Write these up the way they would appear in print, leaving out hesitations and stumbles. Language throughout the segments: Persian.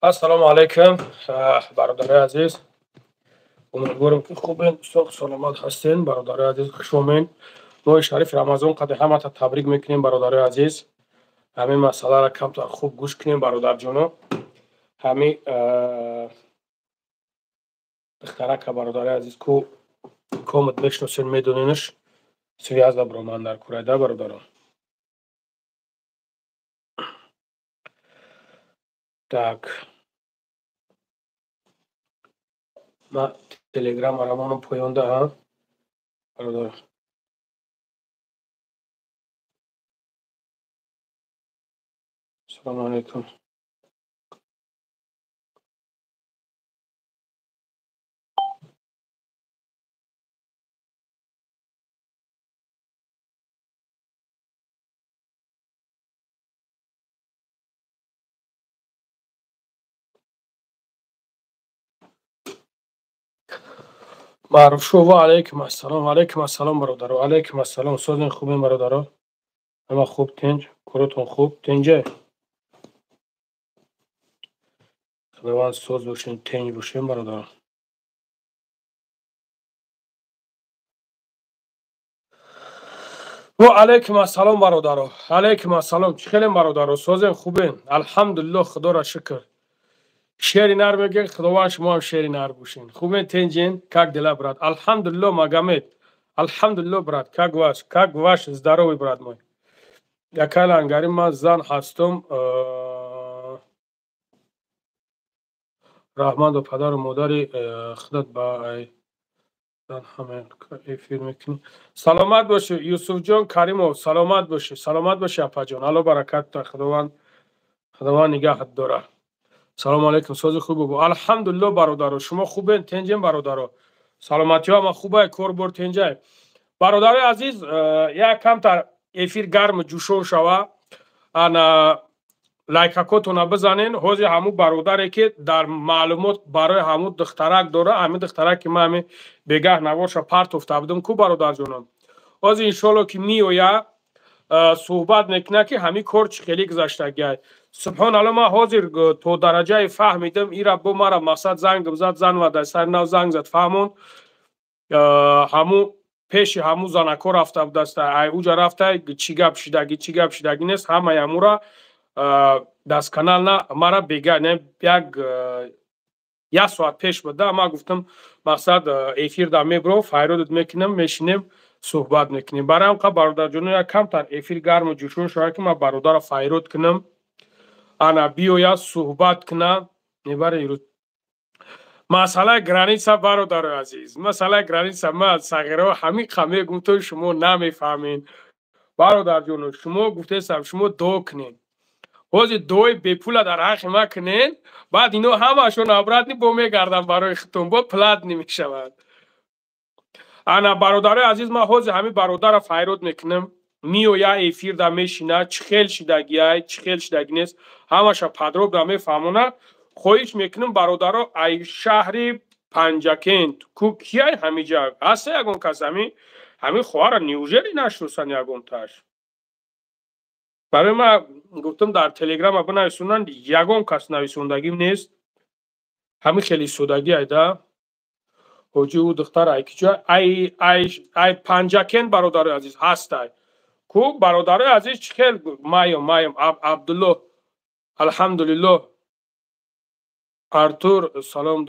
Ассалому алайкум, бародари азиз. Умедворам ки хубен, сог саломат ҳастен. Бародари азиз, хушомед. Моҳи шарифи Рамазон қадри ҳамата табрик мекунем. Бародари азиз, ҳамин масъаларо камтар хуб гӯш кунем. Бародарҷоно, ҳамин духтарака бародари азиз ку комат мешиносен, медоненаш, связда бро ман дар курайда бародарон. Так, ма телеграм арамоно поён даҳам бародар. Ассалому алайкум. Маъруфшова алайкум ассалом. Алайкум ассалом бародаро. Алайкум ассалом. Созен хубен бародаро? Ҳама хуб тинҷ? Коротон хуб? Тинҷе? Худованд соз бошен, тинҷ бошен бародаро. ва алайкум ассалом бародаро. Алайкум ассалом. Чӣ хелен бародаро? Созен хубен? Алҳамдулиллоҳ, худоро шукр. Шери нар мегӯед, худованд шумоам шери нар бошен. Хубен тинҷен? Как дела, брат? Алҳамдулиллоҳ, Магомед. Алҳамдулиллоҳ, брат. Как ваш здоровый, брат мой. Якайла ангарим ман зан ҳастум. Раҳмат ба падару модари худат ба эфир мекунӣ. Саломат боши Юсуфҷон Каримов. Саломат боши. Саломат боши апаҷон. Алло баракатта. Худованд нигаҳат дора. Салому алайкум. Сози хуб бу. Алҳамдулиллоҳ бародаро. Шумо хубен? Тинҷен бародаро? Саломатиҳо ҳама хубай? Корбор тинҷай? Бародари азиз, як камтар эфир гарм ҷӯшон шава. Ана лайкакотона бизанен. Ҳозир ҳамун бародаре ки дар маълумот барои ҳамун духтарак дора, ҳамин духтараки ман ҳамин бегаҳ навоша партофта будам ку бародарҷонам. Ҳозир иншоалло ки меоя суҳбат мекуна ки ҳамин кор чӣ хеле гузаштагиай. Субҳоналлоҳ, ман ҳозир то дараҷае фаҳмидам ира бо мара мақсад занг зад, зан ва дар сари нав занг зад фаҳмонд. Ҳамун пеши ҳамун занако рафта будааст. Ай уҷа рафта чӣ гап шидаги нест. Ҳамаи ҳамура дастканална мара бега як соат пеш буда. Ман гуфтам мақсад эфир дар мебро, файродат мекунам, мешинем, суҳбат мекунем. Барои ҳам қа бародарҷоно як камтар эфир гарму ҷӯшон шава ки ман бародарро файрод кунам. Ана биёя суҳбат куна. Мебаре ирӯз масъалаи граница бародари азиз. Масъалаи граница ман сағираҳо ҳамин қа мегӯм, то шумо намефаҳмед. Бародарҷоно, шумо гуфтесам шумо дуо кунед. Ҳозир дуои бепула дар ҳаққи ман кунед, баъд ино ҳамаашон обратни бо мегарданд барои хутун, бо платни мешавад. Ана бародари азиз, ман ҳозир ҳамин бародарро файрод мекунам. Меоя эфир дар мешина, чӣ хел шидагиай, чӣ хел шидаги нест, ҳамаша падроб дар мефаҳмона. хоҳиш мекунам бародаро ай шаҳри Панҷакент ку кияй ҳамиҷа ҳаста ягон кас ҳамин хоҳара неужели нашиносанд ягонташ. Барои ман гуфтам дар телеграма бинависонанд, ягон кас нависондагим нест. Ҳамин хеле истодагӣ айда. ҳоҷи ӯ духтар ай киҷа ай Панҷакент бародари азиз ҳастай. Ку бародари азиз чӣ хел маем Абдуллоҳ. Алҳамдулиллоҳ. Артур салом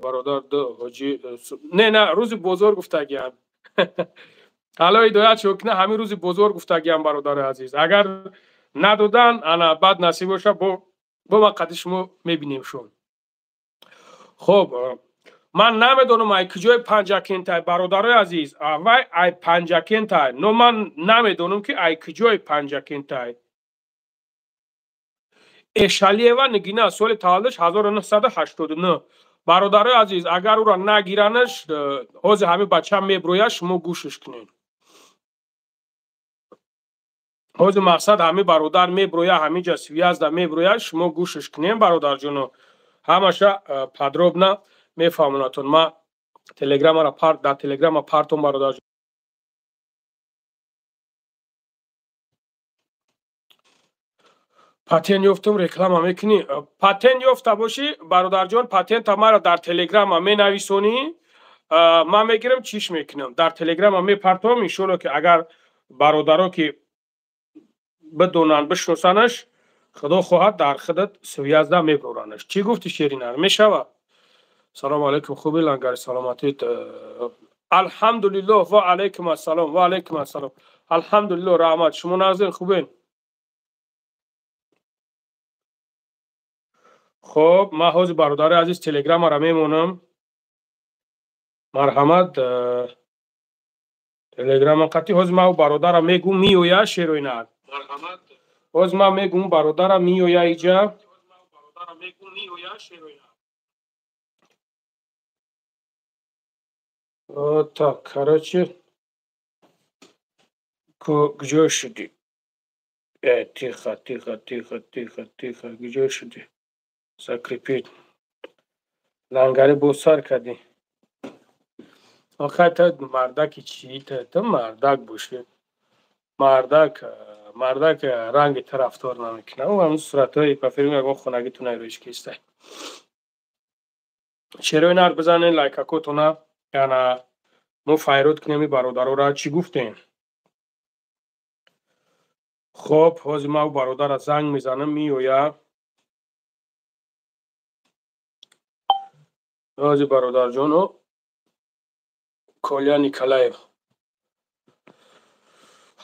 бародар ҳоҷи не рӯзи бозор гуфтагиам. Алло ҳидоят шокуна, ҳамин рӯзи бозор гуфтагиам бародари азиз. Агар надодан ана бад насиб боша бо ман қадди шумо мебинем шон. Хоб, ман намедонам ай куҷои Панҷакентай бародари азиз. Вай ай Панҷакентай. Но ман намедонам ки ай куҷои Панҷакентай. Эшалиева Нигина, соли таваллудш 1989. Бародари азиз, агар ӯро нагиранаш, ҳозир ҳамин бачаам меброяд, шумо гӯшиш кунед. ҳозир мақсад ҳамин бародар меброяд, ҳаминҷа связда меброяд, шумо гӯшиш кунед бародарҷоно. Ҳамаша подробна мефаҳмонатон. Ман дар телеграма партон бародарҷон. патент ёфтам, реклама мекунӣ. Патент ёфта бошӣ, бародарҷон, патента маро дар телеграма менависонӣ, ман мегирам, чиш мекунам. Дар телеграма мепартовам, иншоалло ки агар бародаро ки бидонанд, бишносанаш, худо хоҳад дар худат связда мебуранд. Чӣ гуфти Шеринар? Мешавад? салому алейкум, хуби лангари саломатит? алҳамдулиллоҳ. Ва алейкум ассалом. Ва алейкум ассалом. алҳамдулиллоҳ, раҳмат. Шумо назин хубен? خب ما ҳозир бародари азиз телеграмаро мемонам. марҳамат, телеграма қати ҳозир ма бародарам мегум миёя Шеринар. марҳамат, ҳозир ма мегум бародарам миёя иҷа. Так, короче, куҷо шудӣ? Тихо, тихо, тихо, тихо, тихо. Куҷо шудӣ? Закрепить. Лангари бо сар кардӣ. آخه تا مردک چی؟ تا مردک باشی. مردک رنگ طرفدار نمیکنه. اون صورتای پفیرم اگه خونگی تو نیرویش کیسته. چرا نار بزنین لایک اکوتونا یعنی مو فایرود کنیم برادرها را چی گفتین؟ خب حاضر ما برادر زنگ میزنم میویا. حاضر برادر جانو کولیا نیکلایف.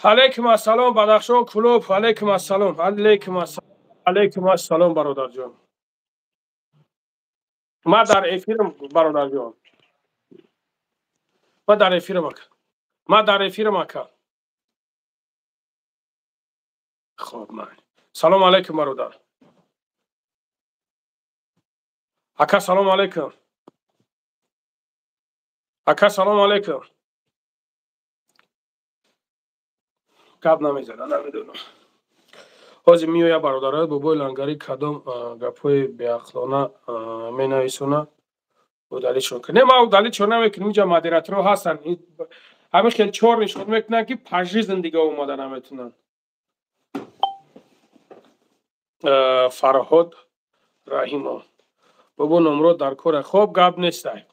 علیکم السلام بدخشان کلوب. علیکم السلام. علیکم السلام. علیکم السلام برادر جان. ما در افیرم برادر جان. ما در افیرم اکا. خب من. سلام علیکم برادر. اکا سلام علیکم. اکا سلام علیکم. گپ نمیزنه نمیدونم. حاضر میویا برادرای بابای لنگری کدام گپای بیاخلانا مینویسونه و دلیلشون کنه. ما دلیلشون نمیکنیم. اینجا مدیراتورها هستن. همه خیلی چهار نشون میکنن که پجری زندگی اومده نمیتونن. فرهاد رحیمو بابا نمرو در کار خوب گپ نیسته.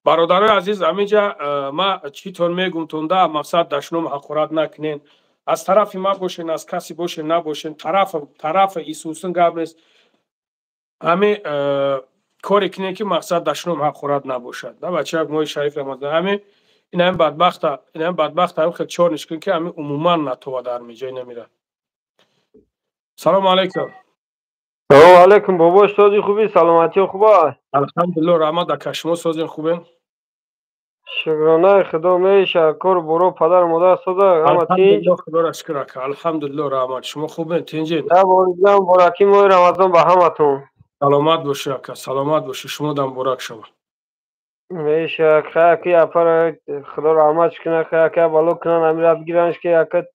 برادرای عزیز همینجا ما چیتون میگم تونده مقصد دشنوم حقارت نکنین. از طرف ما باشین، از کسی باشین نباشین، طرف ایسوسن گپ نیست. همه کاری کنین که مقصد دشنوم حقارت نباشد. نه بچه ها مای شریف رمضان همه این هم بدبخت هم خیلی چهار نشکن که همه عموما نتوه در میجای نمیره. سلام علیکم. سلام علیکم بابا، سازی خوبی؟ سلامتی خوبه؟ الحمدلله رحمت دکه. شما سازین خوبین؟ شکرانه خدا میشه. کار برو پدر مادر سازه همه تینج؟ الحمدلله خدا را شکر که. الحمدلله رحمت. شما خوبین؟ تینجین؟ نه باریزم براکی ماه رمضان به همه تون. سلامت باشه که. سلامت باشه. شما دم برک شما. میشه خیلی که اپر خدا رحمتش کنه، خیلی که بالو کنن امیره بگیرنش که یکت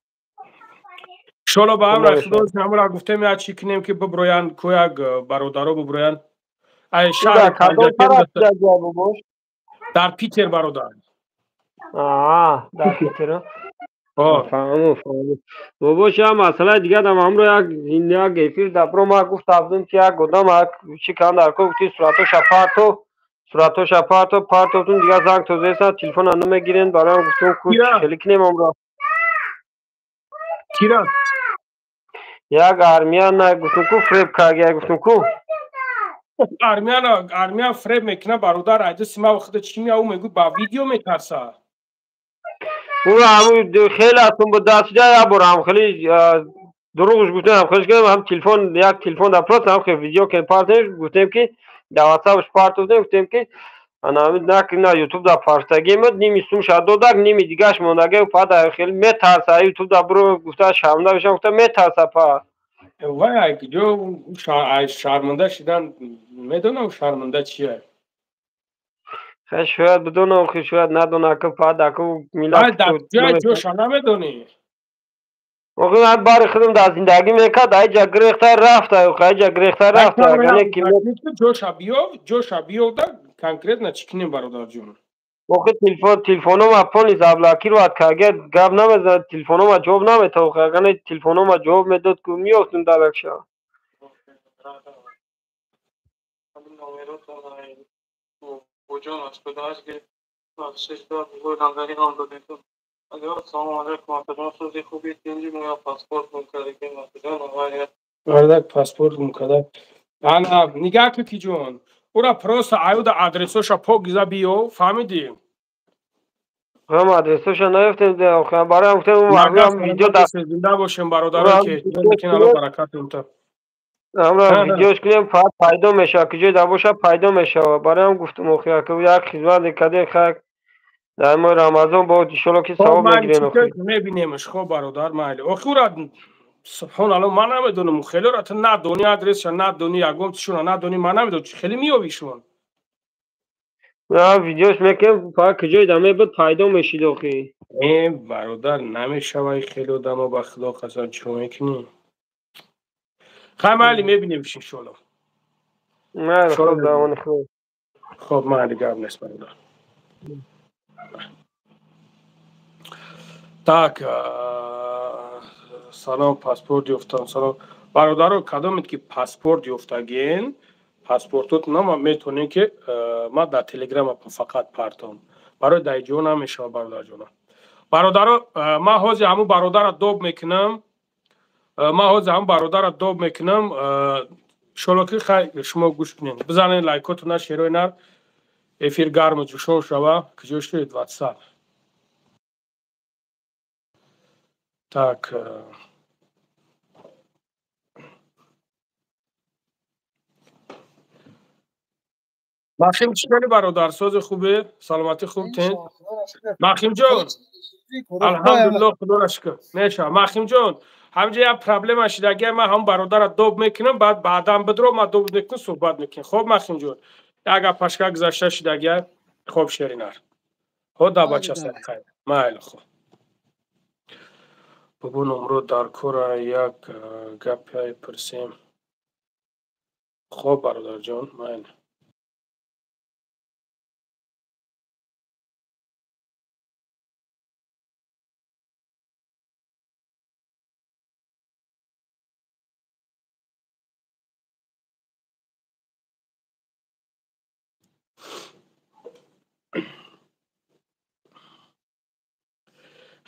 شالا با هم رای خدا همه را گفتیم یا چی کنیم که ببروین کویگ برادرها ببروین. ای شهر در پیتر برادر. در پیتر فهمو بابا شما مسئله دیگه دم همرو یک گیفیر دبرو ما گفت افزون که یک گدام چی کن در که گفتی صورتو شپارتو پارتوتون دیگه زنگ تو زیسا تلفن هم نمیگیرین برای هم گفتم کچ خیلی کنیم همرو کیرا؟ یک ارمیان نه گفتم کو فریب که گفتم کو ارمیان فریب میکنه برادر عجز سیما وقت چی میگه او میگو با ویدیو میترسه. او خیلی اتون با دست جای برام خیلی دروغش گفتم خیلی کنم هم تلفن یک تلفن در پلاس هم خیلی ویدیو که پارتنش گفتم که در واتساپش پارت گفتم که انا نه یوتیوب در پارتگی مد نیمی سوم شد دودک نیمی دیگهش موندگه و پا خیلی میترسه یوتیوب در برو گفته شرمنده بشم گفتم میترسه پا وای جو شرمنده شدن میدونم شرمنده چیه. خیلی شاید بدونم خیلی شاید ندونه که پا دکو میلاد جای جوش نمیدونی. موقع هر بار خودم در زندگی میکرد اینجا گریختر رفته و اینجا گریختر رفته جوش بیو در کنکریت نه چی کنیم برادر جون. آخه تلفنم اپانی زبلاکی رو ات که گپ نمیزد تلفنم جواب نمیده اگر تلفنم جواب میداد که میافتم دلکشا Бардак паспорт мукадак. Ана нигах ки ҷон. Ура просто аюда адресоша пок забиё, фаҳмидӣ? هم آدرسش نیفتیم برای گفتم Нага هم ویدیو саломат бошед, зинда бошем бародароке. Лекин алло баракатум та. هم ویدیوش کنیم فقط پیدا میشه که جای باشه پیدا میشه برای هم گفتم اخیر که یک خدمت کده خیر در ماه رمضان با ایشالا که خب ثواب майли میگیرین чӣ اخیر мебинемаш хоб бародар майли. охи ура субҳаналло ман намедонам хелора ту надонӣ адресша надонӣ ягон чишона надонӣ ман намедонам хеле меёвӣ шон. ویدیوش میکنیم فقط که جای دمه بود پیدا میشید اخیر бародар намешавай хело дамо ба худо қасам чӣ мекунӣ. хай майли мебинемш иншоалло. نه خب زمان خوب خب майли гап нест бародар. Так салом паспорт ёфтам салом бародаро кадомед ки паспорт ёфтагин паспортот нама метонем ки ма дар телеграма фақат партом барои дайҷо намешава бародарҷона бародаро ма ҳозир ҳамун бародара доб мекунам иншоалло ки хай шумо гӯш кунед бизанед лайкотона шерои нар эфир гарму ҷӯшон шава ки ҷо шуед ватсап. Так махим чӣ кали бародар сози хубе саломатӣ хуб тен махимҷон алҳамдулиллоҳ худоро шукр мешава махимҷон ҳамҷа як проблема шидаги ман ҳамун бародара доб мекунам баъд баъдан бидро ма доб мекунам суҳбат мекунем хоб махимҷон як гапашка гузашта шидаги хоб шеринар хода бачасад хайр майли хуб бубун умро дар кора як гапе пурсем хоб бародарҷон майли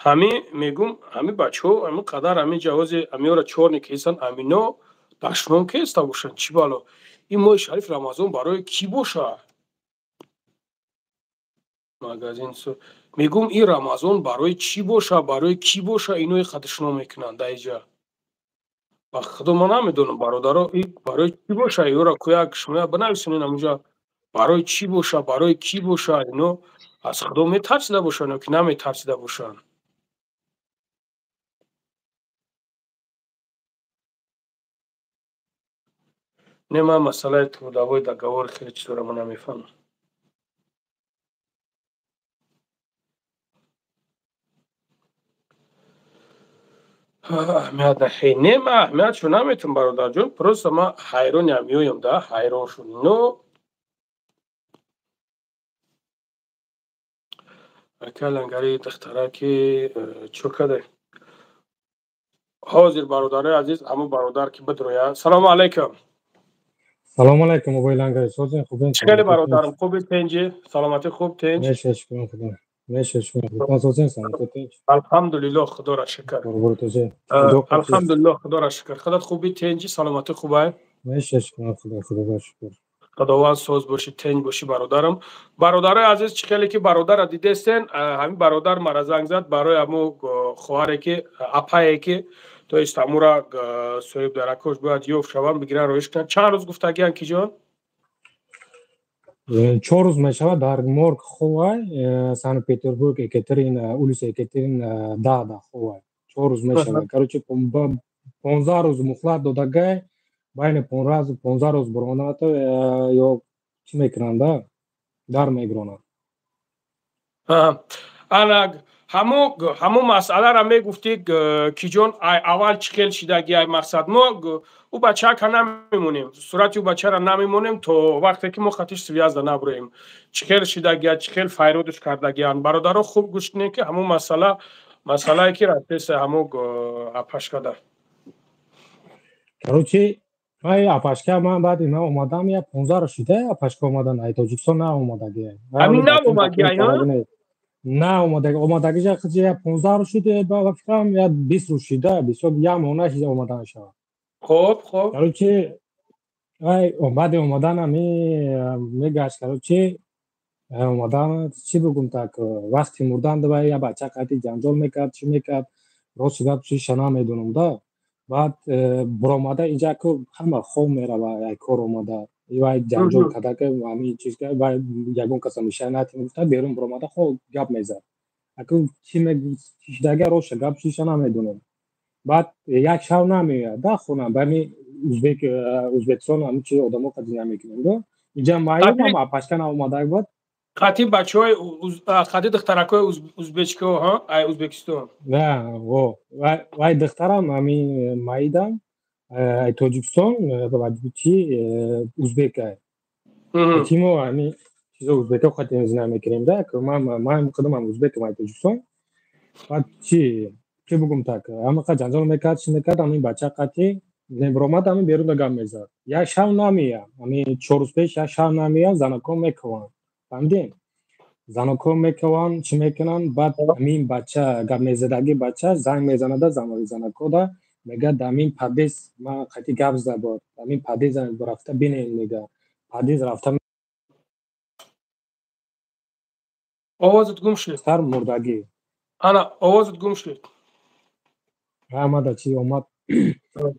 ҳамин мегум ҳамин бачаҳо ҳамин қадар ҳамин ҷавози ҳамиёра чор никисан ҳамино дашном кеста бошанд чӣ бало ин моҳи шариф рамазон барои кӣ боша магазин мегум ин рамазон барои чӣ боша барои кӣ боша инои хадшно мекунанд даиҷа ба худо ман намедонам бародаро ин барои чӣ боша ёра кӯяк шумо бинависонед ҳамунҷа барои чӣ боша барои кӣ боша ино аз худо метарсида бошанд ё ки наметарсида бошанд не ман масъалаи трудовой договор хеле чизора ман намефаҳмам аҳамият не ман аҳамиятшо наметавонам бародарҷон просто ман ҳайронам меоям да ҳайрон шуд но ака лангари духтараки чӯ каде ҳозир бародарои азиз ҳамун бародар ки бидроя салому алайкум салому алайкум обои лангари созин хубин чӣ хеле бародарам хуби тенҷи саломатӣ хуб тенҷ мешед шукрон худо мешед шукрон худо созин саломатӣ тенҷ алҳамдулиллоҳ худоро шукр алҳамдулиллоҳ худоро шукр худат хуби тенҷи саломатӣ хубай мешед шукрон худо худоро шукр худованд соз бошӣ тенҷ бошӣ бародарам бародарои азиз чӣ хеле ки бародара дидестен ҳамин бародар мара занг зад барои ҳамун хоҳаре ки апае ки то есть ҳамура соҳибдаракош бояд ёфт шаванд бигиран роиш кунанд чанд рӯз гуфтагиянд киҷон 4 рӯз мешавад дар морг ховай санкт петербург екатерин улица екатерин дада ховай 4 рӯз мешавад короче 15 рӯз мухлат додагай байни 15 рӯз биронад ё чӣ мекунанда дар мегиронад همو مسئله را میگفتی کی جون اول چخیل شدگی ای مقصد ما او بچه که نمیمونیم صورتی او بچه را نمیمونیم تو وقتی که ما خطیش سویازده نبرویم چخیل شدگی چخیل فایرودش کردگیان برادرها خوب گوش کنید که همو مسئله که رفتیست همو اپشکده короче ай апашка ман баъд ина омадам я 15 ро шида апашка омадан ай тоҷикистон наомадаги همین نمومدگی омадагиша хиҷи я 15 ро шида ба фикрам я 20 ро шида 21 мона шида омаданша خوب короче ай баъди омаданам мегашт короче омадан чӣ бигум так вақти мурдан давай я бача қати ҷанҷол мекард чӣ мекард рост гап чиша намедонам да баъд буромада инҷа ку ҳама хом мерава як кор омада вай ҷанҷол кадака ҳамин чиз вай ягон каса мишай натин гуфта берун буромада хо гап мезад аку чӣ шидага роша гап чиша намедонам баъд як шав намеояд да хона бани ӯзбекистон ҳамин чи одамо қадиня мекунем да инҷа маюмам апашка наомадаг буд خطی بچه های خطی دخترک های ازبکستان ها ای ازبکستان نه وای دخترم همین مایدم ای تاجیکستان و چی ازبک ای تیمو همین چیزا ازبک خطی نزنه میکنیم ده که من خودم هم ازبک ای تاجیکستان بعد چی بگم تک اما که جنجال میکرد چی میکرد همین بچه قطی نبرامد همین بیرون دگم میزد یک شب نمیاد همین 4 روز پیش یک شب نمیاد زنکام میکنن فهمیدین زنکو میکوان چی میکنن بعد همین بچه اگر میزدگی بچه زنگ میزنده زنکو دا میگه دامین پادیس ما خطی گپ زد بود همین پادیس رفته بینین میگه پادیس رفته آوازت گم شد سر مردگی انا آوازت گم شد آمده چی اومد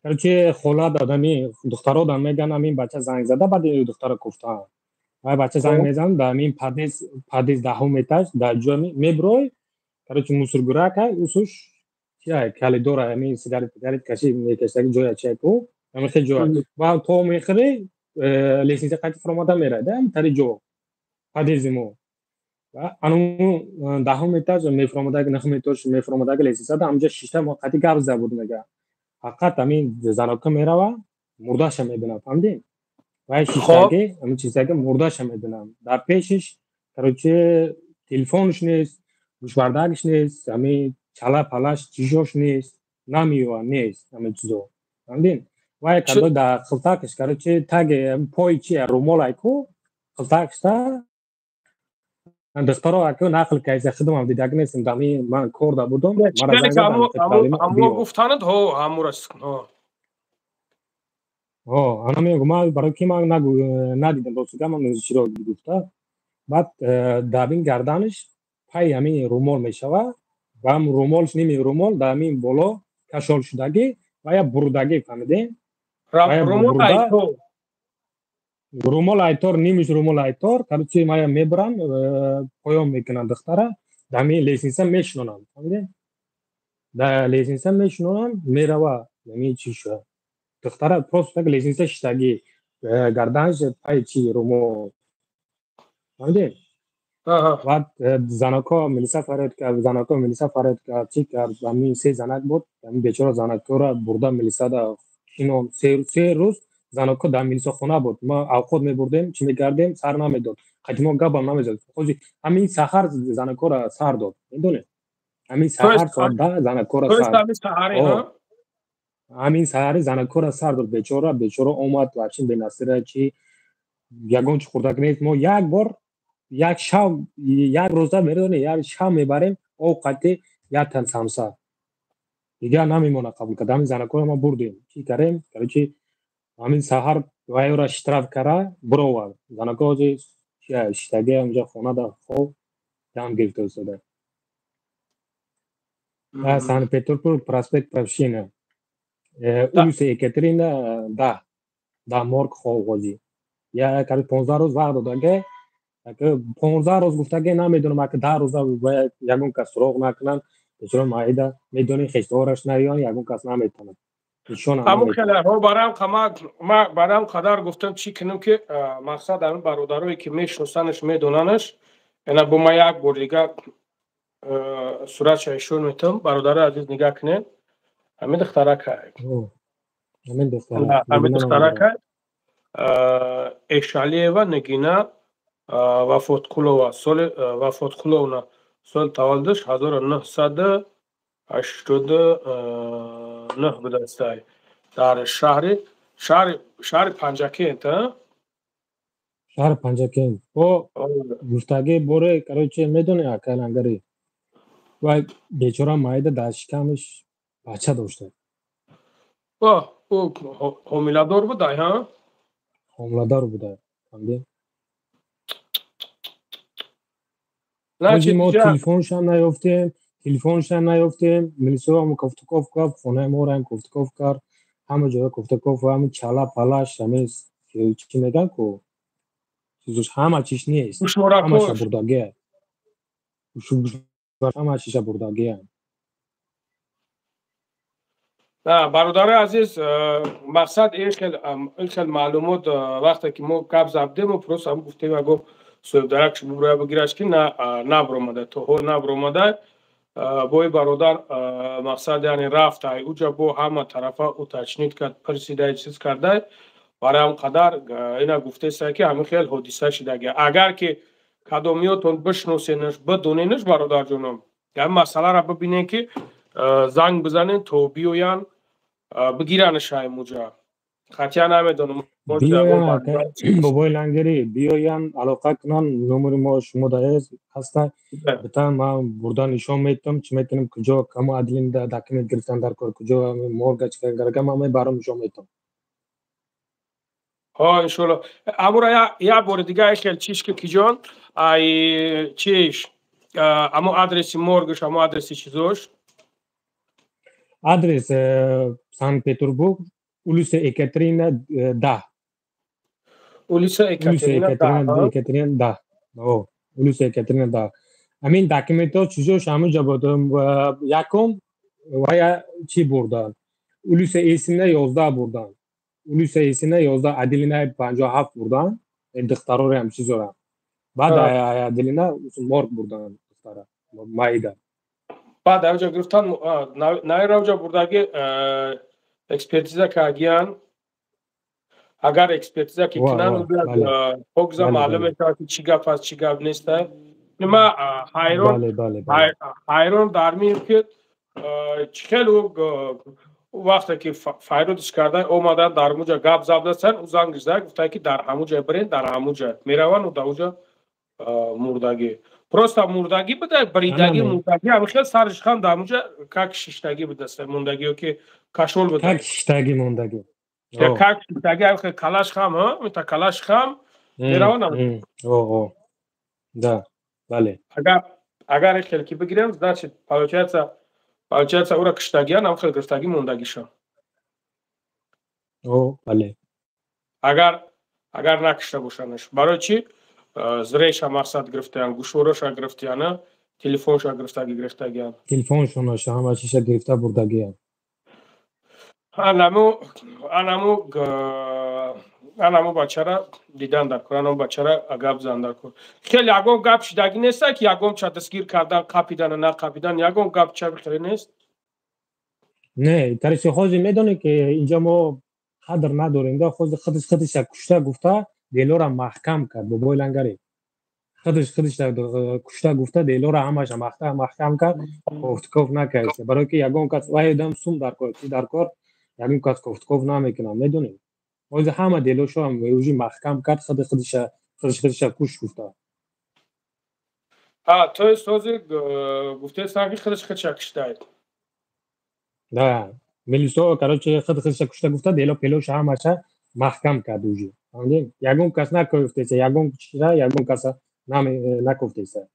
کرچه خولا دادمی دخترها دا میگن همین بچه زنگ زده بعد دختر گفتن وای بچه زنگ میزنم در این پادیس دهم ایتاژ در جا میبروی короче мусоргӯрак усуш чия калидора ами сигарет каши мекашаги ҷоя чайку ами хе ҷоя ва то мехири лесенсия қайти фаромада мерайда ами тари ҷо падезимо ва ану дahum этаж мефаромадаги нахм этаж мефаромадаги лесенсия да амҷа шишта мо қайти гап зада буд мега фақат ами занока мерава мурдаша мебинад фаҳмидӣ вай шиштаги ами чизаги мурдаша мебинам дар пешиш короче телефонш нест гӯшбардагиш нест ами чала палаш чишош нест намеёва нест ами чизо фаҳмидин вай кадо дар қилтакиш короче таги пои чи румол айку қилтакишда духтаро аку нақл кайса хидмам дидаги нестем дами ман корда будам мара замо гуфтанад ҳо ҳамурас ана мегӯ ман барои ки ман надидам ростига ман чиро гуфта баъд дабин гарданиш пай ҳамин румол мешава ва ҳам румолш ними румол дар ҳамин боло кашол шудаги ва я бурдагӣ фаҳмидем румол айтор нимиш румол айтор короче мая мебарам поён мекунам духтара дар ҳамин лесенсия мешинонам фаҳмидем дар лесенсия мешинонам мерава ҳамин чи шуда духтара просто лесенсия шиштагӣ гарданаш пай чи румол фаҳмидем بعد زنکا ملیسا فراد کرد چی کرد همین 3 زنک بود همین بیچاره زنکا را برده ملیسا دا اینو 3 روز زنکا در ملیسا خونه بود ما اوقات میبردیم چی میکردیم سر نمیداد قدیما گابم نمیزد خوشی همین سحر زنکا را سر داد میدونی همین سحر ساده زنکا را سر همین سحر زنکا را سر داد بیچاره اومد و همچین به نصیره چی یگان چی خوردک نیست ما یک بار یک شام یک روزه میرونی یک شام میبریم اوقاتی یک تن سمسا دیگه نمیمونه قبول کرد همین زنکو ما بردیم چی کردیم короче همین سحر وای را اشتراف کرده برو زنکو جی شتاگی اونجا خونه دا خوب دام گرفته شده سان پتربورگ پراسپکت پروشینه улица Екатерина да морг хоғози я каби 15 روز вақт додага 15 روز گفتگی نمیدونم اگه 10 روز باید یگون کس سراغ نکنن چرا مایده میدونی خشتارش نیان یگون کس نمیتونه همون خیلی ها برام قدر گفتم چی کنم که مقصد همین برادرایی که میشناسنش میدوننش اینا با ما یک بار دیگه صورتش ایشون میتونم برادر عزیز نگاه کنین همین دختره که همین دختره همین دختره که اشالیه نگینا وفات کلوه سال وفات کلوه سال تولدش 1989 بوده است در شهر پنجکین تا شهر پنجکین او گفتگی بوره کروچه میدونه اکلانگری و بیچاره مایده در شکمش بچه داشته او حامله‌دار بوده ها حامله‌دار بوده فهمیدی نه ما تلفنش هم نیافتیم ملیسو هم کفتکوف کرد خونه ما رو هم کفتکوف کرد همه جای کفتکوف و همه چلا پلاش همه چی میگن که چیزوش همه چیش نیست همه شا برداگه همه چیش برداگه هم نه برادر عزیز مقصد این خیلی معلومات وقتی که ما کب زبدیم و پروس هم گفتیم اگه سویب درکش بروی بگیرش که نبرومده تو هو نبرومده بای برادر مقصد یعنی رفت اوجا با همه طرفه او تشنید کرد پرسیده چیز کرده برای هم قدر اینا گفته سه که همین خیلی حدیثه شده اگر که کدامیاتون بشنوسینش بدونینش برادر جونم یعنی مسئله را ببینین که زنگ بزنین تو بیوین بگیرنش های موجا خطیه نمیدونم بیاین بابای لنگری بیاین علاقه کنن نمبر ما شما دایز هسته بتن من بردن نشان میتونم چی میتونم کجا کمو عدلین دا داکیمنت گرفتن در کار کجا مورگاج گرگم همه برام نشان میتونم ها انشالله امورا یا بار دیگه ایشل چیش که کجان ای چیش امو آدرسی مورگش امو آدرسی چیزوش آدرس سان پتربورگ اولوس اکاترینا 10 اولوس اکاترینا 10 اولوس اکاترینا 10 همین داکیمنت چیزوش همه جا بودم یکم و یا چی بردن اولوس ایسینه 11 بردن اولوس ایسینه 11 عدلینا 57 بردن دخترا هم چیزورا بعد عدلینا مورگ بردن دخترا مایده بعد اوجا گرفتن نه روجا بردگی اکسپرتیزه که اگیان اگر اکسپرتیزه که کنن حکزا معلومه که چی گپ هست چی گپ نیسته نما حیرون درمیم که خیلی وقتی که فایرودش کرده اومدن در موجا گپ زبدستن او زنگ زده گفته که در هموجا برین در هموجا میروان و در اوجا مردگی پروستا مردگی بده بریدگی مردگی همه خیلی سرش خم در موجا کک ششتگی بده است مردگی که کشول بده کک ششتگی مردگی کک ششتگی همه خیلی کلاش خم ها میتا کلاش خم میروان هم ده بله اگر خیلی که بگیریم значит получается اورا کشتگی هم خیلی گرفتگی مردگی شم بله اگر نکشته باشنش برای چی زریش هم مقصد گرفتن گوشورش هم گرفتن تلفنش هم گرفتگی تلفنش هم چیش گرفته بردگی انمو بچه را دیدن در کن انمو بچه را گپ زن در کن خیلی یکم گپ شدگی نیست که یکم چه دستگیر کردن قاپیدن و نقاپیدن یکم گپ چه بخیره نیست نه ترسی خوزی میدونه که اینجا ما قدر نداریم خودش کشته گفته دیلو را محکم کرد بابای لنگری خودش کشته گفته دیلو را همش محکم کرد کفتکوف نکرد برای که یکم کس وای دم سوم در کار یکم کس کفتکوف نمیکنه میدونیم واسه همه دیلوشو هم ویوجی محکم کرد خودش کش گفته تو سوزی گفته سنگی خودش کشته نه ملیسو کاروچه خودش کشته گفته دیلو پیلوش همش محکم کرد اوجی فهمیدین یکم کس نکفته یکم چیزا یکم کس نکفته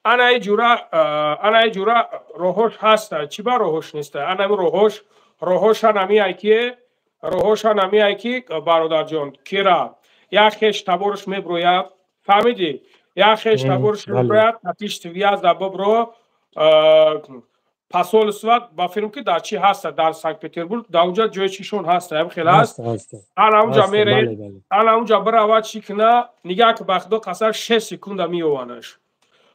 انا ای جورا روحش هست چی با روحش نیسته انا روحش نمی ای که برادر جان کیرا یا خش تبورش میبروید فهمیدی یا خش تبورش میبروید تاتیش تویاز دا ببرو پاسول سواد با فیلم که در چی هست در سنت پتربورگ در اونجا جای چیشون هست هم خیلی هست انا اونجا میره انا اونجا برای چی کنه نگاه که بخدا قصر 6 سکونده میوانش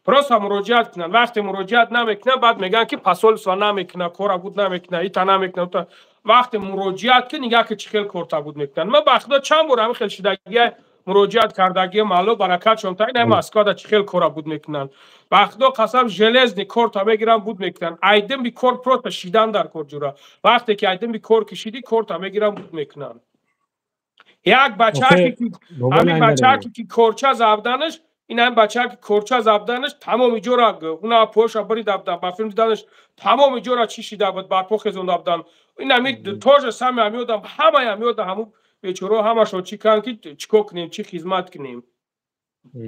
просто муроҷиат кунанд. вақте муроҷиат намекунанд баъд мегӯянд ки посольство намекунад, кора буд намекунад, ита намекунад. вақте муроҷиат ки нигоҳ ки чӣ хел кор табуд мекунанд. ман ба худо чанд бор ҳамин хел шидагия муроҷиат кардагия маълум баракатшон таъин Москвада чӣ хел кора буд мекунанд. ба худо қасам железный кор та мегиранд буд мекунанд. айдин би кор просто шидан дар кор ҷура. вақте ки айдин би кор кишидӣ кор та мегиранд буд мекунанд. як бачаке ки ҳамин бачаке ки корча завданаш ин ҳамин бачаке корча завданаш тамоми ҷора уна поша бирида будан ба филм диданаш тамоми ҷора чӣ шида буд барпо хезонда будан. ин ҳамин тоже сами ҳамёдам ҳамаи ҳамёда ҳамун бечораҳо ҳамашон чӣ карданд ки чӣ кор кунем чӣ хизмат кунем.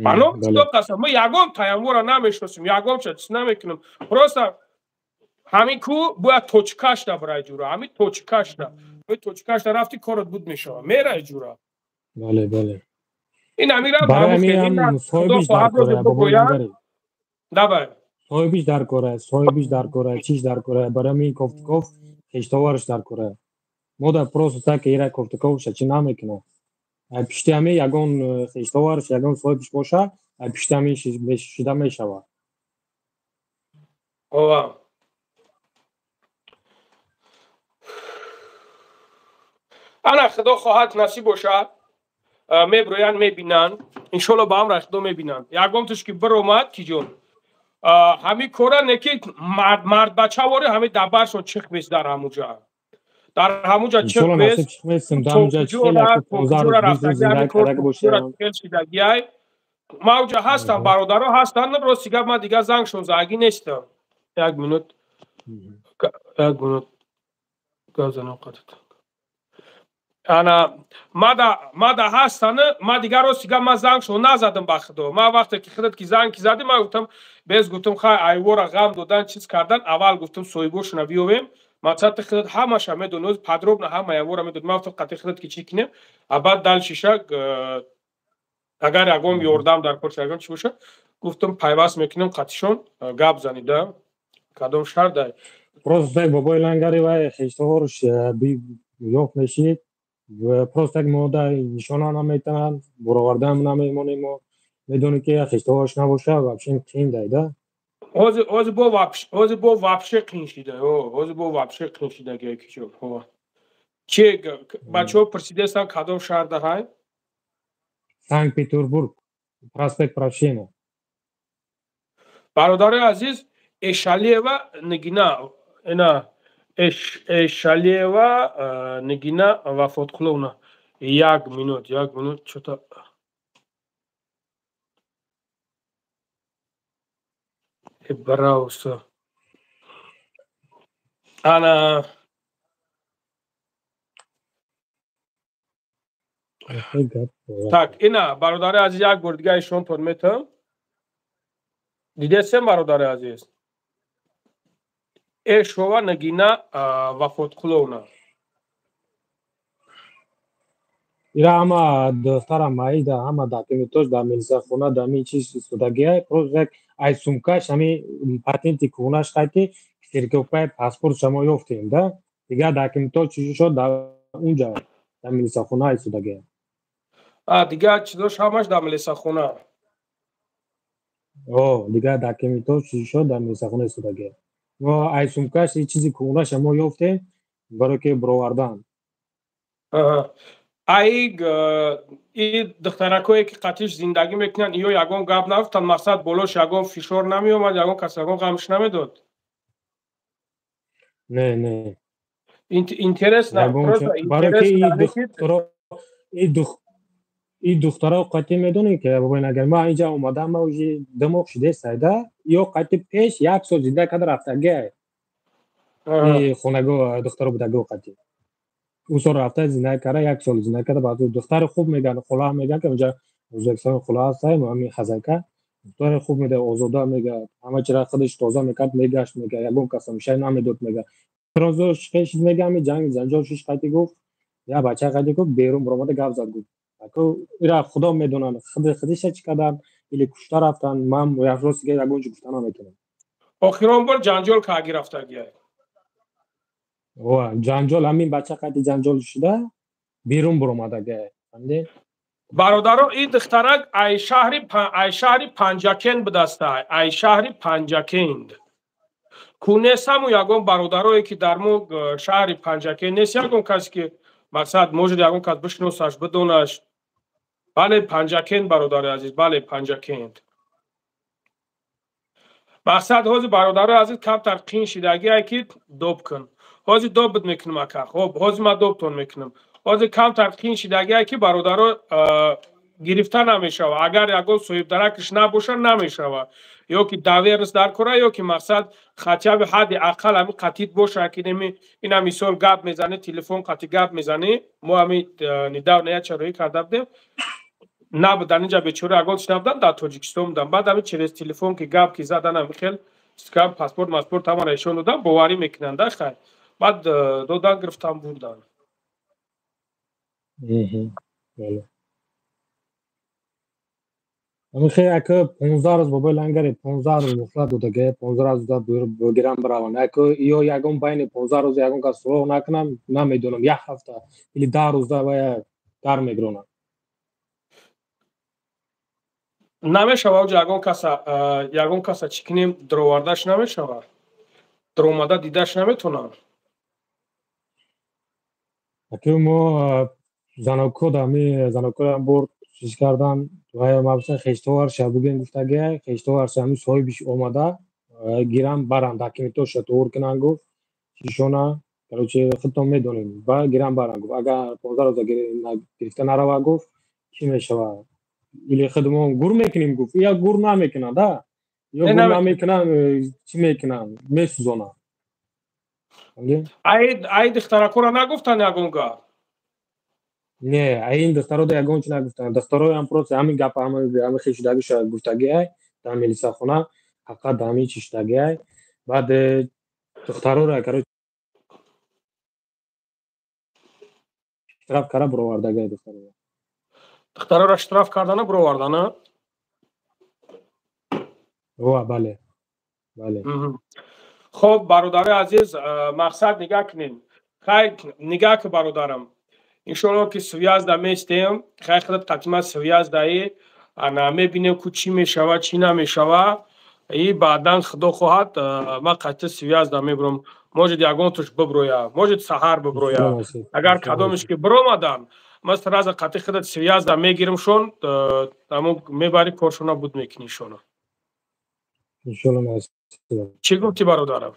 ба номи худо қасам мо ягон таяммура намешиносем ягон чиз намекунем. просто ҳамин ку бояд точкашда бирай ҷура. ҳамин точкашда точкашда рафти корот буд мешавад мерай ҷура. бале бале ин ҳамирам худо хоҳад розе бигӯяд. давай соҳибиш дар кора соҳибиш дар кора чиш дар кора барами кофтиков хештоварш дар кора мо да просто так ира кофтиковша чӣ намекунад. пишти ҳами ягон хештоварш ягон соҳибиш боша пишти ҳами шида мешавад. ана худо хоҳад насиб бошад меброянд мебинанд иншолло ба амраи худо мебинанд. ягон туш ки биромад киҷон ҳамин кора неки мардбачавори ҳамин дабаршон чих мес дар ҳамуҷа дар ҳамуҷа чих месшидагиай мавҷа ҳастам бародаро ҳастанд ростига ман дига зангшон загӣ нестам. як минут газанам қатид ана мада ҳастан ма дигар ростига ман зангшон назадам ба худо. ман вақте ки худат ки занг ки задӣ ман гуфтам без гуфтам хай айвора ғам додан чиз кардан аввал гуфтам соҳибошона биёвем мақсади худат ҳамаша медонад подробно ҳама айвора медонад. ман гуфтам қати худат ки чӣ кунем абад дал шишак агар ягон ёрдам дар кор ягон чӣ боша гуфтам пайваст мекунем қатишон гап занида кадом шардай просто бобои лангари вай хештоварш ёфт мешид просто так мода нишона наметанад боровардаам намемонем мо медонем ки хештоварш набоша вообще қин дайда ҳозир бо вообще қин шида ҳозир бо вообще қин шидагия кичон чӣ бачаҳо пурсидастанд кадом шаҳр даҳай санкт петербург проспект Прошена. бародари азиз эшалиева нигина ина эшалиева нигина вафотқуловна як минут чото браусо ана так ина бародари азиз як бор дига ишонтон метам дидесем бародари азиз эшова нагина вафотқуловна ира ҳама духтара маида ҳама документош дар милисахона дами чиз истодагия просто як ай сумкаш ҳами патенти кунаш қайти сертификат паспорт шамо ёфтем да дига документош чиз шуд дар унҷа дар милисахона истодагия дига чизош ҳамаш дар милисахона дига документош чиз шуд дар милисахона истодагия мо ай сумкаш чизи кунаш шамо ёфтем барои ки бировардан духтаракое ки қатиш зиндагӣ мекунанд ё ягон гап нафтанд мақсад болош ягон фишор намеомад ягон кас ягон ғамш намедод не интересно ин духтаро қати медонем ки бобоин агар ман инҷа омадам ма уҷи димоғ шидесайда ё қати пеш як сол зинда када рафтагия хонагоҳ духтаро будагоҳ қати او سال رفته زندگی کرده یک سال زندگی کرده بعد دختر خوب میگن خلا میگن که اونجا ازبکستان خلا هست همین خزکه دختر خوب میده آزاده میگه همه چیز خودش تازه میکرد میگشت میگه یگون کس میشه نمیداد میگه فرانزوش خیش میگه می جنگ جنجال شش قتی گفت یا بچه قتی گفت بیرون برآمده گپ زد گفت که ایرا خدا میدونه خودش چی کردن ولی کشته رفتن من یک روز دیگه یگون چی گفتن نمیتونم آخرام بار جنجال که اگه رفته گیه جنجال همین بچه قتی جنجال شده بیرون برآمده گه فهمیدی برادران این دخترک ای شهر پنجکند بدسته ای شهر پنجکند کونه سمو یگون برادرایی که در مو شهر پنجکند نیست یگون کسی که مقصد موجود یگون کس بشنوسش بدونش بله پنجکند برادر عزیز بله پنجکند مقصد حوض برادر عزیز کم تر قین شیدگی ای که دوب کن حوض دوب بد میکنم اکا خب حوض ما دوب تون میکنم حوض کم تر قین شیدگی ای که برادر گرفته نمیشه اگر یگون صاحب درکش نباشه نمیشه یا که داویرس در کره یا که مقصد خطیه به حد اقل همین قطیت باشه که این مثال گپ میزنه تلفن قطی گپ میزنه ما همین ندا و نیا چرایی کرده بودیم نه در اینجا بیچاره اگل شنبدن در تاجیکستان بودم بعد همین چرز تلفن که گپ که زدن هم خیلی سکم پاسپورت ماسپورت هم ایشون دادن باوری میکنن در خیلی بعد دودن گرفتم بردن همین خیلی اکه 15 روز بابای لنگری 15 روز مخلط بوده که 15 روز دا بگیرم براون اکه یا یکم بین 15 روز یکم که سراغ نکنم نمیدونم یک هفته ولی 10 روز دا باید کار میگرونم نمیشه و یگون کسا چکنیم درووردش نمیشه و دروماده دیدش نمیتونم اکه ما زناکو هم برد چیز کردن توی مبسن خیشتوار شبگین گفته گه خیشتوار شمی صاحبش اومده گیرم برم دکیمی تو شطور کنن گفت چیشونا کلوچه خودتون میدونیم با گیرم برم گفت اگر 15 روز گرفته نروا گفت چی میشه ولی خودمون گور میکنیم گفت یا گور نمیکنن دا یا گور نمیکنن چی میکنن میسوزونن ای دخترکو را نگفتن یگونگا نه این دخترو دا یگون چی نگفتن دخترو هم پروت همین گپ همین خیشدگی شاید گفتگی های در ملیسا خونه حقیقت دامی چیشتگی های بعد دخترو را کرو اشتراف کرده برو وردگی دخترو را اشتراف کردن برو وردن بله خب برادر عزیز مقصد نگاه کنیم خیلی نگاه که برادرم انشالله که سویاز دا میستیم خیلی خودت قطمت سویاز دایی انا میبینیم که چی میشوه چی نمیشوه ای بعدا خدا خواهد ما قطع سویاز دا میبرم موجود یگون توش ببرویا موجود سهر ببرویا اگر کدامش که برومدن مثل از قطع خودت سویاز دا میگیرم شون میبری کارشونا بود میکنی شونا چی گفتی برادرم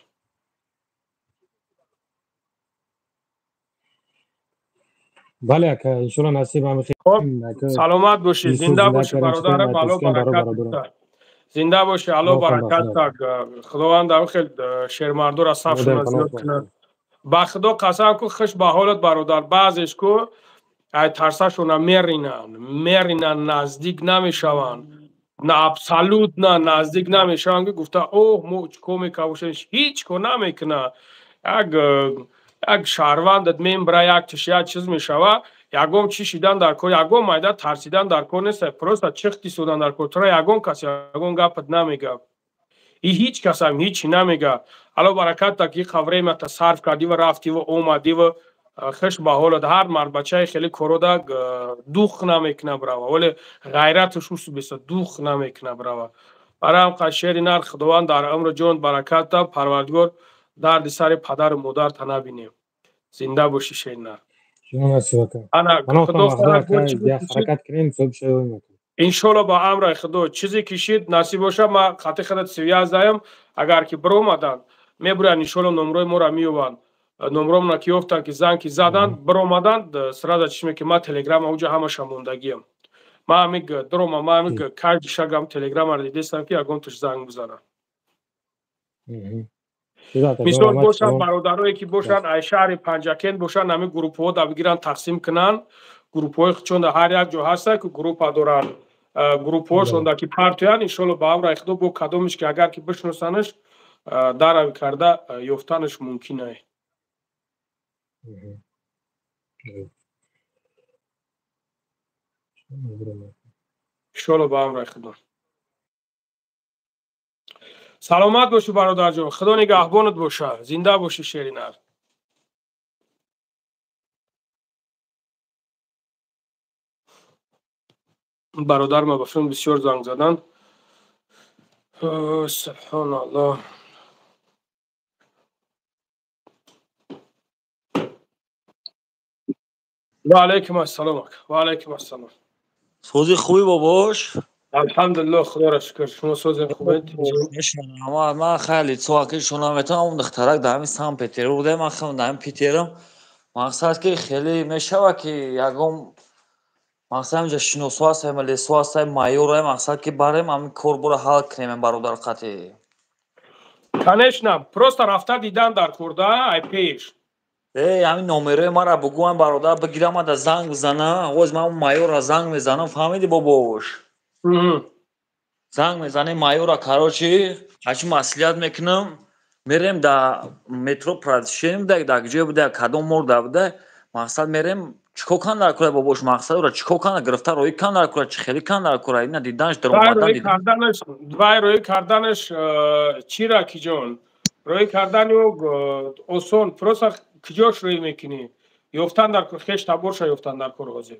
بله اکا انشالله نصیب هم خیلی سلامت باشی زنده باشی برادرم الله برکت زنده باشی الله برکت خداوند خیلی شیرمردو را صفشون زیاد کنه با خدا قسم کو خوش به حالت برادر بعضش کو ای ترسشون میرینن نزدیک نمیشوند نه ابسولوت نه نزدیک نمیشوند گفته اوه موچ کومی کاوشش هیچ کو نمیکنه یک شهروندت میم برای یک تشیه چیز میشوه یگم چی شیدن در کار یگم مایده ترسیدن در کار نیست پروستا چختی سودن در کار تو یگم کسی یگم گپت نمیگه هیچ کس هم هیچی نمیگه الله برکت تا که خبره ما تصرف کردی و رفتی و اومدی و خوش به حالت هر مرد بچه خیلی کرودا دوخ نمیکنه براوه ولی غیرتش رو بیست دوخ نمیکنه براوه برای هم قشیر نر خداوند در عمر جون برکت تا پروردگار درد سر پدر و مادر تا نبینیم زنده باشی شیر نر انا خدا حرکت کنیم صبح شویم انشالله با امر خدا چیزی کشید نصیب باشه ما خاطر خودت سویاز دایم اگر که برومدن میبرن انشالله نمره ما را میوان نمرم را کیفتن که زنگ که زدن برومدن سراغ چشمه که ما تلگرام اوجا همه شموندگیم ما میگ دروم ما میگ کارت شگم تلگرام را دیدستم که اگون توش زنگ بزنن مثال باشن برادرایی که باشن ای شهر پنجکند باشن همه گروپ ها دا بگیرن تقسیم کنن گروپ های چون هر یک جا هسته که گروپ دارن گروپ هاشون دا که پارتیان انشالله با امر اخدو با کدومش که اگر که بشناسنش در کرده یافتنش ممکنه انشالله با امر اخدو سلامت باشی برادر جان خدا نگهبانت باشه زنده باشی شیرینر برادر ما بفرم بسیار زنگ زدن. سبحان الله. و علیکم السلام. و علیکم السلام. سوزی خوبی باباش؟ الحمدلله خدا را شکر. شما سوز خوبید؟ اما من خیلی سواکی شنومتم اون دخترک در همین سن پتربورگ من خوندم پیترم مقصد که خیلی میشوه که یکم مقصد اینجا شناسو هستیم لیسو هستیم مایور مقصد که بریم همین کار برو حل کنیم برادر قطعی. Конечно, просто رفته دیدن در کرده ای پیش. همین نمره ما را بگو هم برادر بگیرم و در زنگ بزنه باز من اون مایور را زنگ میزنم فهمیدی باباش؟ زنگ میزنه مایور را کاروچی هرچی مسئولیت میکنم میریم در مترو پرادشیم در جای بوده کدام مرده بوده مقصد میریم چیکو کن در کوره باباش مقصد را چیکو کن گرفته روی کن در کوره چی خیلی کن در کوره اینا دیدنش در اومدن دیدنش روی کردنش چی را کی جون روی کردن و اصول پروسا کجاش روی میکنی یفتن در خیش تبورش یفتن در کور حاضر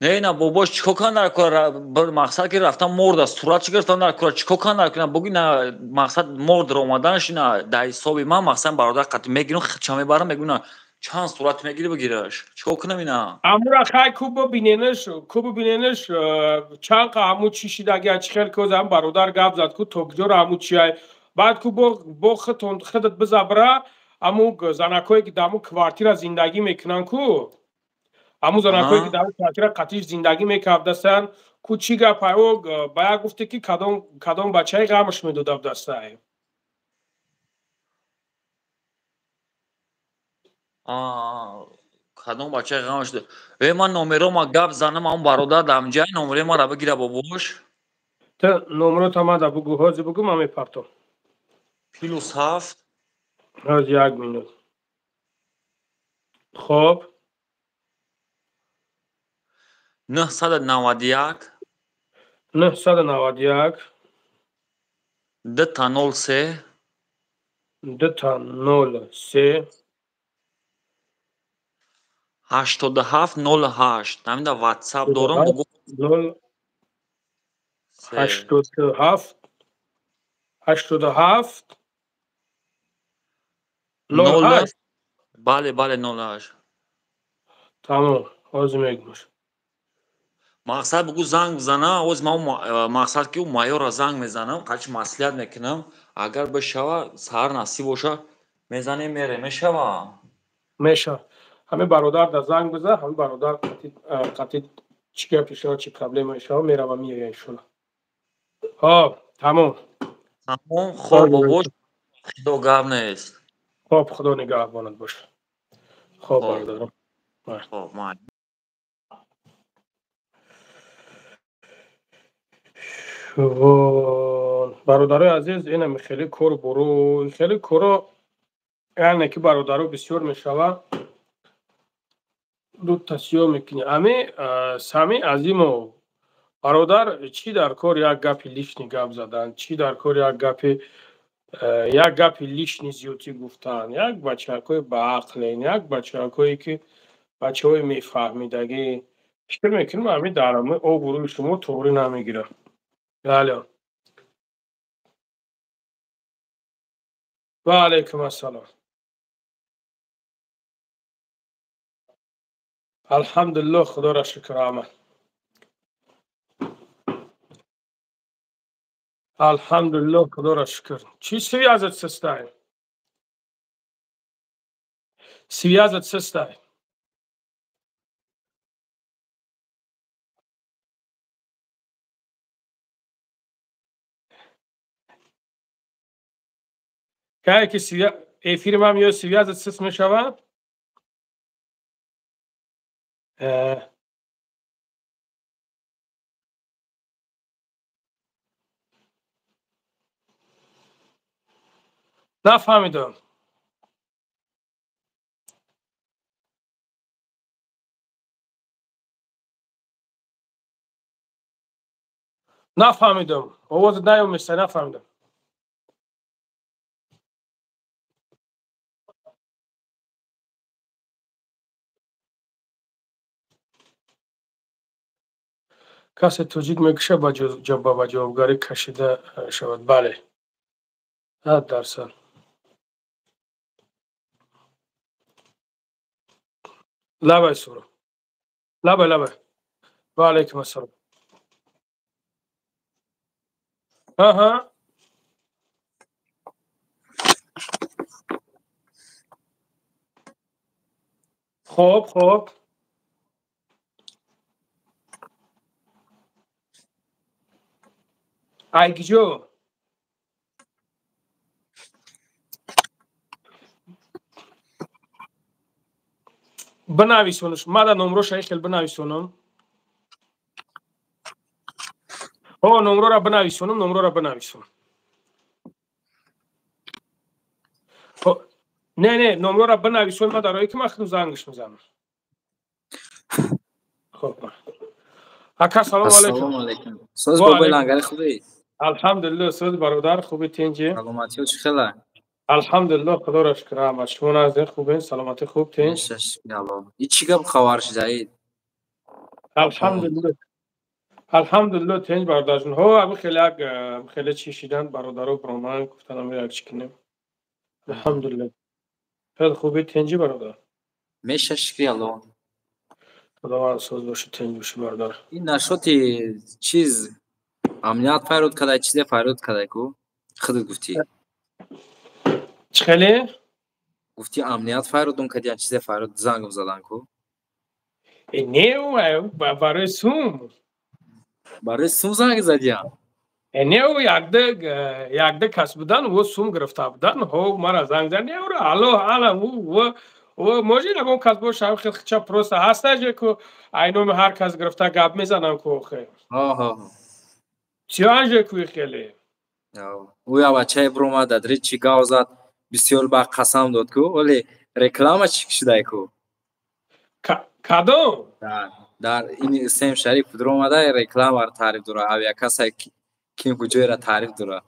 نه باباش چیکو کن در کوره مقصد که رفتن مرد است صورت چی گرفتن در کوره چیکو کن در کوره بگی نه مقصد مرد رو اومدنش نه در حساب من مقصد برادر قطعی میگیرم چه میبرم میگم نه چند صورت میگیری بگیرش چیکو کنم اینا امورا خای کوب ببیننش چند قامو چیشید اگه چخل کوزم برادر گپ زد کو توکجور امو چیای بعد کو بو خطون خدت بزبره امو زنکایی که دامو کوارتیر زندگی میکنن کو امو زنکایی که دامو کوارتیر قطیش زندگی میکرد دستن کو چی گپ او باید گفته که کدام بچهای غمش میداد دسته کدام بچه غمش ده من نمره ما گپ زنم اون برادر دمجای نمره ما را بگیره باباش تا نمره تا ما دا بگو هازی بگو ما میپرتم +7 از 1 مینوت خب 991 991 203 203 8708 همین در واتساپ دارم بگو 87 87 08 بله 08 تمام از میگمش مقصد بگو زنگ بزنه از ما مقصد که اون مایور را زنگ میزنم قچ مسئولیت میکنم اگر بشوه سهر نصیب باشه میزنه میره میشه همه برادر در زنگ بزن همه برادر قطعی چی که پیشه چی پرابلم میشه میره و میگه ایشون خب تمام خب باباش خدا گرم نیست خب خدا نگهبانت باشه خب برادرم خب من برادرای عزیز اینم خیلی کور برو خیلی کورا یعنی که برادرو بسیار میشوه دو تسیو میکنی امی سمی عظیمو برادر چی در کار یک گپی لیشنی گپ زدن چی در کار یک گپی لیشنی زیوتی گفتن یک بچه‌های با عقلین یک بچه‌هایی که بچه‌های میفهمیدگی فکر میکنم همین درامه او گروه شما طوری نمیگیره بله و علیکم السلام الحمدلله خدا را شکر احمد الحمدلله خدا را شکر چی سویازت سستای سویازت سستای که افیر ما میو سویازت سست میشوه نفهمیدم آواز نیوم میشه نفهمیدم کسی توجیک میکشه با جوابگاری کشیده شود. بله 100%. لبه سورو لبه و علیکم السلام. ها خب ایگیجو بنویسونش. ما در نمرو شایخل بنویسونم. نمرو را بنویسونم. نه نمرو را بنویسون. ما در که مخدو زنگش میزنم. خب اکا سلام علیکم. سوز بابای لنگری خوبی؟ الحمدلله. سوز برادر خوبی تینجی؟ سلامتی و چی خیلی؟ الحمدلله خدا را شکر. احمد شما نازده خوبین؟ سلامتی خوب تینج؟ این چی گب خوارش جایید؟ الحمدلله تینج برادر جون. ابی خیلی چی شیدن برادرو برمان گفتن یک چی کنیم. الحمدلله خیلی خوبی تینجی برادر. میشه شکری الله. خدا سوز باشه تینج باشه برادر. این نشوتی چیز امنیت فایرود کدای چیزی فایرود کدای کو؟ خودت گفتی. چی خیلی؟ گفتی امنیت فایرودون کدای چیزی فایرود زنگ زدن کو؟ نه برای سوم. برای سوم زنگ زدیم. نه یک ده کس بودن و سوم گرفته بودن. مرا زنگ زدن. نه حالا و موجی نگم کس باش خیلی چه پروسه هسته که اینو هر کس گرفته گپ میزنن کو خیلی. چیانجه کوی خیلی. او یا بچه بروما دادری چی گاو زد بسیار با قسم داد کو ولی رکلام چی شده کو؟ کدوم؟ در این سیم شریف دروما ده رکلام را تعریف دوره. او یا کسی کیم کجای را تعریف دوره.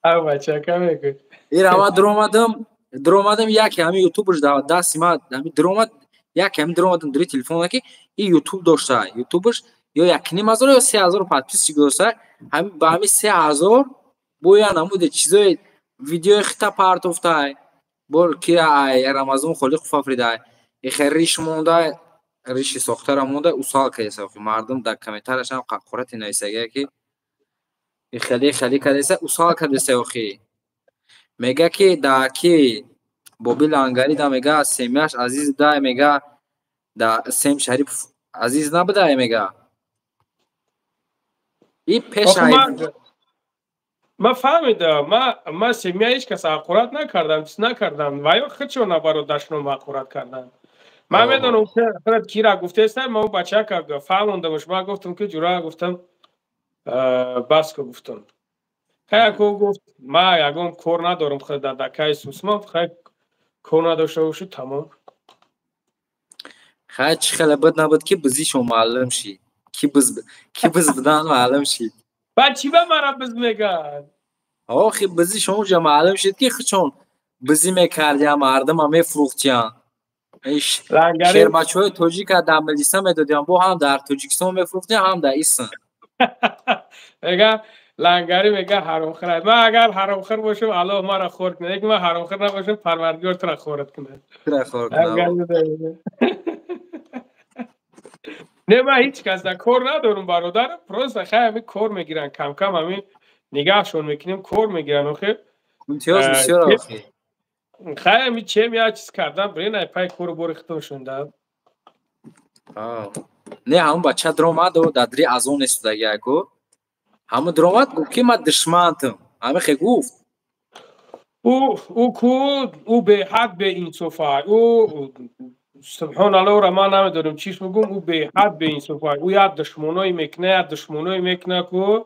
او بچه کمی کن. این اما درومادم یکی همی یوتیوبش دستی ما همی دروماد یکی همی درومادم داری تلفون که این یوتیوب داشته. یوتیوبش یا 1,500 یا 3,000 پادپیس چی گذاشته. همی با همی 3,000 بویا نموده چیزای ویدیو خطا پارت افتای بول که رمضان خالی خفافریده خیلی ریش مونده ریشی ساختار مونده اصال که ساختی مردم در کمیترش هم قرارت نویسه که خیلی کدیسه اصال کدیسه اخی میگه که داکی بابی لانگاری دا میگه سیمیاش عزیز دا میگه دا سیم شریف عزیز نبوده میگه این پیش ما فهمیدم. ما سیمیا هیچ کس حقورت نکردم و یا خود چون برادرشون حقورت کردن. ما میدونم که کی را گفته است. ما بچه که فهموندمش ما گفتم که جورا گفتم بس که گفتم خیلی گفت ما یکم کور ندارم خود در دکای سوسما خیلی کور نداشته باشی تمام. خیلی بد نبود که بزیشون معلم شی کی بز بدن معلم شید چی به مرا بز میگن؟ آخی بزی شما جا معلوم شد که خچون بزی میکردیم مردم همه فروختیان شیر بچه های توجیک در ملیسا میدادیم با هم در توجیکستان میفروختیم هم در ایسان میگه لنگری میگه حرام خرد. ما اگر حرام خرد باشم الله ما را خورد کنه. اگه ما حرام خرد نباشم پروردگار تو را خورد کنه. نه من هیچ کس در کور ندارم برادر. پروسه خیلی همین کور میگیرن کم کم همین نگاهشون میکنیم کور میگیرن. آخه امتیاز بسیار آخه خیلی همین چه میاد چیز کردن برای نه پای کور بریختون شونده. نه همون بچه درامد و دادری از اون استودگی اکو همون درامد گفت که ما دشمنتم همه خیلی گفت او به حد به این صفحه او سبحان الله را ما نمیدونم چیش بگم. او به حد به این صفحه او یاد دشمنایی میکنه که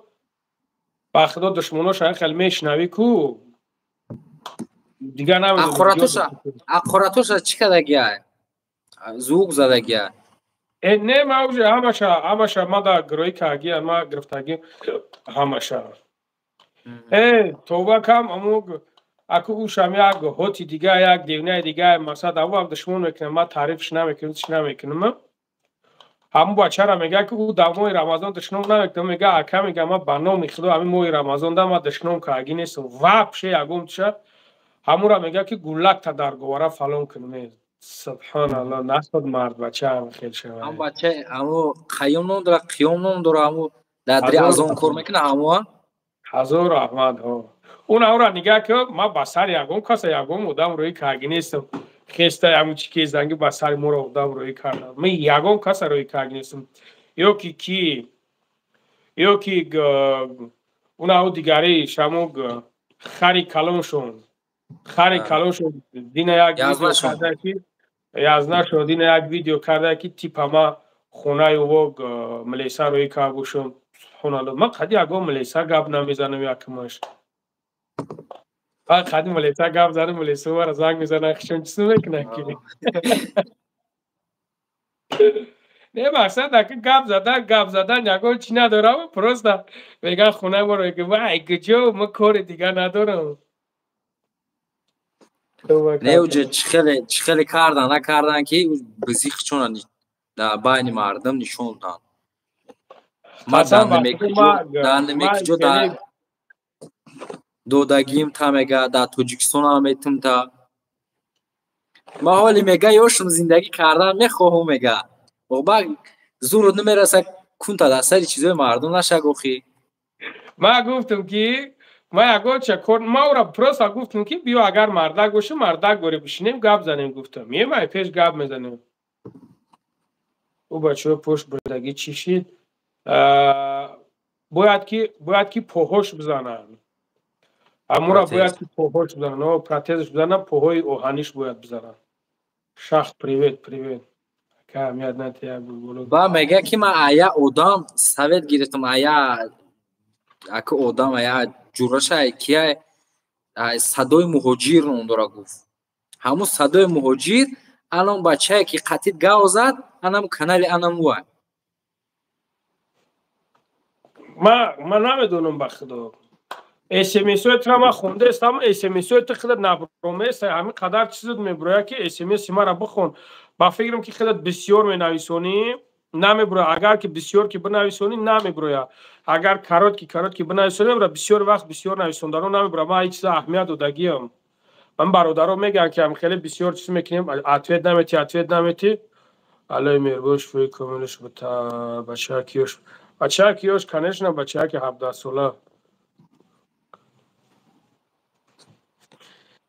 با خدا دشمناش خیلی میشنوی کو دیگه نمیدونم اخوراتوش چی کدگیه زوگ زدگیه نه موجه همشه ما در گروهی کاگیه ما گرفتگی همشه توبه کم اموگ اکو او شم یک هوتی دیگه یک دیونه دیگه مثلا او هم دشمن میکنه ما تعریفش نمیکنم همون بچه را میگه که او در ماه رمضان دشنم نمیکنم، میگه اکا میگه ما برنامه خدا همین ماه رمضان دارم دشنم که اگه نیستم وابشه یکم شد همون را میگه که گلک تا در گواره فلان کنیم. سبحان الله نشد مرد بچه هم خیلی شود. هم بچه همو خیام نون داره قیام نون داره همو دادری هزار از اون کار میکنه همو هزار احمد ها اون اورا نگه که ما بسر یکم کاسه یکم بودم روی که اگه نیستم خسته همون چی که زنگی بسر مورا بودم روی کردم من یکم کاسه روی که اگه نیستم یو کی اون او دیگری شمو خری کلونشون دین یک ویدیو کرده که یازنا شد دین یک ویدیو کرده که تیپ ما خونه او ملیسا روی که بوشم سبحان الله من خدی اگه ملیسا گپ نمیزنم یکمش خدی ملیسا گپ زنم ملیسا ور زنگ میزنه خشم چیزی میکنه که نه مقصد که گپ زدن یکو چی ندارم پروست میگن خونه ما روی که وای گجو ما کار دیگه ندارم نه اوجه چی خیلی کردن نکردن که بزیخ چون در بین مردم نشون دادن ما دندمیک جو در دودگیم تا میگه در توجیکستان هم میتم تا ما حالی میگه یوشم زندگی کردن میخواهم میگه و با زور نمیرسه کنتا در سری چیزای مردم نشه گوخی ما گفتم که ما اگه چکر ما اورا پروسا گفتم که بیا اگر مردک باشه مردک گوری بشینیم گپ زنیم گفتم یه مای پیش گپ میزنیم او بچه پشت بردگی چی شید باید که پوهوش بزنن امورا باید که پوهوش بزنن و پراتزش بزنن پوهوی اوهانیش باید بزنن شخ پریویت که همیت نتیه بولو با میگه که ما آیا اودام سوید گیرتم آیا اکه اودام آیا جورش های که صدای مهاجیر رو اندورا گفت همون صدای مهاجیر الان بچه که قطید گاو زد انم کانال انم وای ما نمیدونم بخدا SMS های ترا ما خونده است اما SMS های تو خودت نبرومه است همین قدر چیزت میبروید که SMS ما را بخون با فکرم که خودت بسیار می نویسونی نمیبروید اگر که بسیار که بنویسونی نمیبروید اگر کارات که بنویسونی برای بسیار وقت بسیار نویسوندارو نمیبروید ما هیچ چیز اهمیت دادگیم من برادرم میگن که هم خیلی بسیار چیز میکنیم اتویت نمیتی الله میرگوش فوی کاملش بتا بچه کیوش کنش نه بچه که 17 ساله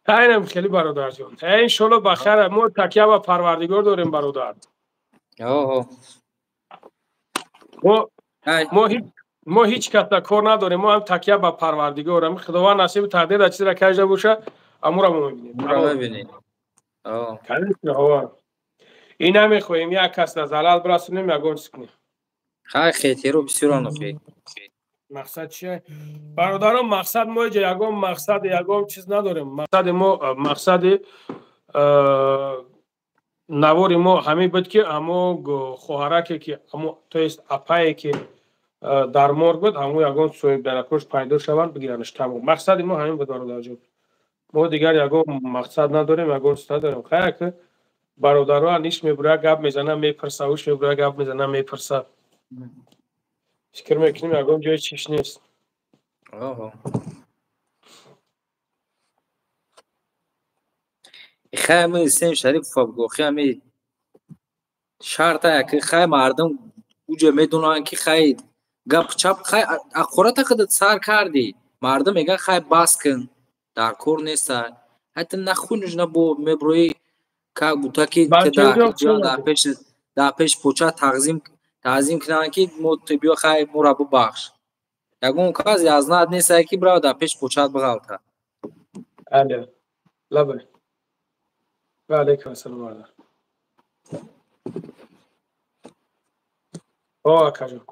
اینم خیلی برادر جون ان شاءالله بخیر ما تکیه و پروردگار داریم برادر ما هیچ کس کار نداریم ما هم تکیه به پروردگارم خداوند نصیب تقدیر چیزی را کجا باشه امور ما میبینیم این نمیخوایم یک کس از زلال برسونیم یا گرس کنیم خیلی رو بسیار نخواه مقصد چیه؟ برادران مقصد ما یکم چیز نداریم مقصد نواری ما همین بود که همو خواهرکی که همو تویست اپایی که در مرگ بود همو یکم سویب درکوش پیدا شوند بگیرنش تمام مقصد ما همین بود برادر جون ما دیگر یکم مقصد نداریم یکم نداریم خیلی که برادران نیش میبره گپ میزنه میپرسه اوش میبره گپ میزنه میپرسه فکر میکنیم یکم جای چیش نیست خیلی سیم شریف فابگو خیلی شرطه که خیلی مردم اوجه میدونن که خیلی گپ چپ خیلی اخورت خودت سر کردی مردم میگن خیلی باس کن در کور نیست حتی نخونش نبو میبروی که بوتا که در پیش پوچه تعظیم کنن که بیا خیلی مربو بخش یکون کازی از ند نیست که برای در پیش پوچه بغلطه لبه و علیکم السلام برادر اکا جون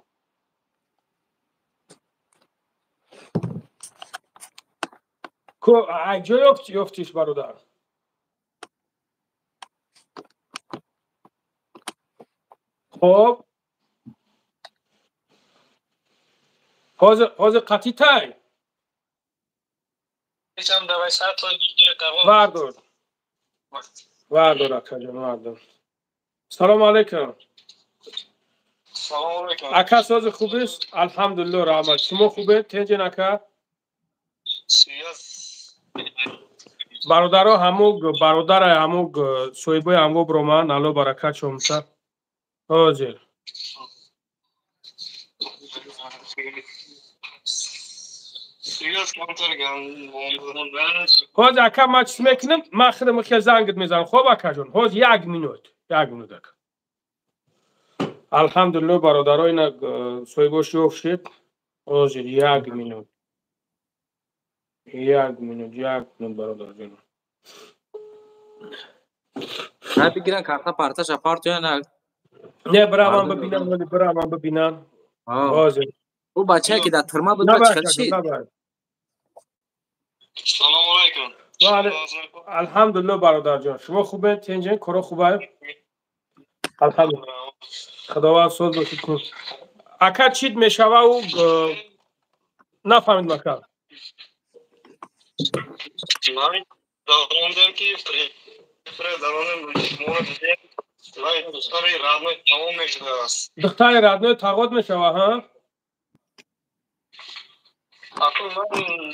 کجا یفتیش برادر خب حاضر قطی تای هم دوای ساعت واردور اکا جون واردور سلام علیکم سلام علیکم. اکا سوز خوبیست؟ الحمدلله رحمت. شما خوبه؟ تنجین اکا؟ برادرها برادر هموگ سویبای همو برومان الو برکت شمسا حاضر. حاض اکا ما چیز میکنم ما خودم که زنگت میزنم. خب اکا جون حاض یک مینوت اکا. الحمدلله برادرها اینا سویبا شوف شد. حاضر یک مینوت برادر جون. بگیرن کارتا پارتاش اپارت یا نه؟ نه برام ببینن ولی برام ببینن. حاضر. او بچه‌ای که در ترما بود نباید چی؟ نباید. سلام علیکم. الحمدلله برادر جان. شما خوبه؟ تنجین کارا خوبه؟ الحمدلله. خداوند سوز باشید کن. اکا چیت میشوه او نفهمید مکان. من دارم که دارم مورد دیگه لای دختری رادنوی تمام میشده است. دختری رادنوی تقاض میشوه ها؟ اکنون من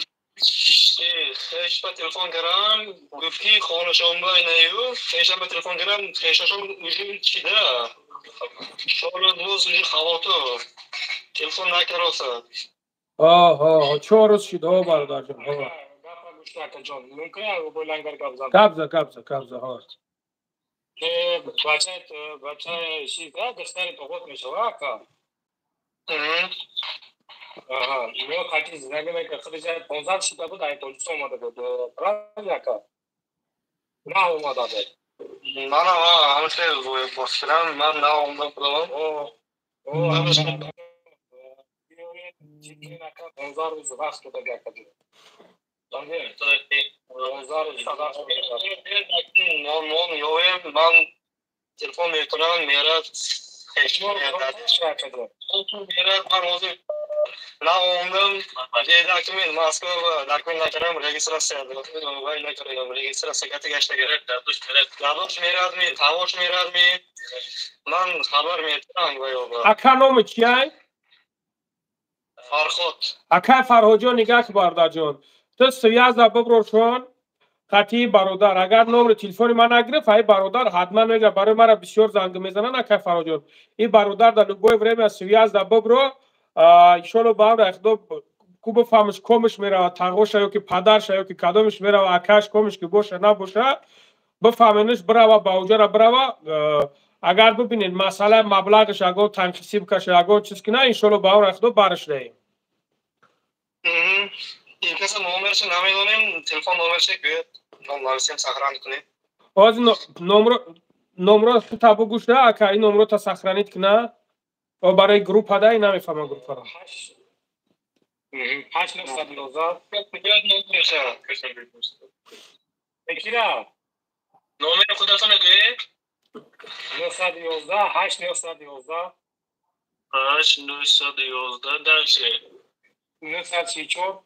خیش به تلفن کردم گفتی خانه شما نیو خیش به تلفن کردم خیششون وجود چیده شال روز وجود خواتو تلفن نکرده. آها 4 روز شد ها برادر جان. قبضه ها. بچه شیده دختری تقاض میشوه که یا خاطی زندگی میکنه خودش 15 شده بود این پلیس اومده بود برای که نه اومده بود من همشه روی باسکرم من نه اومده بودم او همشه چیزی نکرد 15 روز وقت بوده گرد من تلفن میکنم میرد نه اومدم داکیمنت ماسکو داکیمنت نکردم رجیستراسیون نکردم رجیستراسیون گشته گرفت دادوش میراد می تاوش میراد می من خبر میتونم اکا نام چیه؟ فرخود اکا فرهاد جان نگاه برادر جان. تو سویازده ببروشون خطی برادر اگر نمره تلفن من نگرفت ای برادر حتما میگه برای مرا بسیار زنگ میزنن اکا فرهاد جان. این برادر در لوبای ورم سویازده ببرو ایشالله با هم اخدا کو بفهمش کمش میره تاغوش یا که پدرش یا که کدامش میره و اکاش کمش که باشه نباشه بفهمینش برا با اوجا برا اگر ببینید مسئله مبلغش اگه تنخیصی بکشه اگه چیز که نه انشالله با هم اخدا برش دهیم. این کسی نمرش نمیدونیم تلفن نمرش که نمرسیم سخران کنیم از نمره تا بگوش نه اکا این نمره تا سخرانیت کنه و برای گروپ هده این نمیفهمه گروپ را 8 911 بکیرم نمره خودتون نگوی 911 8 911 8 911 درشه 934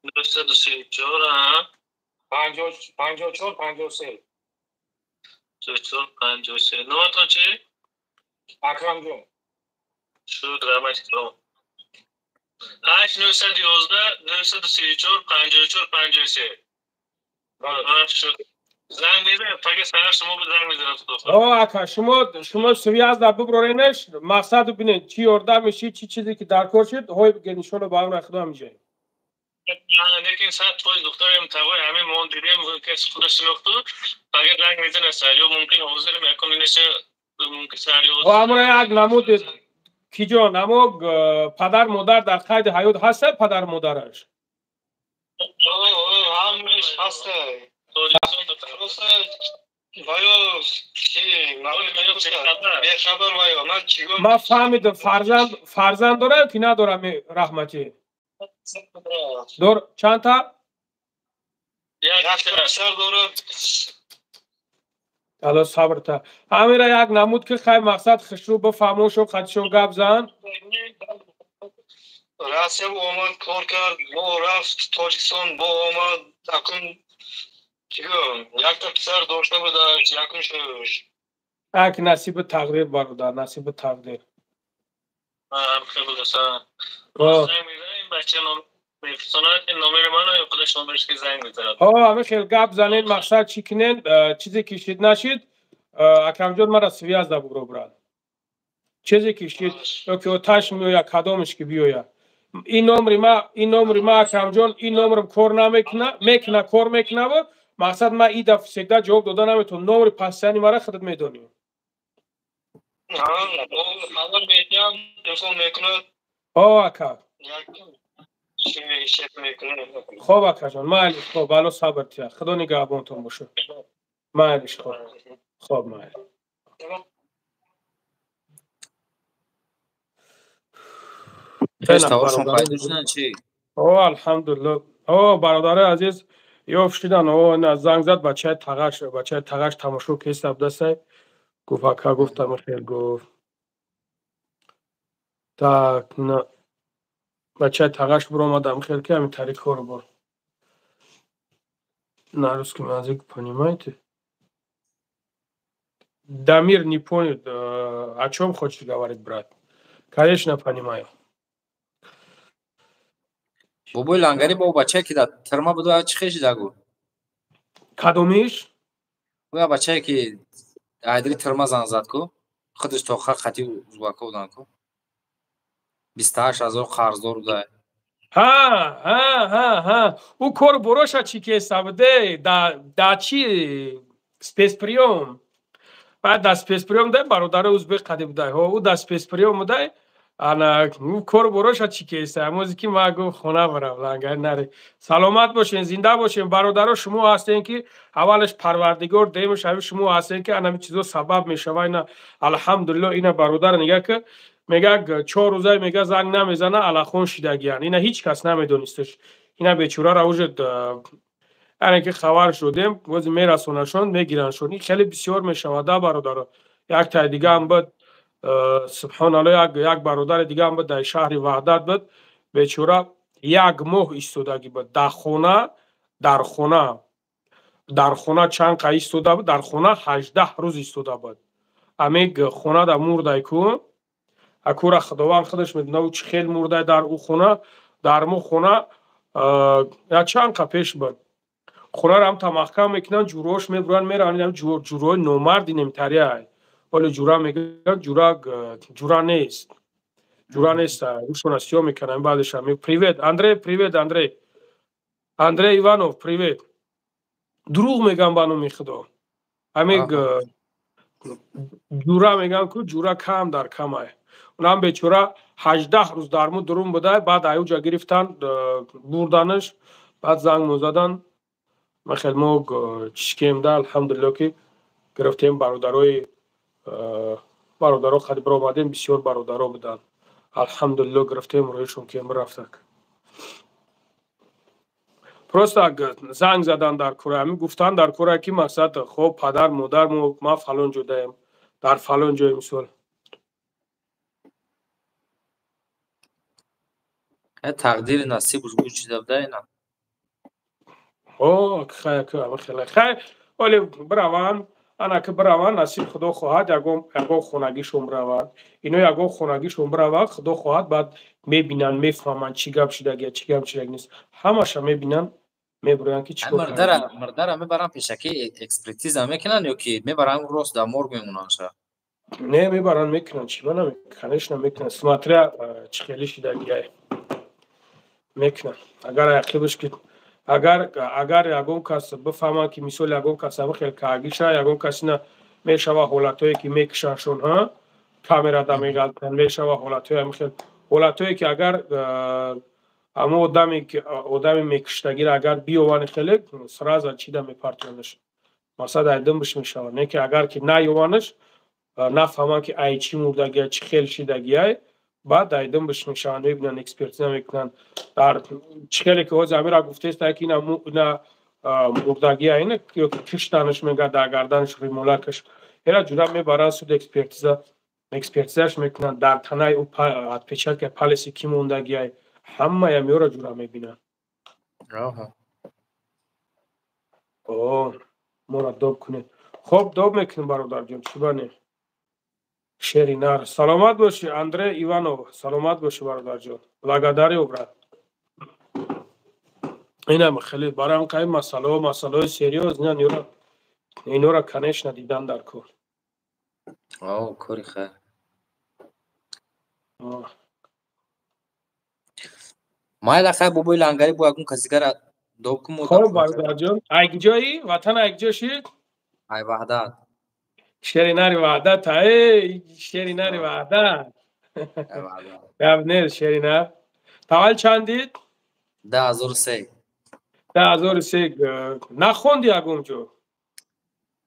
934 54 53 44 53 نمتون چی؟ اکرم جون شد رحمت کرام 8 911 934 54 53 شد زنگ میزه فقط سر شما به زنگ میزنم اکا شما سویازده ببرورینش مقصد ببینید چی ارده میشی چی چیزی که در کار شد های بگید انشالله با هم اخدا میشه لیکن ساعت توی دخترم تاوی همه مون دیدیم که خودش نختو فقط زنگ میزنه سریع ممکن حاضر میکنه نشه ممکن سریع امر یک نمود کی جان اما پدر مادر در قید حیات هست پدر مادرش همش هسته وایو چی ما فهمیدم فرزند داره که نداره رحمتی دور چند تا یک پسر داره الله صبر تا همین یک نمود که خیر مقصد خشرو بفهموش و خدشو گپ زن راستی اومد کار کرد با رفت تاجیکستان با اومد اکن یک تا پسر داشته بود یکم شدش یک نصیب تقدیر برادر نصیب تقدیر هم خیلی دوستان آه. زنگ میزنیم بچه میفرستانه که نامیر منو یا خودش نامرش که زنگ میزنه همه خیلی گپ زنین مقصد چی کنین چیزی کشید نشید اکرم جان مرا سویاز دا بگرو براد چیزی کشید که تاش میویا کدامش که بیویا این نمری ما اکرم جان این نمرم کار نمیکنه کار میکنه و مقصد ما این دفعه سکده جواب داده نمیتون نمری پاسیانی مرا خودت میدونی خبر میدیم تلفن میکنه اکا شیف میکنه خوب اکا جان مالیش خوب بالا صبر تیا خدا نگهبانتون باشه مالیش خوب مالی تاوشون پیدا شدن چی؟ الحمدلله برادر عزیز یوف شدن نه زنگ زد بچه تغش تماشو کیست دسته گفت اکا گفتم خیر گفت так نه بچه تغش برو آمدم خیر که همین طریق رو بر на русском языке понимаете Дамир не понял о чем хочешь говорить брат конечно понимаю بابای لنگری با بچه که در ترما بوده چی خیش داگو کدومیش و بچه که ایدری ترما زنگ زد کو خودش تا آخر خطی زواکو بودن کو 28000 قرضدار بوده ها او کار بروشا چی که سبده دا چی спецприём بعد دا спецприём дай бародари узбек қадиб дай او да спецприём дай ана у кор бороша чӣ кеса амози ки ма гуфт хона барам лангар наре саломат бошен зинда бошен бародаро шумо ҳастен ки аввалаш парвардигор деюмаш ҳави шумо ҳастен ки анами чизо сабаб мешава ина алҳамдулилло ина бародар нига ки мега 4 рӯза мега занг намезана алахон шидагиян ина ҳеҷ кас намедонисташ ина бечораро уже ане ки хабар шудем ози мерасонашон мегираншон ин хеле бисёр мешавад да бародаро як тай дига ҳам буд субҳаналло як бародари дига ҳам буд дар шаҳри ваҳдат буд бечора як моҳ истодагӣ буд дар хона чанд қа истода буд дар хона 18 рӯз истода буд амег хонада мурдай ку акура худованд худаш медонад чӣ хел мурдай дар ӯ хона дар мо хона як чанд қа пеш буд хонаро ҳам тамаҳкам мекунанд ҷурош мебуранд мераванд ҷурои номарди немтария ولی جورا میگه جورا نیست روشون سیاه میکنن بعدش هم привет Андрей Иванов привет دروغ میگم بانو میخدا همین جورا میگن که جورا کم در کمه اونم بیچاره 18 روز درمو درون بوده بعد ایوجا گرفتن بردنش بعد زنگ موزدن ما خیلی ما چشکیم ده الحمدلله که گرفتیم برادرها خیلی بر آمدیم بسیار برادرها بودن الحمدلله گرفتیم رویشون که رفتک просто زنگ زدن در کره همین گفتن در کره که مقصد خب پدر مادر ما فلان جداییم در فلان جای مثال تقدیر نصیب بود چیز بوده اینا خیلی ولی بروان انا که بروان نصیب خدا خواهد یگاه خونگیشون بروان اینا یگاه خونگیشون بروان خدا خواهد بعد میبینن میفهمن چی گپ شدگی چی گپ شدگی نیست همش میبینن میبرن که چیکار کنن مردر میبرن پیشکی اکسپرتیز هم میکنن یا که میبرن راست در مورگ میمونن شا نه میبرن میکنن چی بنا میکننش نمیکنن سماتریا چی خیلی شدگی میکنن اگر عقیبش که اگر یگون کس بفهمن که مثال یگون کس هم خیلی کاگیشه یگون کسی نه میشوه حالتایی که میکشنشون ها کامرا دا میگلتن میشوه حالتایی هم خیلی حالتایی که اگر اما آدمی میکشتگیر اگر بیوان خیلی سراز چیده میپرتونش مقصد ایدن بش میشوه نه که اگر که نه یوانش نفهمن که ای چی مردگیه چی خیلی شیدگیه بعد ایدن بش میشوه میبینن اکسپرتیز میکنن در چخیلی که از امیره گفته است که اینا مردگیه اینه که کشتنش میگه در گردنش ریمولکش اینا جورا میبرن سود اکسپرتیزش میکنن در تنه او پیچه که پالیسی کی موندگیه همه یا میورا جورا میبینن مورا دوب کنید خب دوب میکنیم برادر جان چی بانه شرینار سلامت باشی اندره ایوانو سلامت باشی برادر جان благодарю брат اینم خیلی برام قایم مسئله سریوز نه اینورا конечно دیدن در کار آه کاری خیر مایل خیر بابای لنگری بو اگون کسیگر دوکم خب برادر جان اگجایی وطن اگجاشی ای وحدت شریناری وحدت ای شریناری وحدت ای وحدت گبنر شرینار تول چندید 10,003 10,003 نخوندی اگم جو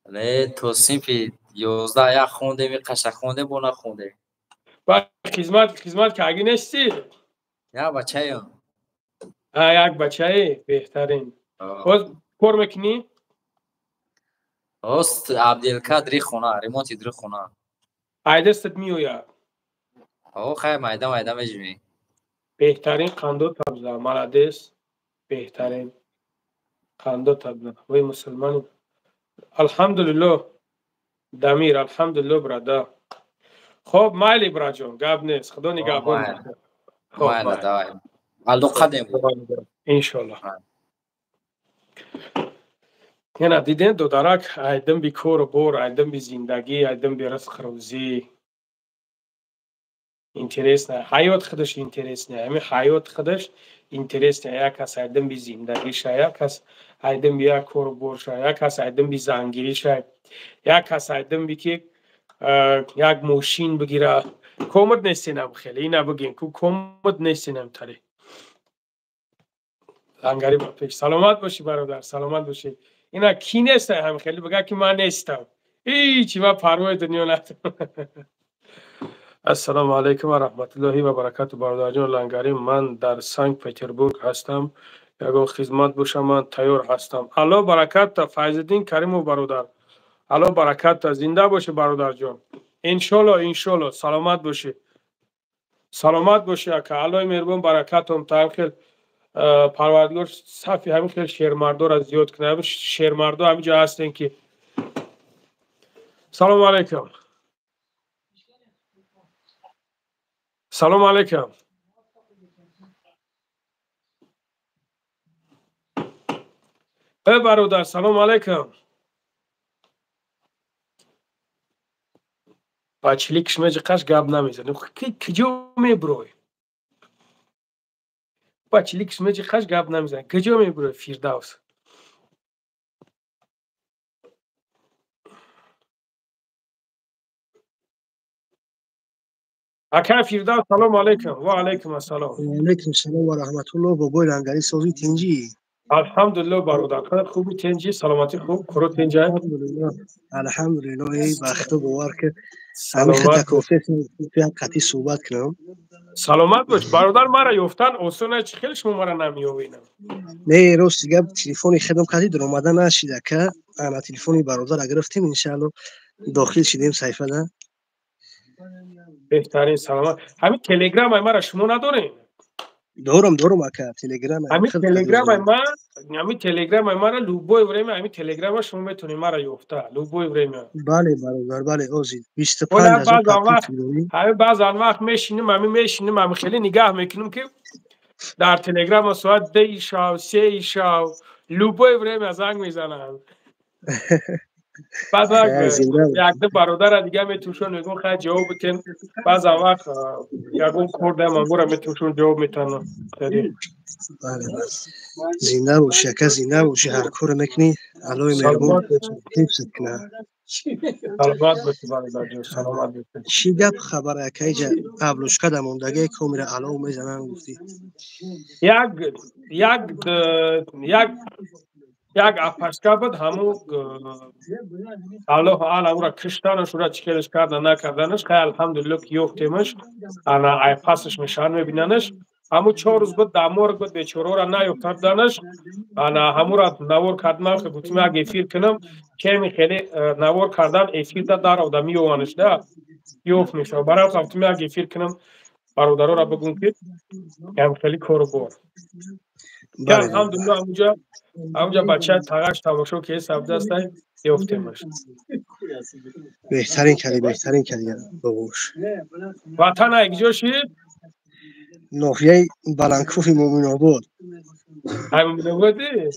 نه تو سیمپی 11 یک خونده می قشق خونده بو نخونده با خدمت که اگه نستی یا بچه یا یک بچه بهترین باز کار میکنی؟ است عبدالکادری خونه ریموتی دری خونه ایدستت میوید او خیر مایده میجمی بهترین قندو تبزه ملدس بهترین قندو تبزه وی مسلمان الحمدلله دمیر الحمدلله برادا خب مایلی برا جون گب نیست خدا نگهبان مایل دایم الو قدم انشالله یعنی دیدین دو درک ایدم بی کور بور ایدم بی زندگی ایدم بی رزق روزی اینترس نه حیات خودش اینترس نه همین حیات خودش اینترس نه یک کس ایدم بی زندگی شه یک کس ایدم بی یک کور بور شه یک کس ایدم بی زنگیری شه یک کس ایدم بی که یک موشین بگیره کومد نیستینم خیلی اینه بگین که کومد نیستینم تری زنگاری با پیش سلامت باشی برادر سلامت باشی اینا کی نیسته هم خیلی بگه که من نیستم هیچی من پروای دنیا ندارم السلام علیکم و رحمت الله و برکاته برادر جان لنگری من در سنت پترزبورگ هستم یگو خدمت باشم من تیار هستم الله برکت فیض‌الدین کریم و برادر الله برکت زنده باشه برادر جان انشالله سلامت باشه که الله مهربان برکتم تاخیر پروردگار صفی همین خیلی شیرمردو را زیاد کنه شیرمردو همینجا هستن که سلام علیکم برادر سلام علیکم بچلی کشمه قش گب نمیزنه کجا میبروی بچلی کشمه قش گب نمیزنه کجا میبروی فیردوس اکا فیردوس سلام علیکم و علیکم السلام و علیکم السلام و رحمت الله بابای لنگری سازی تنجی الحمدلله برادر خودت خوبی تنجی سلامتی خوب کرو تنجی الحمدلله ای بخت باور که همین سلامت تکافه فیات قطعی صحبت کنم سلامت باش برادر مرا یفتن اصلا چه خیلی شما مرا نمیوینم نه روز دیگه تلفنی خدم قطعی در اومده نشیده که انا تلفنی برادر گرفتیم انشالله داخل شدیم صحیفه ده بهترین سلامت همین تلگرام مرا شما ندارین دورم اکا تلگرام همین تلگرام مرا لوبوی وریم همین تلگرام شما میتونید مرا یفته لوبوی وریم بله برادر بله اوزید 25,000 پاکت داریم همین بعضی وقت میشینیم همین خیلی نگاه میکنیم که در تلگرام ساعت 2 شب 3 شب لوبوی وریم زنگ میزنن بعد یک دو برادر دیگه میتونشون میگن خیلی جواب بتین بعض وقت یگون کرده منگوره میتونشون جواب میتن خیلی بله زنده باشی که زنده باشی هر کار میکنی علای مهربان حفظت کنه سلامت باشی برادر جان سلامت باشی چی گپ خبره که ایجا ابلوشکه در موندگی کامیر علاو میزنن گفتی یک اپشکه بود همون الله اعلم را کشتنش را چکلش کردن نکردنش خیلی الحمدلله که یفتیمش انا ای پسش نشان میبیننش همون 4 روز بود دامور بود بیچاره را نیفتادنش انا همون را نور کردن که گفتم اگه افیر کنم کمی خیلی نور کردن افیر در و دمی وانش ده یفت میشه برای گفتم اگه افیر کنم برادرها را بگم که هم خیلی کارو بر که الحمدلله همونجا بچه تغش تماشا که سبزه است یفتیمش بهترین کلی بگوش وطن اگجا شید نوحیه بلنکوفی مومن آباد همین بودی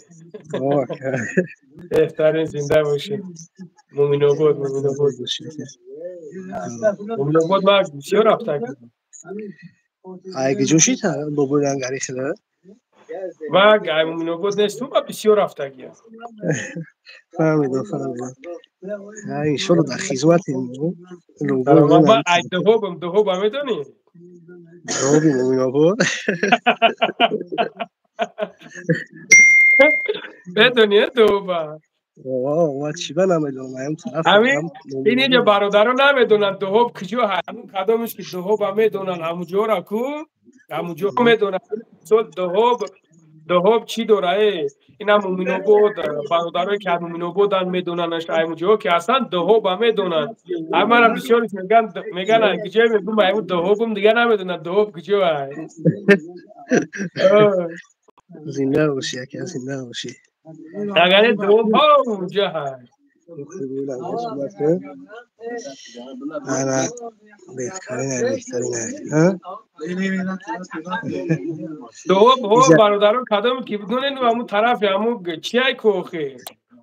بهترین زنده باشید مومن آباد مومن آباد ما بسیار رفته کردم اگه جوشی تا بابو رنگاری خیلی و مومن آباد نیستم و بسیار رفته کردم فهمیدم انشالله در خدمتیم ما دهوب میدونی دهوبی مومن آباد بدونی دهوب ما چی با نمیدونم همین این اینجا برادران نمیدونن دهوب کجا هست همون کدامش که دهوب میدونن همونجا را کو همونجا میدونن دهوب چی دوره این هم مومن آباد برادرای که مومن آبادن میدوننش همونجا که اصلا دهوب میدونن همه را بسیار میگن کجا میگم همون دهوبم دیگه نمیدونن دهوب کجا هست زنده باشی یکی از زنده باشی اگر دهوب ها اونجا هست انا بهترینه دهوب برادران کدام که بدونن همون طرف همون چیه کوخه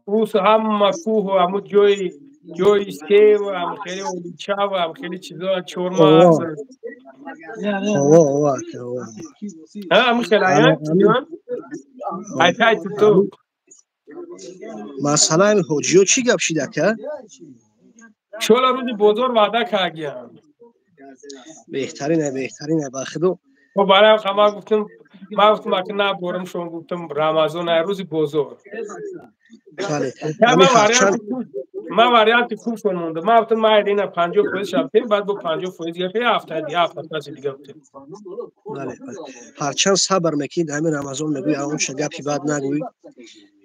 اوس هم کوه و همون جای اسکی و هم خیلی اولیچه و هم خیلی چیزا چورما هست همون خیلی هست های تو مثلا این حجیو چی گپ شیده که؟ شولا روزی بزرگ وعده کردیم بهترینه بخدو خب برای ما گفتم که نه برم شما گفتم رمضان روزی بزرگ بله ما واریانت خوب شونده ما گفتم ما اینا 50% شفتیم بعد با 50% دیگه هفته دیگه گفتیم بله هرچند صبر میکنید همین رمضان میگوی اون شگپی بعد نگوی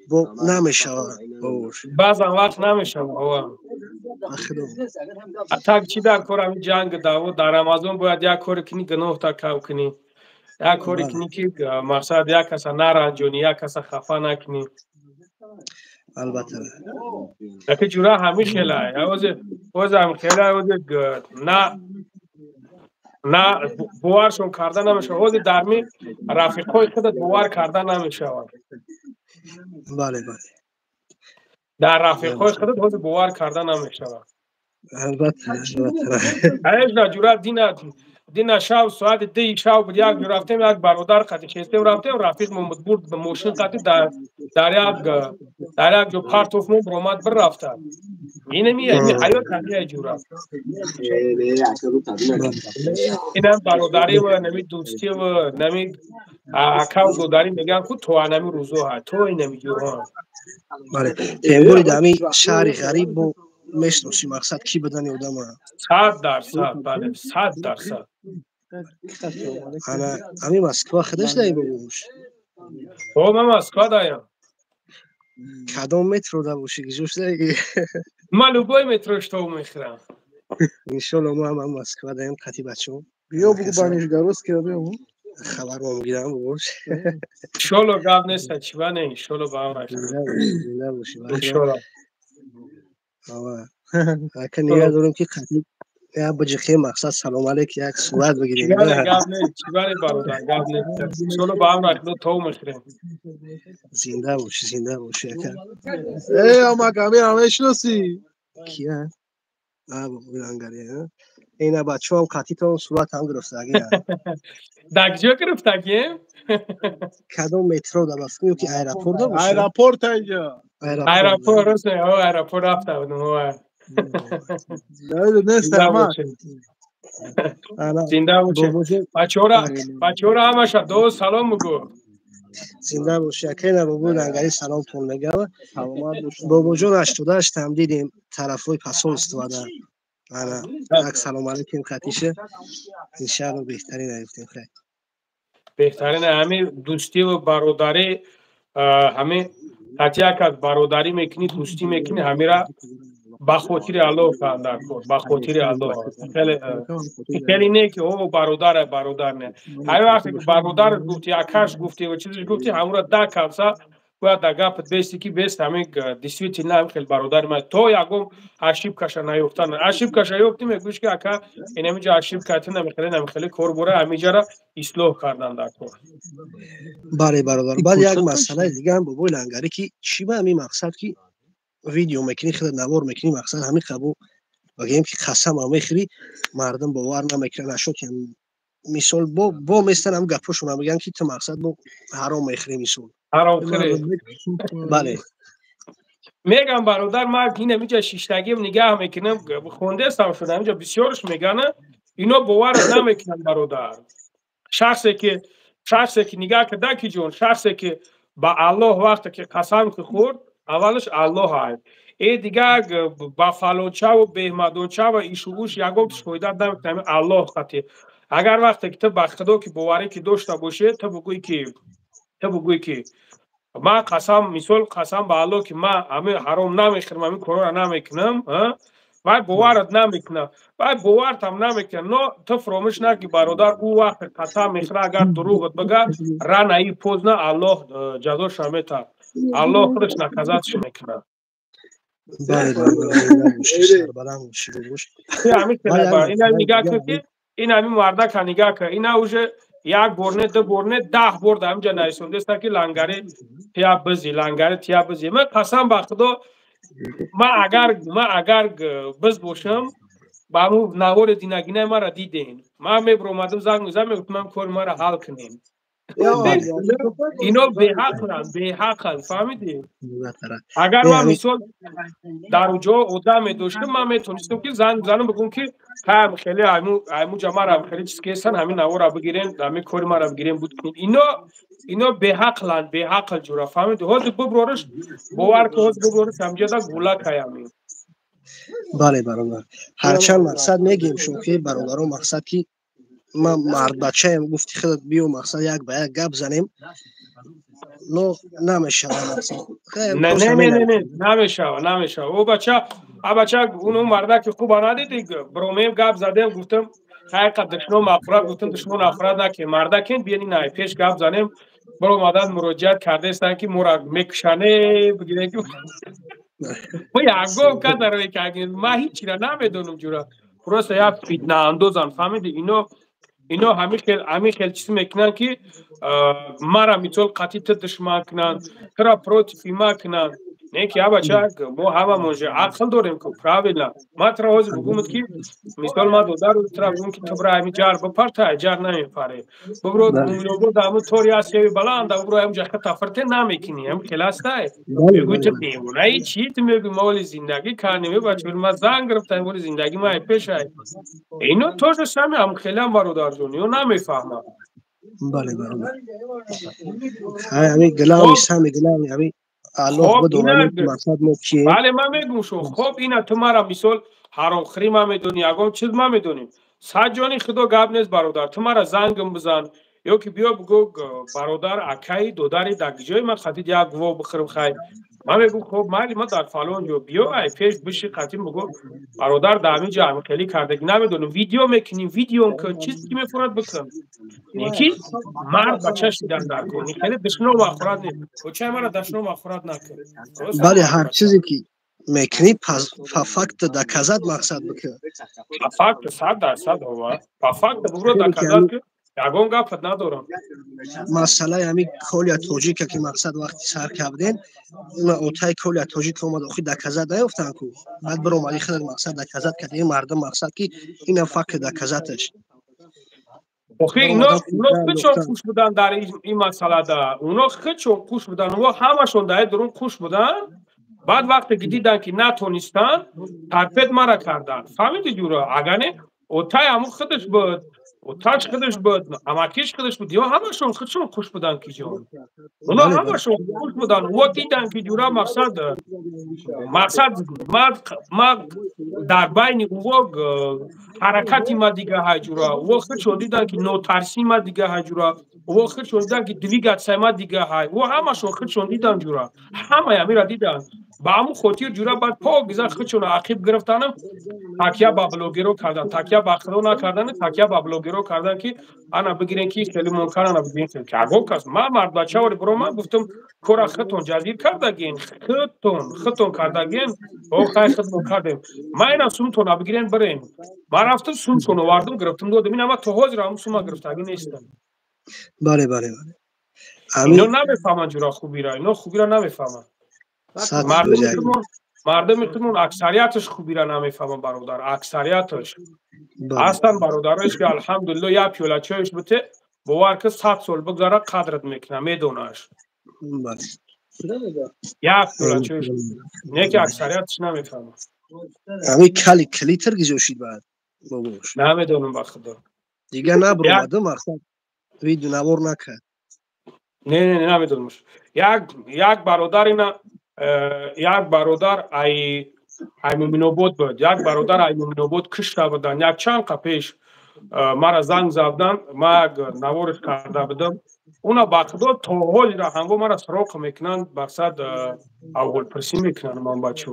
با نمیشه بعضا وقت نمیشه حتی چی در کار همین جنگ دعوا در رمضان باید یک کار کنی گناه تا کم کنی یک کاری کنی که مقصد یک کس نرنجونی یک کس خفه نکنی البته که جورا همین خیلی اوز هم خیلی نه بوارشون کردن نمیشه اوز درمی رفیقای خودت بوار کردن نمیشه بله در رفیقای خودت اوز بوار کردن نمیشه البته ایش جورا دینا شب ساعت 10 شب بود یک رفتیم یک برادر خاطی شستیم رفتیم رفیق محمد برد به ماشین خاطی در یک جو پارتوف مون برامد بر رفته این حیات همه جورا اینم برادری و نمی دوستی و نمی اکاو دوداری میگن که تو نمی روزو ها تو این نمی جورا بله تنگوری دمی شهری غریب بو میشنوسی مقصد کی بدن آدم 100% بله 100% انا امی مسکو خودش دایی بگوش من مسکو دایم کدام مترو دا باشی که جوش دایی من لوگوی متروش تو میخرم انشالله ما هم مسکو دایم خطی بچه هم بیا بگو بانشگروس که بیا خبر ما میگیرم بگوش شلو گاب نیست چی بانه شلو با هم زنده باشی انشالله اکن نیه دارم که خطی یا بجخی مقصد سلام علیک یک صورت بگیریم چی بانه برادر گاب نیست شلو با هم رکلو تو میخرم زنده باشی اکن اما کمی همه شناسی کیه؟ بگیرنگریه اینه بچه هم خطی تا صورت هم گرفتگی در کجا گرفتگی؟ کدام مترو دا بفتی که ایراپورت دا باشه؟ ایراپورت اینجا ایراپورت رسه ایراپورت رفته بودم نیست احمد زنده باشه بچه ها همش دو سلام بگو زنده باشه که نه بابو رنگری سلام تون میگم بابو جون 88 هم دیدیم طرفای پسول استفاده انا یک سلام علیکم خطیشه انشاءالله بهترین هستیم خیر بهترین همین دوستی و برادری همین حتی یک از برادری میکنی دوستی میکنی همین را با خاطر الله فهمدار کن با خاطر الله خیلی نه که او برادر نه هر وقتی که برادر گفتی اکاش گفتی و چیزی گفتی همون را دک کمسا و دگاه بیستی که بیست همین دیسویتی نام خیلی برادر من تو یکم اشیب کشا نیفتن اشیب کشا یفتی میگوش که اکا این همیجا اشیب کردن نمیخلی کار بوره همیجا را اصلاح کردن در کار. بله برادر بعد یک مسئله دیگه هم بابای لنگری که چی به همین مقصد که ویدیو میکنی خیلی نوار میکنی مقصد همین قبول بگیم که قسم هم میخری مردم باور نمیکنن نشد که مثال با مثلا هم گپشون هم میگن که تو مقصد با حرام میخری مثال حرام خری بله میگم برادر من این همیجا شیشتگیم نگاه میکنم خونده استم شده همیجا بسیارش میگن اینا باور نمیکنن برادر شخصی که نگاه کرده که جون شخصی که با الله وقتی که قسم که خورد اولش الله های ای دیگه با فلانچه و بهمدونچه و ایشوش یکم شویدت نمیکنم الله خطی اگر وقتی که تو با خدا که باوری که داشته باشه تو بگوی که ما قسم مثال قسم با الله که ما همه حرام نمیخورم همه کارا را نمیکنم و باورت نمیکنه و باورت هم نمیکنه نه تو فراموش نکنی برادر او وقت قسم میخوره اگر دروغت بگه رن ای پوز نه الله جزاش میده الله خودش نکازاتش میکنه بله سربلند شروع باش این نگاه که این همین مردک نگاه که این اوجه یک برنه دو برنه 10 برد همجا نایسونده است که لنگره تیا بزی من قسم با خدا ما اگر بز باشم با همون نوار دینگینه ما را دیدین ما میبر اومدم زنگ میگفتم کار ما را حل کنین اینو به حق فهمیدی اگر ما مثال در اونجا آدم داشتم من میتونستم که زنگ بزنم بگم که هم خیلی ایمو جمع را خیلی چیز که هستن همین نوار را بگیرین همین کار ما را بگیرین بود کنین اینا به حق جورا فهمیدی هاز ببرورش باور که هاز ببرورش همجا گولا کایمی بله برادر هرچند مقصد میگیم شما که برادران مقصد که ما مرد بچه هم گفتی خودت بیو مقصد یک به یک گپ زنیم نمیشه نه نمیشه او بچه اونو مرده که خوب ندیدی برومیم گپ زدیم گفتم حقیقت دشمن مغفرت گفتم دشمن افراد نکن مرده کن بیانی نه پیش گپ زنیم برو مدد مراجعت کرده استن که مرا میکشنه بگیره که و یکم کدر روی که ما هیچی را نمیدونم جورا پروسه یک فیتنه اندازن فهمیدی اینا همین خیلی چیزی میکنن که مرا میتول قطعی دشمن کنن ترا پروتیفی ما کنن نه که بچه ما همه موجه عقل داریم که پراویلا ما ترا حوض بگومد که مثال ما دو رو ترا بگوم که تو برای همی جار بپرته جار نمیپره ببرو مومنو دامو توری آسیوی بلند ببرو هم جاکت تفرته نمیکنی هم خلاسته بگوی تو دیمونه ای چی تو میگوی مولی زندگی کنیمی بچه ما زنگ گرفتن مولی زندگی ما پیش های اینو توش سمی هم خیلی هم برادر جونی و نمیفهمم بله برادر همین گلامی سمی گلامی همین الله بدونه مقصد ما چیه بله من میگم شو خب اینا تو مرا مثال حرام خری ما میدونی یگم چیز ما میدونیم سجانی خدا گپ نیست برادر تو مرا زنگم بزن یا که بیا بگو برادر اکای دوداری در جای من خطید یک گواه بخرم خیر من میگم خب مالی ما در فلان جو بیا ای پیش بشی قطیم بگو برادر دامی جا خیلی کردگی نمیدونم ویدیو میکنیم ویدیو که چیزی که میفرد بکنم نیکی مرد بچه شدن در کنی خیلی دشنو مخورد نیست بچه مرا دشنو مخورد نکن بله هر چیزی که میکنی فقط دکازت مقصد بکن فقط 100% هوا فقط بگو دکازت که یگون گفت ندارم مسئله همین کولیا توجیکه که مقصد وقتی سر کردین اون اوتای کولیا توجیک اومد خود دکازت نیفتن کو بعد برو اومدی خود مقصد دکازت کردی مردم مقصد که این فقط دکازتش اوکی اینا خیلی خوش بودن در این مسئله دا اونا خیلی خوش بودن و همشون در درون خوش بودن بعد وقتی که دیدن که نتونستن ترپید مرا کردن فهمیدی جورا اگر نه اوتای همون خودش بود اوتاش خودش بود اماکیش خودش بود یا همشون خیلی خوش بودن که جان اونا همشون خوش بودن و دیدن که جورا مقصد ما در بین او حرکتی ما دیگه های جورا و خیلی دیدن که نو ترسی ما دیگه های جورا و خیلی دیدن که دویگت سای ما دیگه های و همشون خیلی دیدن جورا همه همی را دیدن با همون خاطر جورا بعد پاک گذار خودشون عقیب گرفتنم تکیه با بلوگرو کردن تکیه با خدا نکردن تکیه با بلوگرو کردن که انا بگیرن که خیلی ممکن انا بگیرن که اگه کس ما مرد بچه ولی برو من گفتم کورا خودتون جزیر کردگین خودتون کردگین او خیلی خودمون کردیم ما اینا سومتون بگیرن برین ما رفتم سومتون واردم گرفتم دادم این اما تو حاضر همون سوم گرفتگی نیستن بله بله اینو نمیفهمن جورا خوبی را اینو خوبی را نمیفهمن مردم میتونن اکثریتش خوبی را نمیفهمن برادر اکثریتش اصلا برادرش که الحمدلله یا پیوله چایش بته باور که 100 سال بگذاره قدرت میکنه میدونهش یا پیوله چایش نه که اکثریتش نمیفهمن همین کلیتر گذاشتید بعد باباش نمیدونم با خدا دیگه نبرودم اصلا ویدیو نوار نکرد نه نمیدونمش یک برادر اینا یک برادر ای مومنوبود بود یک برادر ای مومنوبود کشته بودن یک چند پیش مرا زنگ زدن ما نوارش کرده بودم اونا با خدا تا حال را هم مرا سراغ میکنن برصد اول پرسی میکنن من بچه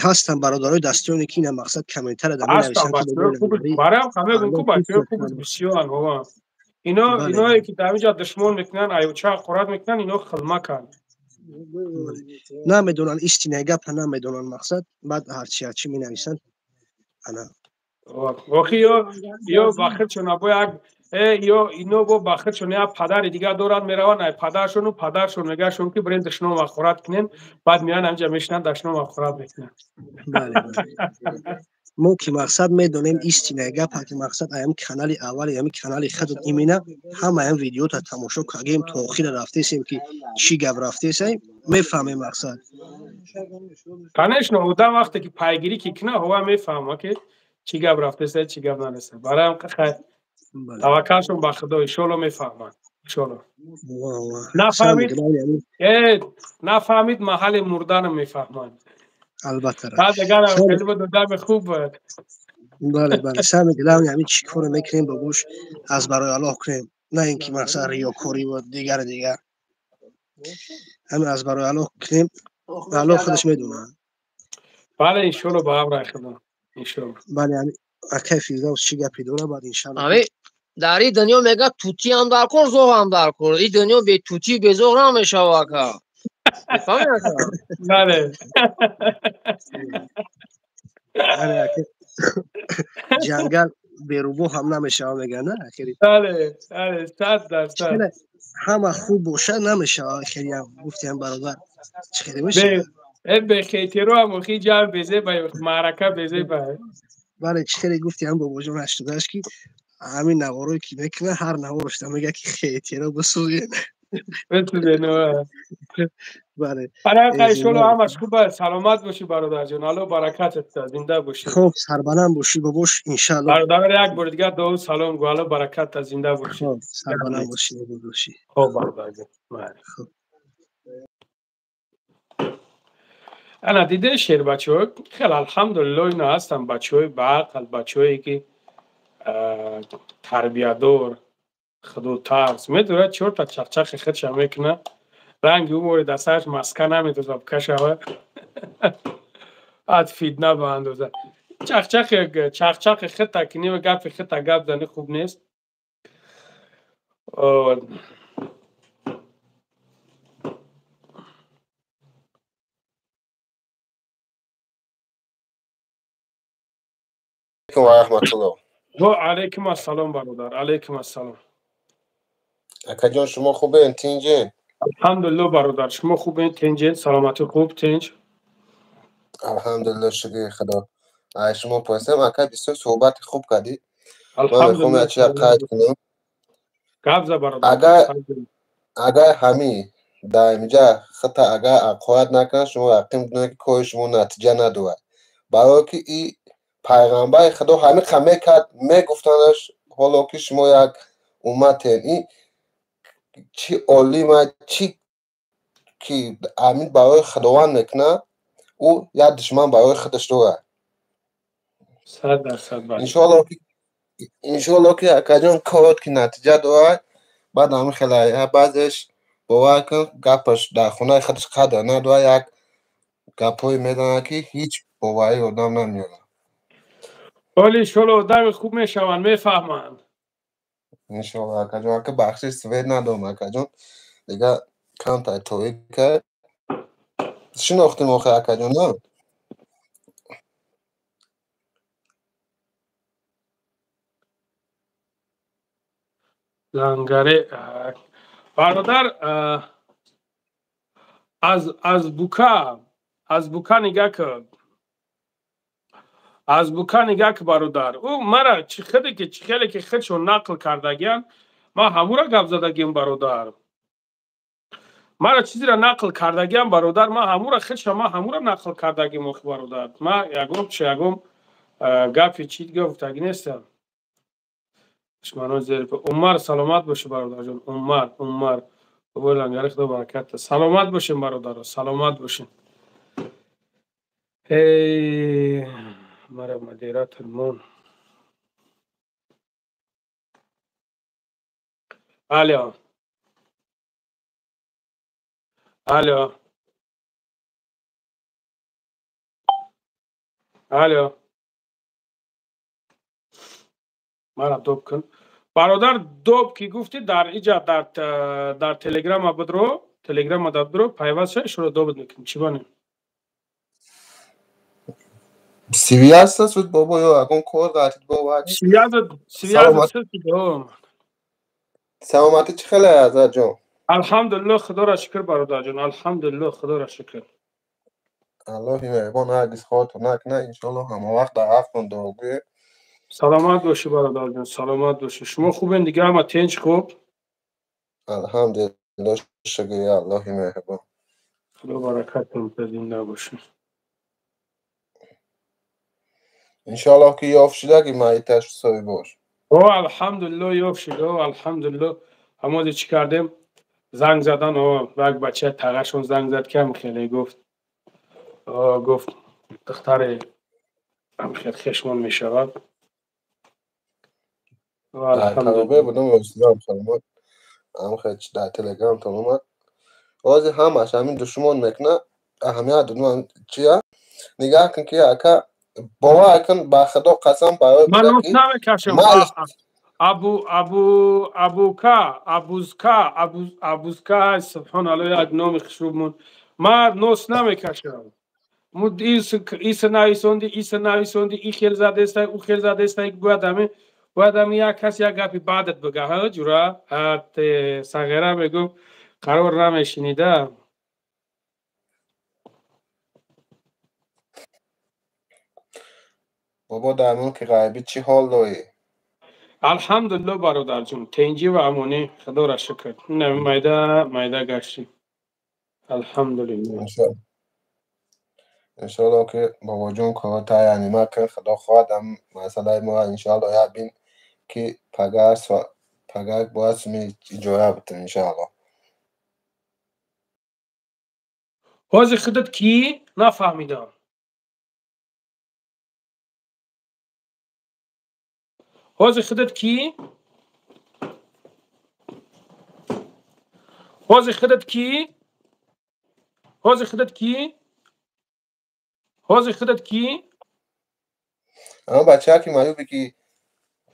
هستن برادرای دستیانی که این مقصد کامنتر دارن هستن بچه خوب برای همه گون که بچه خوب بسیار هوا اینا که دمیجا دشمن میکنن ایوچه خورد میکنن اینا خلمه کن نمیدونن اشتینه گپ نمیدونن مقصد بعد هرچی می نویسن انا واقعی یا بخیر چون یا اینو با بخیر چون یا پدر دیگه دوران میروان پدرشون میگه شون که برین دشنو مخورات کنین بعد میان همجا میشنن دشنو مخورات میکنن بله ما که مقصد میدونیم اشتینه گپ که مقصد ایم کانال اول یعنی کانال خودت ایمینا همه این ویدیو تا تماشا کردیم تا آخر رفته سیم که چی گپ رفته سیم میفهمیم مقصد کنش نو دا وقتی که پیگیری کنه هوا میفهمه که چی گپ رفته سه چی گپ نرسه برای هم خیر توکلشون به خدا ان شاء الله میفهمن ان شاء الله نفهمید محل مردن میفهمن البته بعد اگر کلمه دادم خوب بود بله سامی گلام یعنی چی کار میکنیم بگوش از برای الله کنیم نه اینکه مثلا ریاکاری و دیگر همین از برای الله کنیم الله خودش میدونه بله ان شاء الله با امر خدا ان شاء الله بله یعنی اکی فیزا چی گپی دوره بعد ان شاء الله آره در این دنیا میگه توتی هم در کن زوغ هم در کن این دنیا به توتی به زوغ نمیشه واقعا بله جنگل بیروبو هم نمیشه میگه نه اخیری بله 100% همه خوب باشه نمیشه اخیری هم گفتیم برادر چخیلی میشه به خیترو هم اخی جمع بزه به معرکه بزه به بله چخیلی گفتیم بابا جون 88 که همین نواروی که میکنه هر نوارش میگه که خیترو بسوزین بسوزین بله ان شاء الله همش خوبه سلامت باشی برادر جان الله برکتت زنده باشی خوب سربلند باشی باباش ان شاء الله برادر یک بار دیگه دعا سلام گو الله برکت زنده باشی خوب سربلند باشی باشی خوب برادر جان انا دیده شیر بچه‌ها خیلی الحمدلله اینا هستن بچه‌های بعقل بچه‌هایی که تربیت‌دار خدا ترس میدونه چرت تا چخچخ خودش میکنه رنگ او دستش مسکه نمیدوزه بکشه ات فیدنه به اندازه چخچخ خود تکنی و گپ خود تا گپ زنی خوب نیست و رحمت الله و علیکم السلام برادر علیکم السلام اکا جان شما خوبه تینجین الحمدلله برادر شما خوبه تینجین سلامتی خوب تینج الحمدلله شکر خدا شما پرسیم اکا بسیار صحبت خوب کردید الحمدلله چه قید کنم گفت برادر اگر همین در اینجا خطا اگر عقاید نکنه شما یقین بدونید که کار شما نتیجه نداره برای که این پیغمبر خدا همین خمه کرد میگفتنش حالا که شما یک امتین این چی عالی ما چی که امید برای خداوند میکنه او یک دشمن برای خودش داره 100% انشالله که اکجان کارات که نتیجه داره بعد همین خیلی بعضش باور کن گپش در خونه خودش قدر نداره یک گپایی میدن که هیچ باوری آدم نمیاره. ولی شلو آدم خوب میشوند میفهمند. انشالله اکا جان که بخشی سوید ندارم اکا جان دیگه کم توی که شناختیم آخه اکا جان نه؟ لنگره برادر از بوکا نگاه که برادر او مرا چی خیلی که خودشو نقل کردگیم ما همورا گپ زدگیم برادر مرا چیزی را نقل کردگیم برادر ما همورا نقل کردگیم برادر ما یگم گپی چیت گفتگی نیستم شما زیر عمر سلامت باشه برادر جان عمر بابا لنگره خدا برکت سلامت باشین برادر سلامت باشین ای مرا مدیرات المون الو مرا دوب کن برادر دوب کی گفتی در اینجا در تلگرام بدرو پیوست شروع دوب میکنیم چی بانیم سیوی هست سود بابا یا اگون کار قاتید بابا سیویاز سلامتی چی خیلی از جان الحمدلله خدا را شکر برادر جان الحمدلله خدا را شکر الله مهربان هرگز خواهد نکنه انشالله همه وقت در هفتان داروگوی سلامت باشی برادر جان سلامت باشی شما خوبین دیگه همه تنج خوب الحمدلله شکر الله مهربان خدا برکت زنده باشی انشالله که یاف شده که مایتش سوی باش الحمدلله یاف شده الحمدلله همون چی کردیم زنگ زدن یک بچه تغشون زنگ زد که خیلی گفت دختر همخیر خشمون می شود الحمدلله بودم رسیدم سلامت همخیر در تلگرام تا اومد وازی همش همین دشمن میکنه اهمیت دونم چیه نگاه کن که اکا باور کن با خدا قسم برای من نوت نمیکشم ابوزکا سبحان الله یک نام خشوبمون من نوت نمیکشم مود ایس نویسوندی ای خیل زده است او خیل زده است باید یک کسی یک گپی بعدت بگه ها جورا صغیره بگو قرار نمیشنیده بابا در ملک غیبی چی حال داری؟ الحمدلله برادر جون تنجی و امونی خدا را شکر مایده گشتی الحمدلله انشالله که بابا جون کار تایانی مکن خدا خواهدم مسئله ما انشالله یاد بین که پگرک باید سمی جویا بتن انشالله حاضر خودت کی؟ نفهمیدم حاضر خودت کی؟ حاضر خودت کی؟ حاضر خودت کی؟ حاضر خودت کی؟ اما بچه ها که معلومه که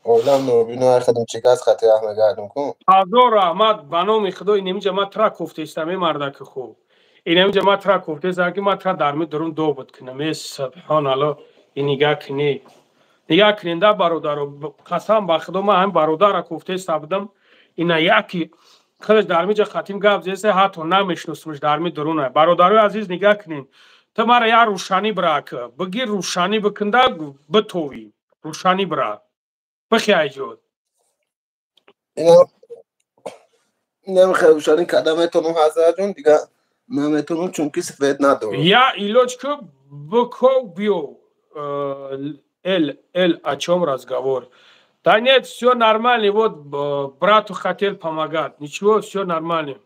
اولم نوربینا خدم چیکاز خطی احمه گردم کن حضور رحمت بنام خدا اینمی ما ترا کوفته استمی مرده که خوب اینمی ما ترا کوفته زاگی ما ترا درمی درون دو بود کنم سبحان الله این نگاه کننده برادر قسم به خدا ما هم برادر را کوفته استبدم اینا یکی خودش درمی جا ختم گفت جیسه حتی نمیشناسمش درمی درونه برادرای عزیز نگاه کنین تو مرا یا روشانی براک بگیر روشانی بکنده بتوی روشانی برا بخیای جود اینم خیلی کدمتونو حضر جون دیگه نمیتونم چون که سفید ندارم یا ایلوچ که بکو بیو о чем разговор да нет все нормально вот брату хотел помогать ничего все нормально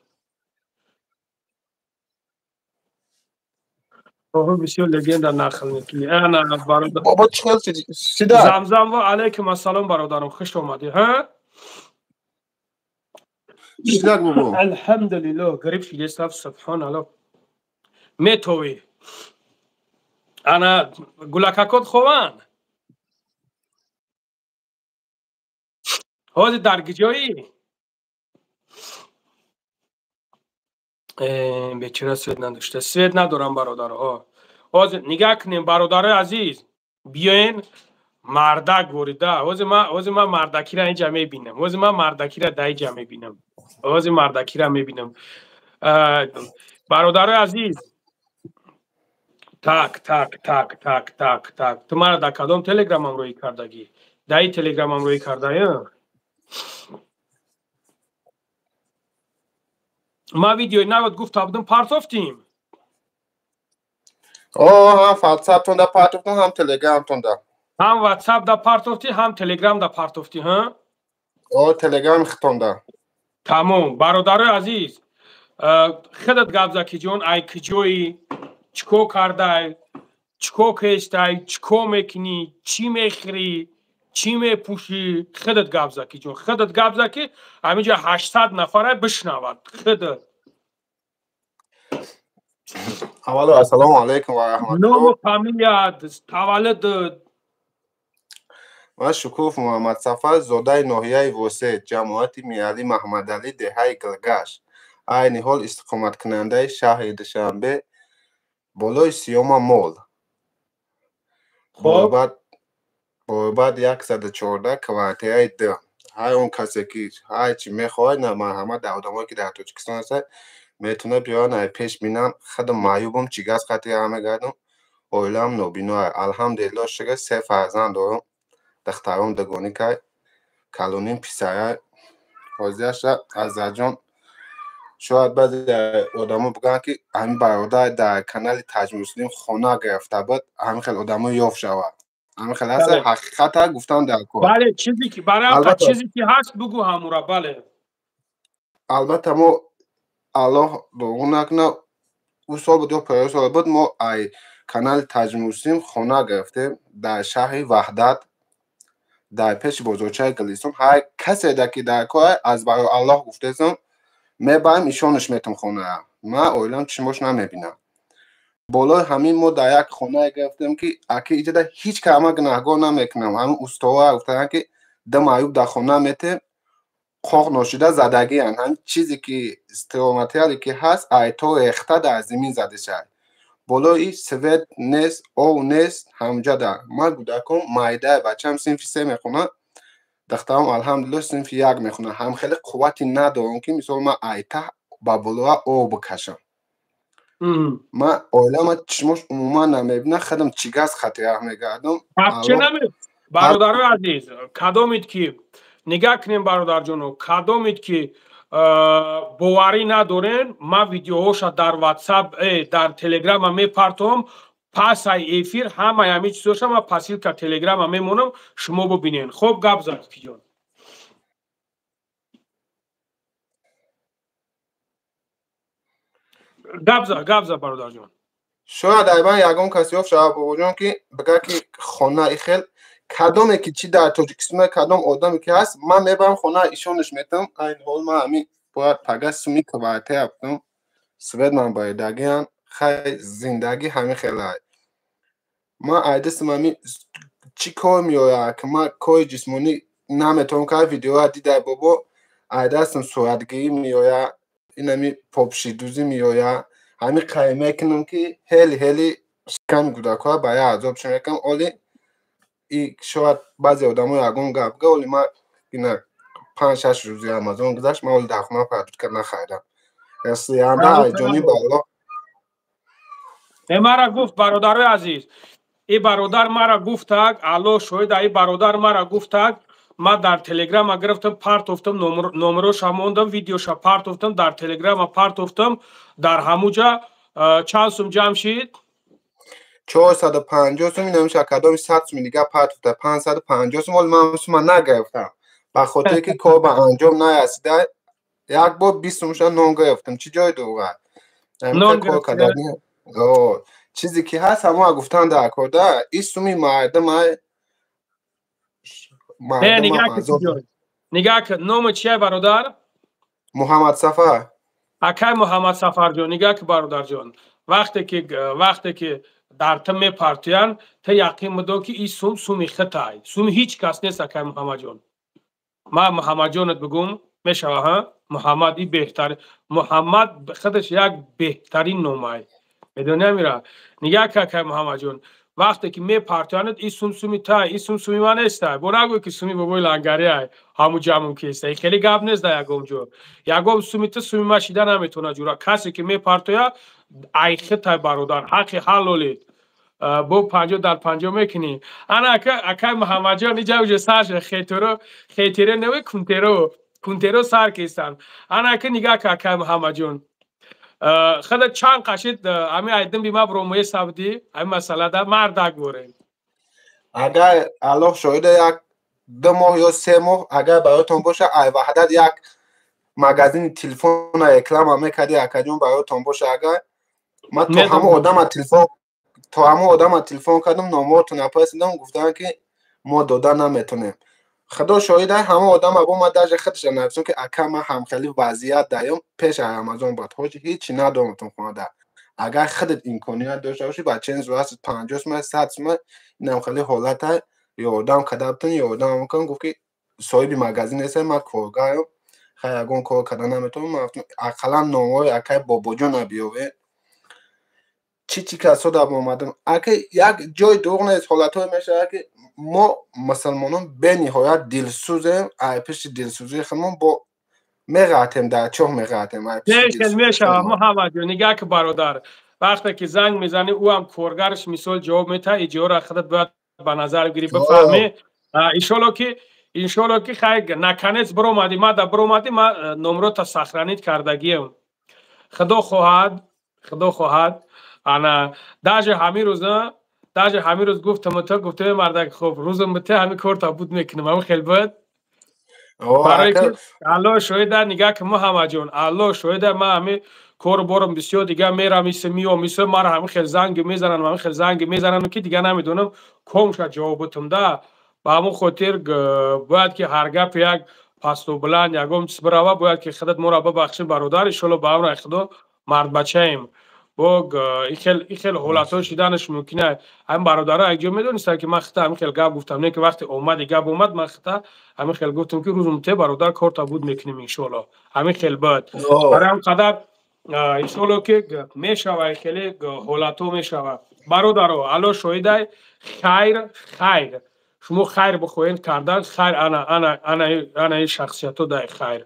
все легенда нахлники انا برادر بابا چیکار سیدا زمزم و علیکم السلام برادرم خوش اومدی ها چیکار بابا الحمدلله غریب شدی سبحان الله میتوی انا گلککات خوان هازی درگجایی به چرا سوید نداشته سوید ندارم برادرها هازی نگاه کنیم برادر عزیز بیاین مردک بوریده هازی من مردکی را اینجا میبینم هازی من مردکی را در اینجا میبینم هازی مردکی را میبینم برادر عزیز так تو مرا در کدام تلگرام هم روی کردگی در این تلگرام هم روی کرده ما ویدیوی نوید گفت بودم پارتافتیم هم واتساپ تون در پارتافتیم هم تلگرام تون در هم واتساپ در پارتافتی هم تلگرام در پارتافتی ها تلگرام ختون در تمام برادر عزیز خودت گپ زکی جون ای کجایی چیکو کردی چیکو کشتی چیکو میکنی چی میخری چی میپوشی خودت گپ زکی جون خودت گپ زکی همینجا 800 نفره بشنود خودت اول السلام علیکم و رحمت نام و الله فامیلیت تولدت من شکوف محمد صفر زاده ناحیه وسه جماعت میالی محمد علی دهه گلگشت عین حال استقامت کننده شهر دوشنبه بالای سیوم مول خب بعد 114 کوارتیره ده هر اون کسی که هر چی میخواد نه مرحمت در آدمایی که در تاجیکستان هست میتونه بیان ای پیش بینم خودم معیوبم چیگاز خطی همه گردم اویلم نوبینو الحمدلله شکر 3 فرزند دارم دخترم دگانی که کلونیم پسره حاضرش از جان شاید بعضی آدما بگن که همین برادر در کانال تاج مسلم خونه گرفته بود همین خیلی آدما یاف شود همین خیلی هست حقیقت گفتن در کار بله چیزی که برای چیزی که هست بگو همورا بله البته ما الله دعا نکنه او سال بود یا پای سال بود ما ای کانال تاج مسلم خونه گرفتیم در شهر وحدت در پیش بزرگچه گلیسون هر کسی که در کار از برای الله گفتم میبرم ایشانش میتونم خونه من اویلم چشماش نمیبینم بالای همین ما در یک خونه گرفتیم که اکی ایجاده هیچ کامه گناهگار نمیکنم همین استوار گفتن که دم عیوب در خونه میتیم خواه ناشده زدگی هن هم چیزی که استراماتیالی که هست ایتو ریخته در زمین زده شد بالای سوید نیست او نیست همجا در من گودکم مایده بچه هم سنفی 3 میخونه دخترم الحمدلله سنفی 1 میخونه هم خیلی قوتی ندارم که مثلا من ایتا با بلوه او بکشم من اویلم چشمش عموما نمیبینه خودم چیگاز خطیه میگردم چه نمید برادر عزیز کدامید که نگاه کنیم برادر جانو کدامید که باوری ندارین ما ویدیوهاش در واتساپ در تلگرام میپرتم پس ای افیر همه همه چیزاش ما پسیل که تلگرام میمونم شما ببینین خوب گپ زد کی جان گپ زد برادر جان شاید ایبان یکم کسی ها شاید بگویم که بگه که خانه ای خیل کدومه که چی در تاجیکستان کدوم آدمی که هست من میبرم خانه ایشونش میتم این حال من همین باید پگه سومی که باید تیبتم سوید من بایدگی هم خیلی زندگی همین خیلی های من ایدستم همین چی کار میاره که من کار جسمانی نمیتونم که ویدیو ها دیده بابا ایدستم صورتگیری میاره این همین پاپشی دوزی میاره همین قیمه کنم که هلی کم گودک‌ها برای عذاب شما کم اولی ای شاید بعضی آدم‌ها یگون گپ اولی ما اینا 5-6 روزی آمازون گذاشت ما اولی در خونه پرداخت کردن خریدم رسیدنده جانی بالا مرا گفت برادر عزیز این برادر مرا گفتک الله شاید این برادر مرا گفتک ما در تلگرام گرفتم پارتافتم نمرش موندم ویدیوش پارتافتم در تلگرام پارتافتم در همونجا چند سوم جمع شد 450 سوم نمیشه کدام 100 سوم دیگه پارتافته 550 سوم ولی من نگرفتم به خاطر که کار به انجام نرسیده یک بار 20 سومش نون گرفتم چی جای دوغه نون گرفتم چیزی که هست همه گفتن در کرده این سومی مردم نگاه که نام چیه برادر؟ محمد سفر اکای محمد سفر جان نگاه که برادر جان وقتی که در تا میپرتیان تا یقین مدو که این سومی خطای سومی هیچ کس نیست که محمد جان ما محمد جانت بگم میشوه ها محمد این بهتر محمد خودش یک بهترین نامه میدونی میره نگاه که محمد جان وقتی که میپرتیاند این سومی تا این سومی من است بو نگو که سومی بابای لنگری های همو جمعون کیسته خیلی گپ نیست یگم جو یگم سومی تا سومی مشیده نمیتونه جورا کسی که میپرتویا ای خطای برادر حق حلالید بو 50 در 50 میکنی انا اکای محمد جان اینجا وجه سرش خیتره نوی کنترو سر کیستن انا که نگاه که اکای محمد جان خود چند قشید امی ایدن بیما بروموی سعودی امی مسئله در مردک بورین اگر الله شاید یک 2 ماه یا 3 ماه اگر برایتون باشه ای وحدت یک مگزین تلفن اکلام میکردی اکا جون برایتون باشه اگر ما تو همه آدم تلفن کردم نامورتون نپرسیدم گفتن که ما دادن نمیتونیم خدا شاید همه آدم ابو ما درج خودش نفسون که اکا ما هم خیلی وضعیت داریم پیش رمضان بود هیچی ندارمتون خونده اگر خودت امکانیت داشته باشی بچه این زورست 50 سمت 100 سمت اینم خیلی حالت های یا آدم کدبتون یا آدم میکنم گفت که صاحبی مگزین نیست ما کارگاهم خیلی اگون کار کردن نمیتونم اقلا ناموی اکای بابا جان بیاوه چی کسا در اومدم اگه یک جای دروغ نیست حالت های میشه که ما مسلمانان به نهایت دلسوزیم ای پیش دلسوزی خودمون با میغاتیم در چاه میغاتیم میشه محمد نگاه که برادر وقتی که زنگ میزنی او هم کارگرش مثال جواب میده ایجا را خودت باید به نظر بگیری بفهمی انشالله که خیلی نکنیت برومدی ما در برومدی ما نمرو تا سخرانیت کردگیم خدا خواهد انا داجه همین روز گفتم مردک خوب روزم بته همین کار تا بود میکنم همون خیلی بود برای که الله شاید نگاه که محمد جان الله شاید ما همین کار برم بسیار دیگه میرم میسه ما همین خیلی زنگ میزنن که دیگه نمیدونم کم شد جوابتم ده با همون خاطر باید که هر گپ یک پست و بلند یکم براوه باید که خودت ما را ببخشید برادر ان شاءالله با هم خدا مرد بچه‌ایم بوگ این خیلی حالت‌ها شدنش ممکنه هم برادرها اگه میدونستن که من خطا همین خیلی گپ گفتم نه که وقتی گپ اومد من خطا همین خیلی گفتم که روزم ته برادر کار تا بود میکنیم ان شاءالله همین خیلی بود برای هم قدر ان شاءالله که میشوه خیلی حالت‌ها میشوه برادرها الله شاهد خیر شما خیر بخواین کردن خیر انا این شخصیتو در خیر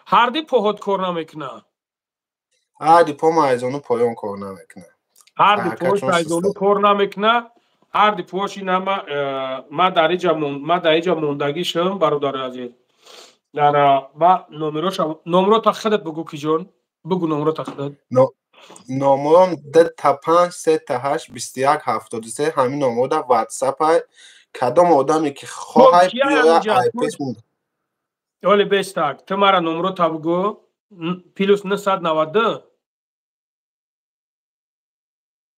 هر دی پهت کار نمیکنه هر دی پا ایزانو پایان کار نمیکنه هر دی پاش ایزانو کار نمیکنه هر دی پاش اینا ما در اینجا موندگی شدم برادر عزیز در ما نمرو تا خودت بگو کی جون بگو نمرو تا خودت نمرم 2-5-3-8-21-73 همین نمرو در واتساپ های کدام آدمی که خواهی بیاره آیپیس مونده ولی بستک تو مرا نمرو تا بگو پلوس 992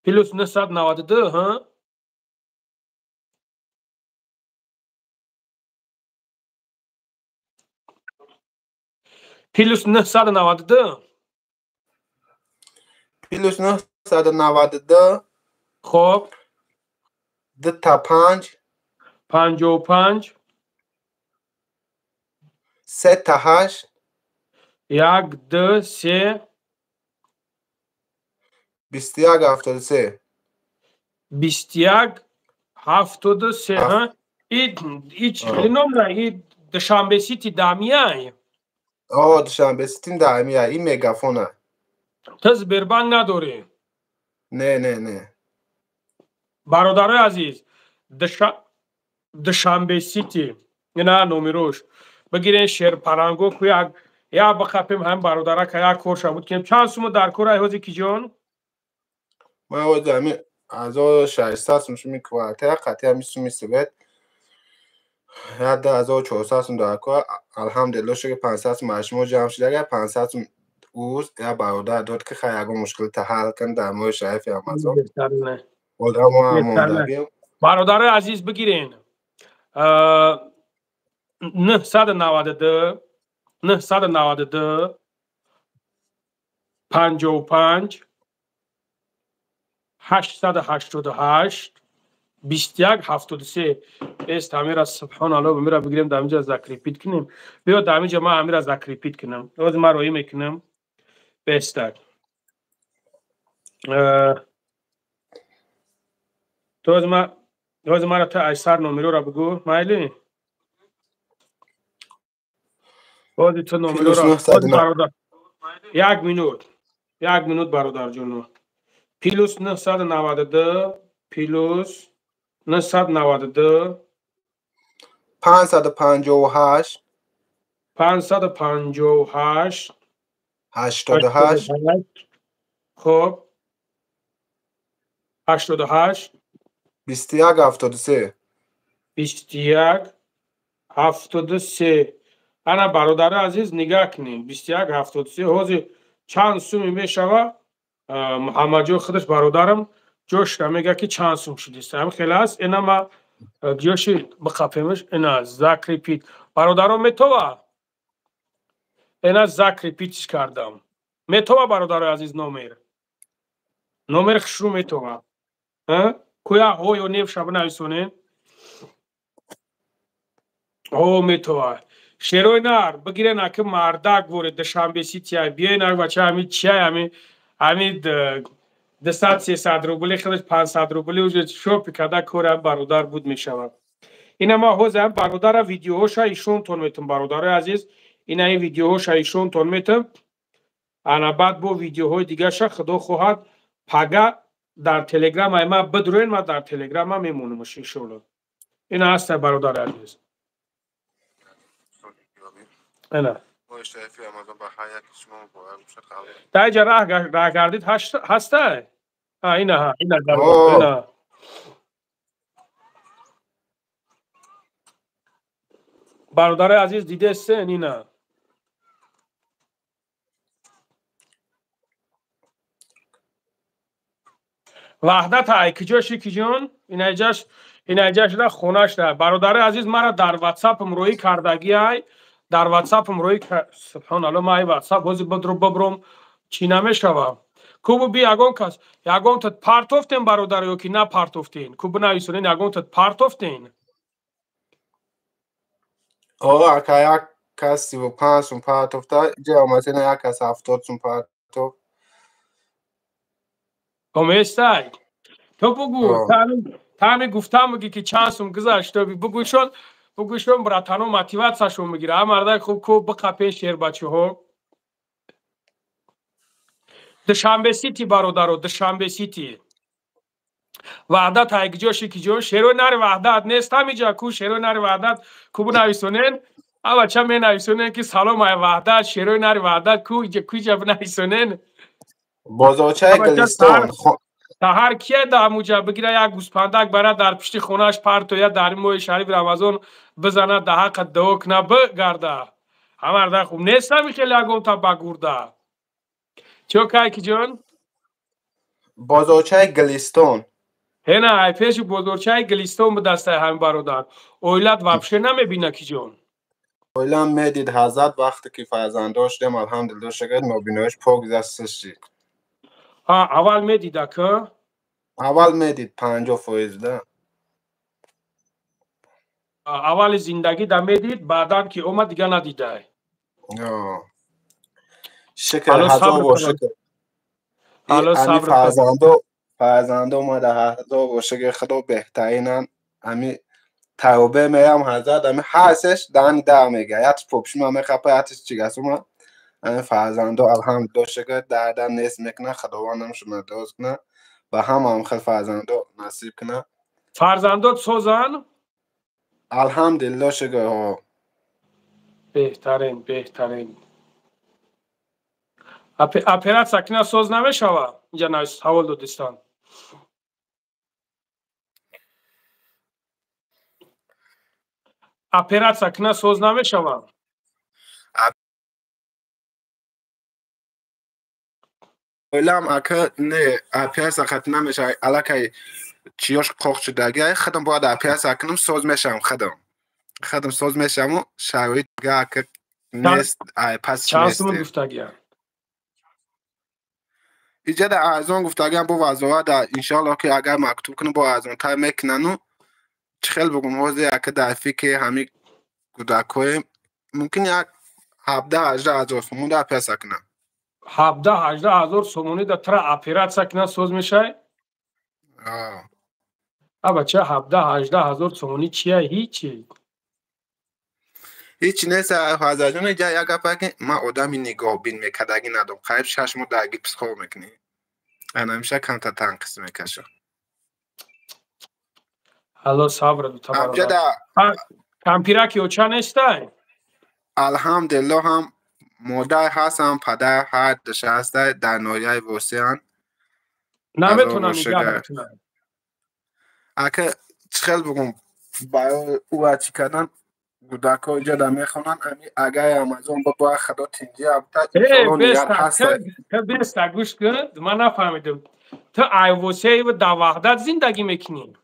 پلوس 992 ها پلوس 992 پلوس 992 خب 2-5 3-8 1-2-3 21-73 21-73 ها ایچ خیلی نمره ای دشنبه سیتی دامیه دشنبه سیتی دامیه این میگافونه تز بربنگ نداری نه برادرای عزیز دشنبه سیتی اینا نومیروش بگیرین شیر پرانگو که یا بخپیم هم برادرها که یک کورش بود کنیم چند سومو در کور ایوازی کی جان؟ ما ایوازی همین 1600 سومشو میکواته قطعی همی سومی سبت یا 1400 سوم در کور الحمدلله شکر 500 سوم مشمو جمع شده اگر 500 سوم اوز یا برادر داد که خیلی اگه مشکل تحل کن در مورد شریف امازون برادرای عزیز بگیرین 992 55 888 2173 است. همین را سبحان الله میرا بگیریم در اینجا ذکر ریپیت کنیم. بیا در اینجا ما همین را ذکر ریپیت کنم. روز ما روی میکنم بستک روز ما را تا ایسر نومرو را بگو مایلی روزی تو نومرو را برادر 1 minut برادر جونو پلوس 992 پلوس 992 558 88 خب 88 2173 2173 انا برادر عزیز نگاه کنیم 2173 حوزی چند سومی میشوه محمد جو خودش برادرم جوش را میگه که چند سوم شدیست هم خیلی هست اینا ما جوشی بخفیمش اینا ذکر ریپیت برادرم میتوه اینا ذکر ریپیتش کردم میتوه برادر عزیز نومر خشرو میتوه کویا هو یا نیف شب نویسونه هو میتوه شیروی نار بگیره نکه مردک بوره دشنبه سیتی بیای نک بچه همین چیه همین 200-300 روبلی خودش 500 روبلی وجود شوپی کده کور برادر بود میشود اینا ما حوز هم برادر ویدیوهاش ایشون تون میتون برادر عزیز اینا این ویدیوهاش ایشون تون میتون انا بعد بو ویدیوهای دیگه شا خدا خواهد پگه در تلگرام ما بدروین ما در تلگرام ما میمونمش انشالله اینا هست برادر عزیز اینا تا اینجا راه گردید هسته اینا اینا برادر عزیز دیده استن اینا وحدت های کجاشی کجون این ایجاش را خونش را برادر عزیز مرا در واتساپ روی کردگی های در واتساپ روی سبحان الله ما ای واتساپ وزی بدرو ببرم چی نمیشوم کوبو بی یگون کس یگون تت پارتوفتین برادر یو که نه پارتوفتین کوبو نویسونین یگون تت پارتوفتین اکا یک کس 35 سون پارتوفتا جا مثلا یک کس 70 سون پارتوف کمیستای تو بگو تامی گفتم بگی که چند سوم گذاشت بگوشون براتانو موتیواسیون میگیره مرده خوب بقپه شیر بچه ها دشنبه سیتی برادرو دشنبه سیتی وحدت های جاشی که جون شیرو نر وحدت نیست همینجا کو شیرو نر وحدت کو بنویسونن اما چه می نویسونن که سلام های وحدت شیرو نر وحدت کو جا بنویسونن بازوچه گلیستون تا هر کیه در موجه بگیره یک گوسپندک برای در پشت خونهش پرتو یا در موی شریف رمضان بزنه در حق دو کنه بگرده همه در خوب نیست همی خیلی اگون تا بگورده چو که که جون؟ بازوچه گلیستون هنه ای پیش بازوچه گلیستون به دسته همین برادر اویلت وپشه نمیبینه که جون اویلت میدید حضرت وقتی که فرزنداش دیم الحمدلله شکرد مبینهش پاک دستشی اول میدیده که؟ اول میدید 50% ده اول زندگی ده میدید بعدم که اومد دیگه ندیده شکر هزار و شکر امی فرزندو اومده هزار و شکر خدا بهترینن امی توبه میم حضرت امی حسش دانی در میگه یادش پوپشم امی خپه یادش چی گست اومد امی فرزندو الحمدلله شکر دردن نیست میکنه خداوندم شما دوست کنه و هم خیلی فرزندو نصیب کنه فرزندات سوزن؟ الحمدلله شکر ها بهترین اپرات سکنه سوز نمیشوه اینجا نویست حوال دودستان اپرات سکنه سوز نمیشوه اولم اکا نه اپرات سکنه نمیشه علاکه چیاش قاق شدگه خدم باید اپرات سکنم سوز میشم خدم سوز میشم و شرایط گه که نیست پس چند سوم گفتگیه اینجا در ارزان گفت اگر با وضاحت در انشالله که اگر مکتوب کنه با ارزان تر میکنن چخیل بگم حوزه اکه در فکر همین گودکای ممکن یک 17-18 هزار سومون در پیسه کنن 17-18 هزار سومونی در تر اپیراتسیا کنن سوز میشه بچه 17-18 هزار سومونی چیه هیچی هیچ نیست حضرت جان اینجا یک گفت که من آدمی نگاه بین میکردگی ندارم خیلی 6 ماه درگیر پسخور میکنی انا میشه کم تا تنقیص میکشه الله صبر دو همجا در کمپیرک یوچه نیسته الحمدلله هم مادر هستم پدر هر دشه هسته در نایه واسیان نمیتونم نگه بتونم اگه چخیل بگم برای او هرچی کردن گودک ها اینجا در میخونن اگر امازون با خدا تینجی همتا ای بیسته گوش کن من نفهمیدم تو ایووسی و در وحدت زندگی میکنی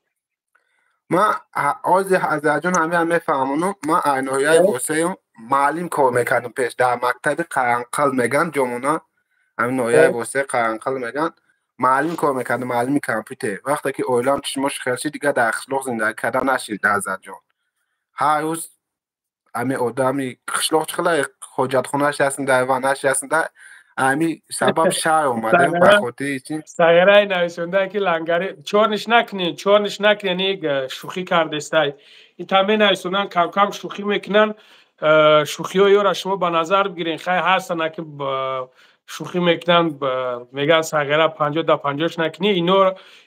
من آزی حضرت جان همه میفهمونم من اینویای واسه معلم کار میکردم پیش در مکتب قرنقل میگن جمعونا همین نویای واسه قرنقل میگن معلم کار میکردم معلمی کامپیوتر وقتی که اویلام چشمش خرشی دیگه در خشلوق زندگی کردن نشید حضرت جان هر روز همین آدمی خشلوق چخلا حجت خونهش هستن در وانش هستن در همین سبب شهر اومده بخاطر ایچی سایره ای نویسونده که لنگری چورنش نکنین یک شوخی کرده استای این تامه نویسونن کم کم شوخی میکنن شوخی های را شما به نظر بگیرین خیلی هستن که شوخی میکنن میگن سایره 50 نکنی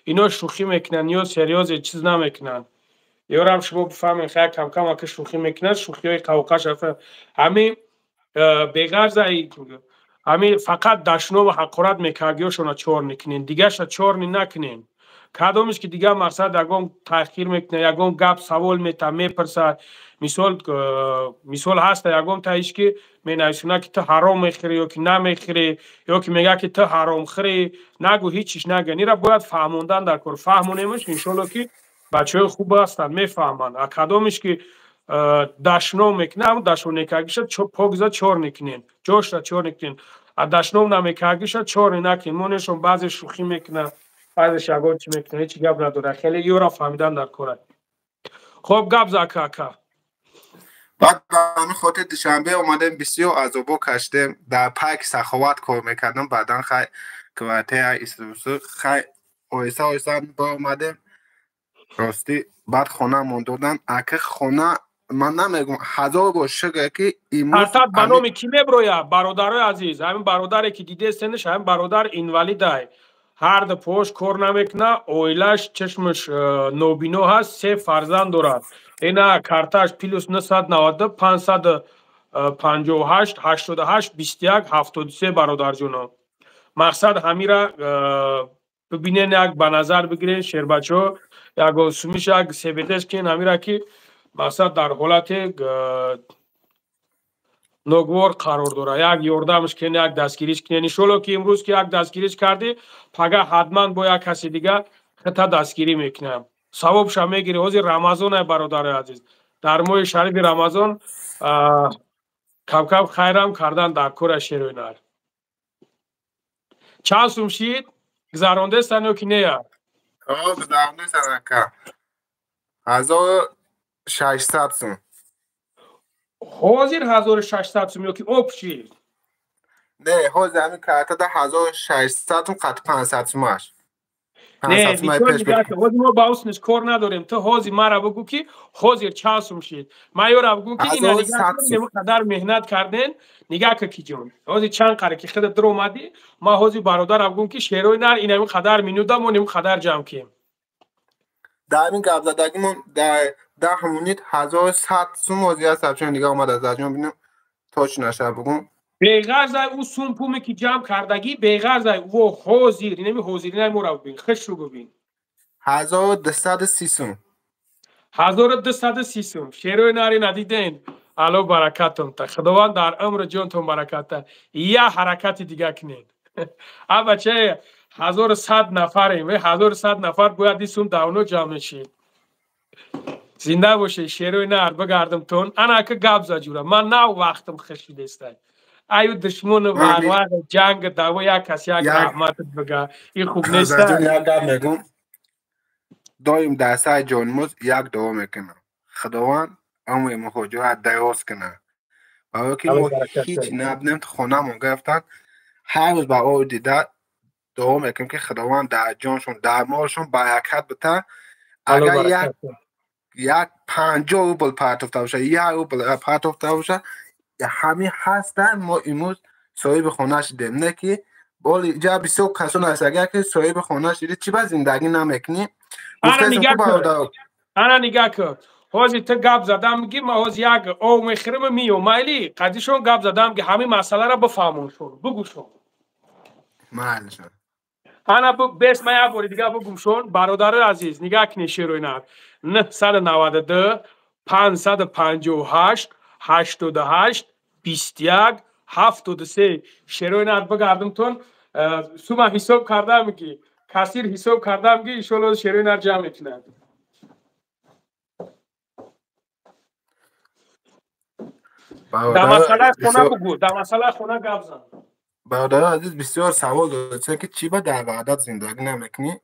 اینو شوخی میکنن یا سریوز چیز نمیکنن یا هم شما بفهمین خیلی کم کم که شوخی میکنن شوخی های قوقش همین بغرض همین فقط دشنو و حقارت میکردیوشون چور نکنین دیگه شا چور نکنین کدومش که دیگه مقصد یگم تاخیر میکنه یگم گپ سوال میپرسه مثال هست یگم تایش که مینویسونه که تو حرام میخوری یا که نمیخوری یا که میگه که تو حرام خوری نگو هیچیش نگه نیره باید فهموندن در کار فهمونیمش انشالله که بچه خوب هستن میفهمن کدومش که دشنو میکنه دشنو نکاگیشد پوگزا چور نکنین جوش را چور نکنین دشنو نمیکاگیشد چور نکنین مونشون بعضی شوخی میکنه بعضی شگاه چی میکنه هیچی گپ نداره خیلی یورا فهمیدن در کاره خب گپ زکاکا بعد همین خاطر دوشنبه اومدم بسیار عذابو کشتم در پاک سخاوت کار میکردم بعدا خیلی کوارته استوسو خیلی اویسا با اومدم راستی بعد خونه موندودن اگه خونه من نمیگم هزار باشه که امروز بنامی کی میبرویا برادرای عزیز همین برادری که دیده سنش همین برادر اینوالیدای هر د پوش کور نمیکنه اویلش چشمش نوبینو هست 3 فرزند دارد اینا کارتاش پلوس 990 558 88 21 73 برادر جونو مقصد همیرا ببینین یک به نظر بگیرین شیر بچو یک سومیش یک سبیتش کن همیرا که مقصد در حالت نگوار قرار داره یک یوردمش کن یک دستگیریش کنی شلو که امروز که یک دستگیریش کردی پگه حتما با یک کسی دیگه خطا دستگیری میکنم ثوابش هم میگیری حوزی رمضان برادر عزیز در ماه شریف رمضان کم کم خیرم کردن در کور شیروینار چند سوم شید گذرانده سنو که نیا گذرانده سنو که 1600 سوم حاضر 1600 سوم یا که اپ شید نه حاضر همین کارتا ده 1600 سوم قط 500 سومش نه دیگه دیگه حاضر ما باوسنش کار نداریم تو حاضر مرا بگو که حاضر چند سوم شید ما یورا بگو که اینا دیگه قدر مهنت کردن نگاه که کی جون حاضر چند قره که خودت در اومدی ما حاضر برادر بگو که شیروی نر اینا قدر مینودم و نیم قدر جمع کیم در این گپ زدگیمون در همونید 1100 سوم حاضر هست چون دیگه اومد از اجام ببینم تاچ نشه بگم بیغرض او سوم پومی که جمع کردگی بیغرض او حاضر اینمی حاضری نمورا ببین خش رو ببین 1230 سوم 1230 سوم شیروی ناری ندیدین الو برکتون تا خداوند در عمر جونتون برکت یه حرکت دیگه کنین اب بچه 1100 نفریم 1100 نفر باید دیسون داونو جمع شید زنده باشه شیروی نار بگردم تون انا که گپ زجورا من نه وقتم خشیده است ایو دشمن واقعا جنگ دعوا یک کس یک رحمت بگه این خوب نیست جان یک گپ میگم دایم در سعی جانموز یک دعا میکنم خداوند اموی مخوجه دراز کنه برای که ما هیچ نبنیم تو خونه من گرفتن هر روز با او دیده دعا میکنم که خداوند در جانشون در مالشون برکت بده اگر یک 50 روبل پرتفته باشه 1 روبل پرتفته باشه همین هستن ما امروز صاحب خونه‌اش دیدیم نه که بالی جا بسیار کسان هست اگر که صاحب خونه‌اش دیدی چی با زندگی نمیکنی انا نگاه کن حوزی تو گپ زدم میگی ما حوز یک او میخرم میو مایلی قدیشون گپ زدم که همین مسئله را بفهمونشون بگوشون مالشون انا بس ما یک باری دیگه بگوشون برادر عزیز نگاه کنی شیروی نب 992 558 88 21 73 شیروی نب بگردم تون سوما حساب کردم که کثیر حساب کردم که ایشالله شیروی نب جمع کنند در مسئله خونه بگو در مسئله خونه گپ زن برادر عزیز بسیار سوال داره که چی با در وحدت زندگی نمیکنی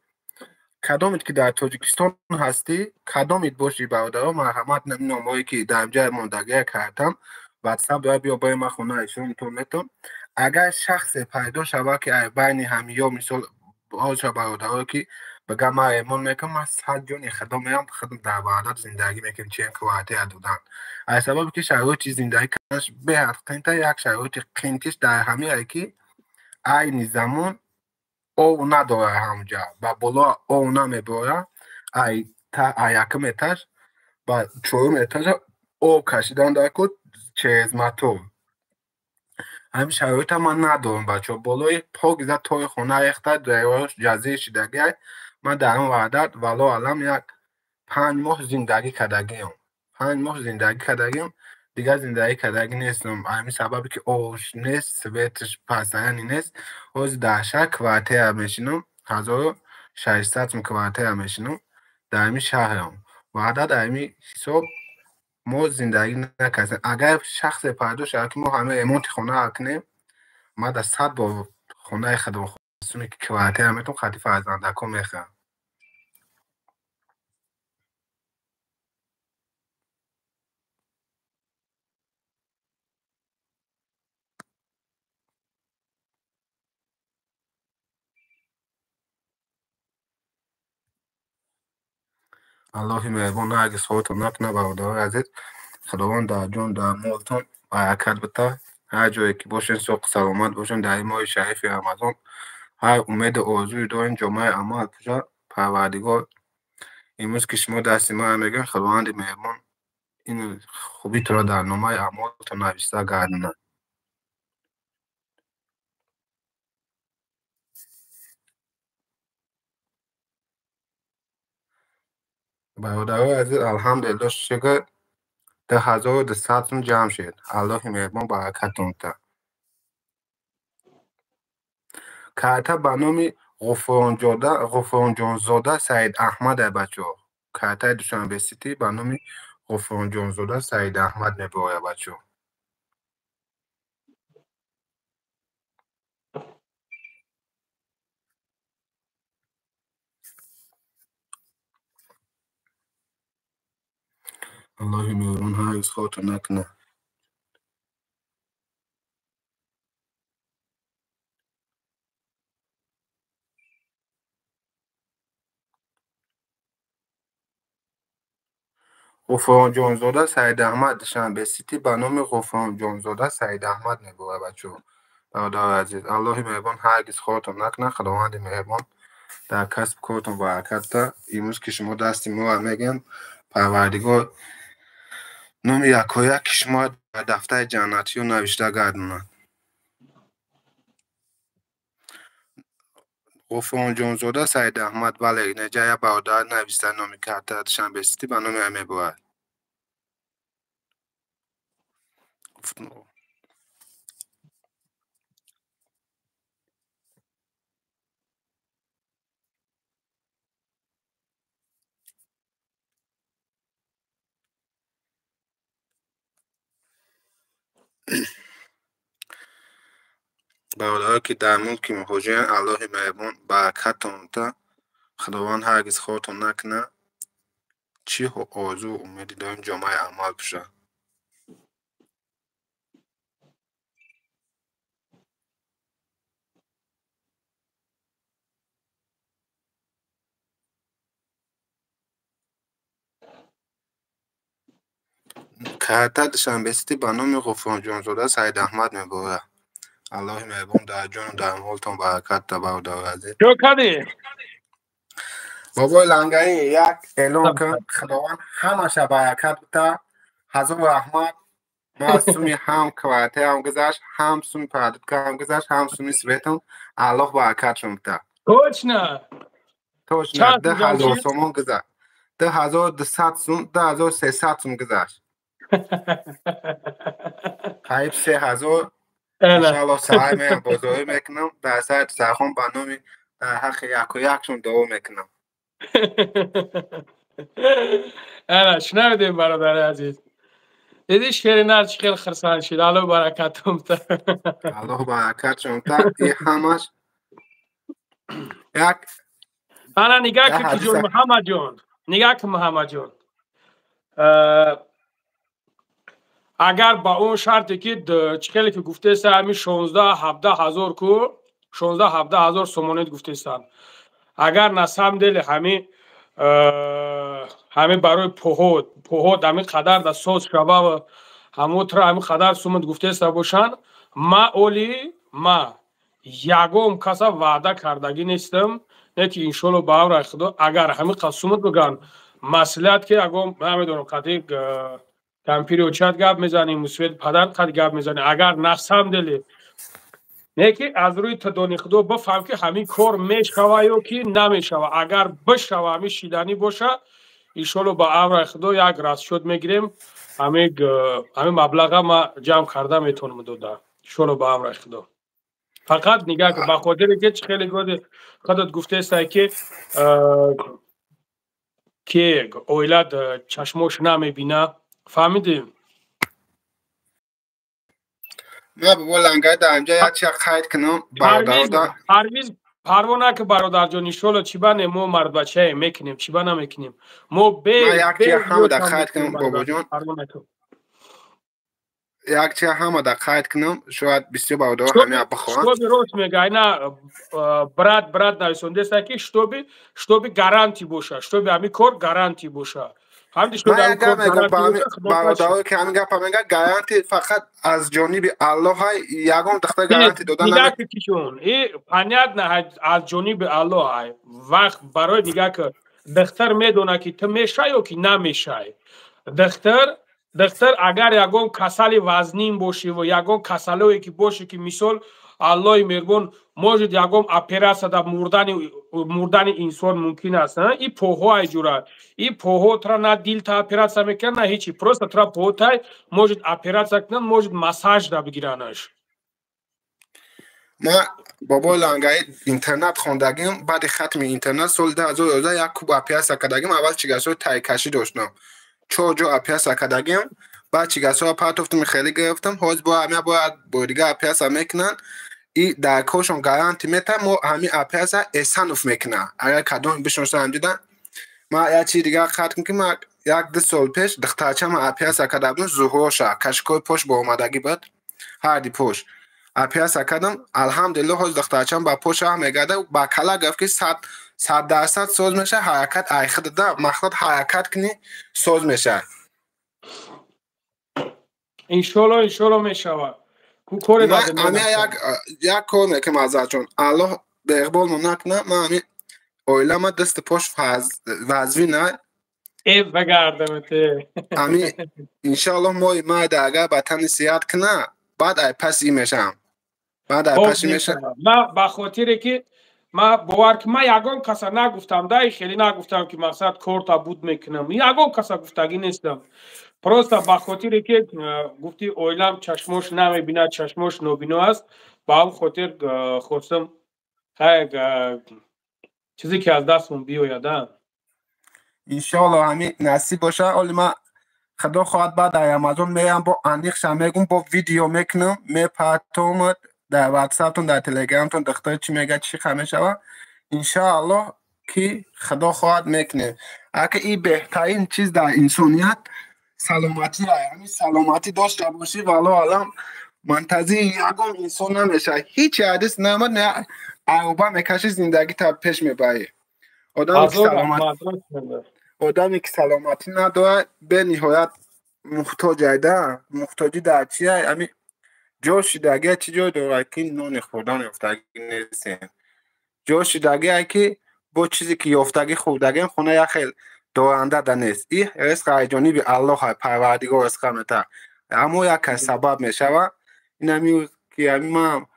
کدامید که در تاجیکستان هستی کدامید باشی برادر مرحمت نامه‌ای که در جای ماندگی کردم واتساپ یا بیا با ما خونه ایشون تو میتون اگر شخص پیدا شود که بین همیا مثال باشه برادر که بگم ما ایمان میکنم من 100 جون خدام میام خدام در وحدت زندگی میکنم چه کوهاتی دادن از سبب که شرایط زندگی کنش به حقیقت یک شرایط قینتیش در همه که عین زمان او نداره همجا و بالا او نمیباره ای یکم اتاج و چهارم اتاج او کشیدن در کد چیز ماتور همین شرایط من ندارم بچه بالای پاک زد توی خونه ریخته دریاش جزیره شدگی من در اون وعدت ولا علم یک 5 ماه زندگی کردگیم 5 ماه زندگی کردگیم دیگه زندگی کردگی نیستم همین سببی که اوش نیست سویتش پسانی نیست روز در شهر کوارتر میشینم 1600 کوارتر میشینم در همین شهرم وعدت همین حساب ما زندگی نکردیم اگر شخص پیدا شد که ما همه ایمونت خونه کنیم ما در 100 با خونه خودم خواستم که کوارتر میتونم خطی فرزنده کن میخوام الله مهربان هرگز خودتون نکنه برادر عزیز خداوند در جان در مالتون برکت بده هر جایی که باشین سوق سلامت باشین در این ماه شریف رمضان هر امید آرزوی دارین جامعه عمل بشه پروردگار امروز که شما دست ما میگن خداوند مهربان این خوبی تو را در نامه اعمال تو نوشته گردونه برادرای عزیز الحمدلله شکر 10200 جمع شد الله مهربان برکتون ده کارتا به نام غفران جانزاده سعید احمد بچه ها کارتا دوشنبه سیتی به نام غفران جانزاده سعید احمد میباره بچه ها الله مهربان هرگز خودتون نکنه غفران جانزاده سعید احمد دوشنبه سیتی به نام غفران جانزاده سعید احمد میباره بچه ها برادر عزیز الله مهربان هرگز خودتون نکنه خداوند مهربان در کسب کارتون برکت ده امروز که شما دستی ما میگن پروردگار نام یکایک که شما در دفتر جنتی رو نوشته گردونن غفران جانزاده سعید احمد بله نجای برادر نوشته نامی کرده دوشنبه سیتی به نام همه باید برادرها که در ملک مهاجرین الله مهربان برکتتون تا خداوند هرگز خودتون نکنه چی آرزو و امیدی داریم جامعه عمل بشه. کرده دشنبه سیتی به نام غفران جانزاده سعید احمد میبوره. الله مهربان در جان و در مالتون برکت تا برادر عزیز. چو کدی؟ بابای لنگری یک اعلام کن خداوند همه شب برکت بده. حضور رحمت ما سومی هم کواته هم گذشت هم سومی پردتکه هم گذشت هم سومی سویتون الله برکت شما بده. توش نه 10,000 سومون گذشت 10,200 سوم 10,300 سوم گذشت قریب 3,000 انشاءالله سعی من بزرگی میکنم در سایت سرخون برنامه در حق یک و یکشون دعا میکنم. انا شنودیم برادر عزیز دیدی شعر نرچ خیلی خرسان شد. الله برکتم تا الله برکت شما تا این همش یک انا نگاه که جون محمد جون نگاه که محمد جون اگر با اون شرطی که چخیلی که گفته است همین 16-17 هزار کو 16-17 هزار سومونیت گفته استن اگر نسام دل همین برای پهود همین قدر در سوز شبه و همین قدر سومت گفته است باشن ما یگم کسا وعده کردگی نیستم نه که انشالله با هم خدا اگر همین قسمت بگن مسئولیت که اگم نمیدونم قطعی کمپیری و چت گپ میزنیم مسوید پدر قد گپ میزنیم اگر نفسم دلی نه که از روی تدانی خدا بفهم که همین کار میشوه یا که نمیشوه اگر بشوه همین شیدنی باشه انشالله با امر خدا یک راست شد میگیریم همین مبلغ ما جمع کرده میتونم داده انشالله با امر خدا. فقط نگاه که بخاطر که خیلی گفته خودت گفته است که اولاد چشموش نمیبینه فهمیدیم؟ ما بابا لنگای در اینجا یک چی خیلی کنم برادر پروانه که برادر جان انشالله چی بانه ما مرد بچه میکنیم چی بانه میکنیم ما یک چی همه در خیلی کنم بابا جان یک چی همه در خیلی کنم شاید بسیار برادر همه بخواهند شتوبی روش میگه اینا براد نویسونده است که شتوبی گارانتی باشه شتوبی همین کار گارانتی باشه من یک گپ میگم برادر که همین گپ میگه گارانتی فقط از جانب الله های یگان دختر گارانتی دادن نگاه که چون این پنیاد نه از جانب الله های وقت برای نگاه که دختر میدونه که تو میشه یا که نمیشه دختر اگر یگان کسل وزنین باشه و یگان کسلایی که باشه که مثال الله مهربان موجود یگان اپراسیون در مردن انسان ممکن است این پوها جوره این پوها ترا نه دیل تا اپراسیون میکنه نه هیچی پروست ترا پوها تای موجود اپراسیون کنن موجود مساج دا بگیرنش. ما بابا لنگای اینترنت خوندگیم بعد ختم اینترنت سال 2011 یک کوب اپراسیون کردگیم اول چیگاسو تای کشی داشتم چوجو اپراسیون کردگیم بعد چیگاسو پاتوفتم خیلی گرفتم حاج با همه با دیگه اپراسیون میکنن ای در کوشون گارانتی میتم ما همین اپراسیون اسانوف میکنن اگر کدوم بشنوسته هم دیدن ما یک چی دیگه ختم که ما یک دو سال پیش دخترچه ما اپراسیون کردم زهوشا کشکوی پشت با اومدگی بود هر دی پشت اپراسیون کردم الحمدلله حاج دخترچه با پشت هم میگرده با کلا گفت که 100% سوز میشه حرکت ایخد ده مخلط حرکت کنی سوز میشه انشالله میشود همه یک کار میکنم از چون الله به اقبال من نکنه من همین اویله ما دست پشت وزوی نه ای بگردم ته همین انشالله ما اگر بطن سیاد کنه بعد ای پسی میشم من بخاطر که ما باور که من یگان کسا نگفتم دایی خیلی نگفتم که مقصد کورتا بود میکنم یگان کسا گفتگی نیستم پروستا بخاطر که گفتی اویلم چشموش نمیبینه چشموش نوبینو است با هم خاطر خواستم چیزی که از دستمون بیایدن انشالله همین نصیب باشه اولی ما خدا خواهد بعد در امازون میرم با انیخشم میگم با ویدیو میکنم میپرتم در واتساپتون در تلگرامتون دختر چی میگه چی خمه شوه انشاءالله که خدا خواهد میکنه. اگه این بهترین چیز در انسانیت سلامتی همین سلامتی داشته باشی والا الان منتظر یکم انسان نمیشه. هیچ حدیث نمید نه عقوبه میکشی زندگی تا پیش میبری. آدمی که سلامتی نداره به نهایت محتاج ایده. محتاجی در چیه؟ همین جوشی دگه چی جای داره که نان خوردن یافتگی نیستیم. جوشی دگه که با چیزی که یافتگی خوردگی خونه یا خیلی دارنده ده نیست. این رزق ایجانی به الله پروردگار رزق میده. اما یک سبب میشه این همیوز که همین ما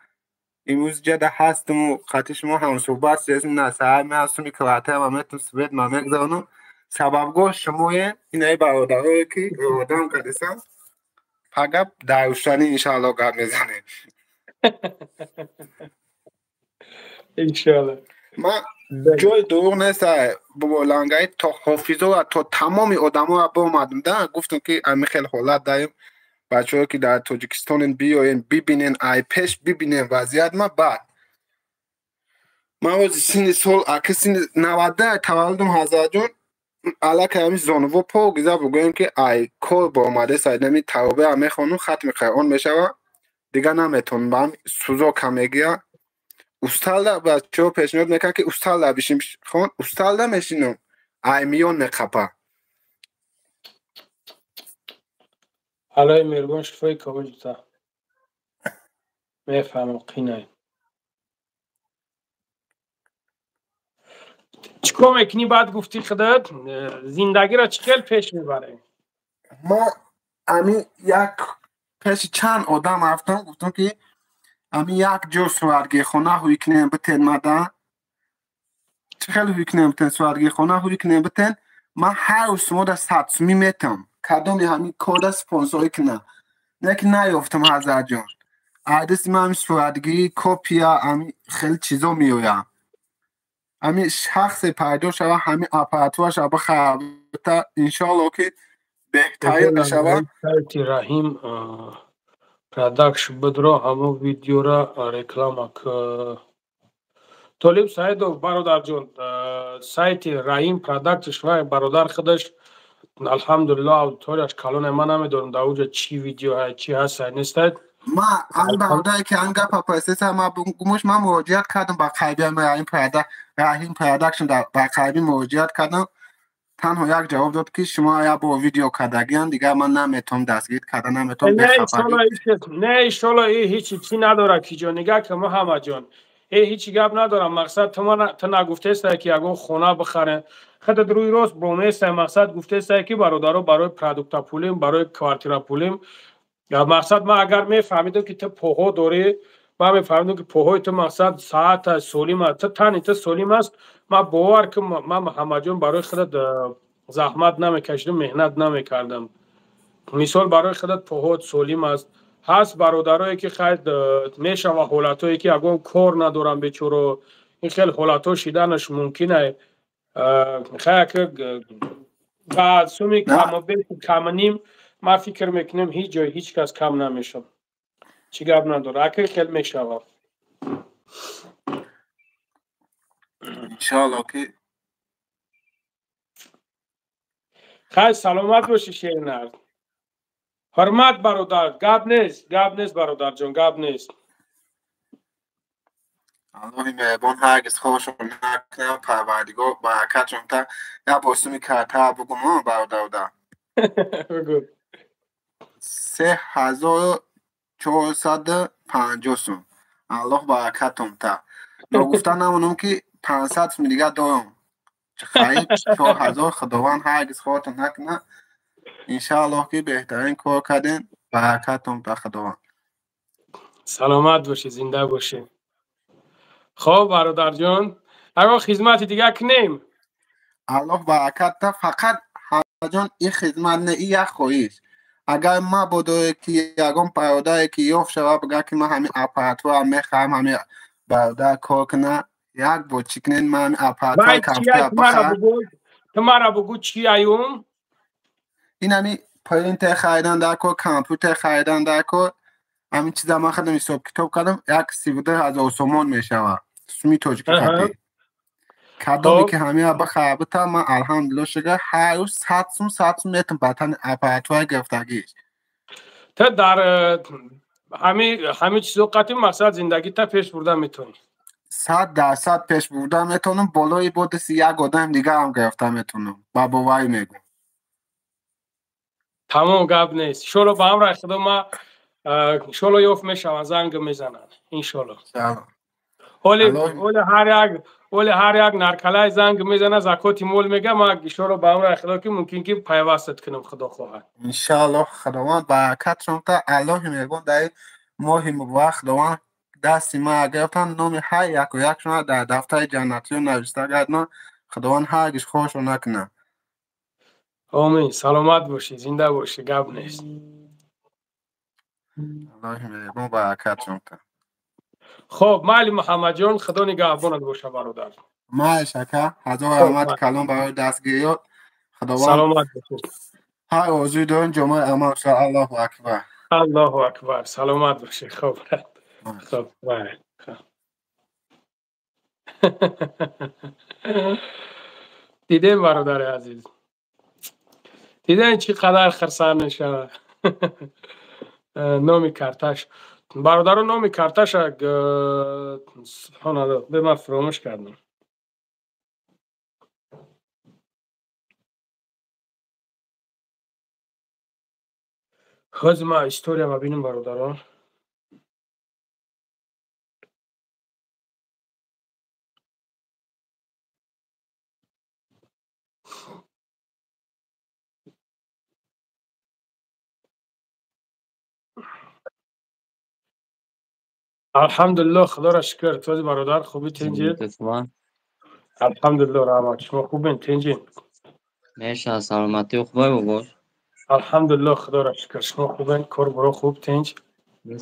امروز جده هستم و خطی شما هم صحبت سیزم نسه می هستم که وقتی هم میتون سوید ما میگذارنم سببگاه شمایه این ای برادرهایی که آدم کردیسم فقط در روشنی انشاءالله گرد میزنه. انشاءالله من جای دروغ نیست با لانگای تا حافظه و تا تمامی آدم ها با اومدم ده گفتم که امی خیلی حالت داریم بچه ها که در تاجیکستان بیاین ببینین ای پیش ببینین وضعیت ما بعد من وزی سین سال اکی سین 90 تولدم هزار جون علاقه همی زانوو پا گذار بگویم که ای کار با آمده ساید نمی توابه همه خانون ختم قرآن میشه و دیگه نمیتون با هم سوزا کمیگیه استال ده بچه ها پیشنهاد میکنه که استال ده بشیم خون استال ده میشینم ای میون میقپه حالا میرگون شفای کامل جتا میفهمم قینای چکو میکنی بعد گفتی خودت زندگی را چه خیلی پیش میبره؟ ما امی یک پیش چند آدم رفتم گفتم که امی یک جور سوارگی خونه هوی کنیم بتین مدن چه خیلی هوی کنیم بتین سوارگی خونه هوی کنیم بتین من هر اسمو در سبسمی میتم کدومی همی کود سپانسوری کنم نیک نیافتم هزار جان عدس من همی سوارگی کپیا همی خیلی چیزا میویم همی شخص پیدا شوه همی اپراتور شوه خرابتا انشاءالله که بهترین بشوه سایتی رحیم پرادکش بدرو همو ویدیو را رکلام اک طالب سعید برادر جون سایت رحیم پرادکتش و برادر خودش الحمدلله اودیتوریش کلون من نمیدونم در اوجا چی ویدیو های چی هست نیستد ما ان برادر که ان گپ پروسس ما گمش من مراجعت کردم با خیبی رحیم پرادکشن در با خیبی مراجعت کردم تنها یک جواب داد که شما یا با ویدیو کردگیان دیگه من نمیتونم دستگیر کردن نمیتونم نه ایشالا هیچی چی نداره کی جان نگاه که محمد جان هیچی گپ ندارم مقصد تو نگفته است که اگه خونه بخره خودت روی راست برومست مقصد گفته است که برادرها برای پروداکت پولیم برای کوارتیر پولیم یا مقصد ما اگر میفهمیدم که تو پوها داری ما میفهمیدم که پوهای تو مقصد ساعت سولیم تو تنی تو سولیم است ما باور که ما محمد جان برای خودت زحمت نمیکشیدم مهنت نمیکردم مثال برای خودت پوها سولیم است هست برادرایی که خیلی میشه و حالتایی که اگه کار ندارم بیچاره این خیلی حالتا شیدنش ممکنه خیلی که بعد سومی کم نیم ما فکر میکنم هیچ جای هیچ کس کم نمیشم چی گپ نداره اگه خیلی میشه انشاءالله که خیلی سلامت باشی شیرنرد حرمت برادر گپ نیست برادر جان گپ نیست الله مهربان هرگز خوشم نکنم پروردگار برکت تا یا باسمی کرده بگم ها برادر بگو 3450 سون الله برکتم تا نگفتن نمونم که 500 میلیگه دارم خیلی 4000 خداوند هرگز خواهتم نکنه انشاءالله که بهترین کار کردین برکتم تا خداوند سلامت باشی زنده باشی خب برادر جان اگه خدمت دیگه کنیم الله برکت تا فقط جان این خدمت نه این یک خواهیش اگر ما بوده که یکم برادر که یوف شوه بگه که ما همین اپراتور میخوایم همین برادر کار کنه یک با چکنین ما همین اپراتور کمتر بخواه تو مرا بگو چی ایوم این همین پرینتر خریدن در کار کامپیوتر خریدن در کار همین چیزا من خودم حساب کتاب کردم 13000 سومان میشوه سومی تاجیکی خطی کدامی که همه بخوابتا من الحمدلله شگر هر روز 100 سوم میتونم بطن اپراتوار گرفتگیش تا در همه چیز وقتی مقصد زندگی تا پیش بردن میتونی 100% پیش بردن میتونم بالای بودش یک آدم دیگه هم گرفته میتونم با باوری میگم تمام گپ نیست شلو با هم رای خدا ما شلو یوف میشم زنگ میزنن انشالله ولی هر یک نرکلای زنگ میزنه زکاتی مول میگه ما شلو با هم رای خدا که ممکن که پیوستت کنم خدا خواهد انشالله خداوند برکت شما الله میگم در ماه مبارک خداوند دستی ما گرفتن نام هر یک و یک شما در دفتر جنتی نوشته گردن خداوند هرگز خوش نکنه آمین سلامت باشی زنده باشی گپ نیست الله میگم برکت شما خب معلی محمد جان خدا نگهبانت باشه برادر ما شکر هزار رحمت کلام برای دستگیری خداوند سلامت باشی هر آرزوی دارین جمعه عمل شد الله اکبر الله اکبر سلامت باشی خب خب بله دیدین برادر عزیز دیدین چقدر خرسان نشه نامی کارتاش برادر نامی کارتاش سبحان الله به من فراموش کردم خود ما استوریا ما بینیم برادران الحمدلله خدا را شکر تو برادر خوبی تنجید الحمدلله رحمت شما خوبین تنجید میشه سلامتی و خوبه بگوش الحمدلله خدا را شکر شما خوبین کار برو خوب تنج یک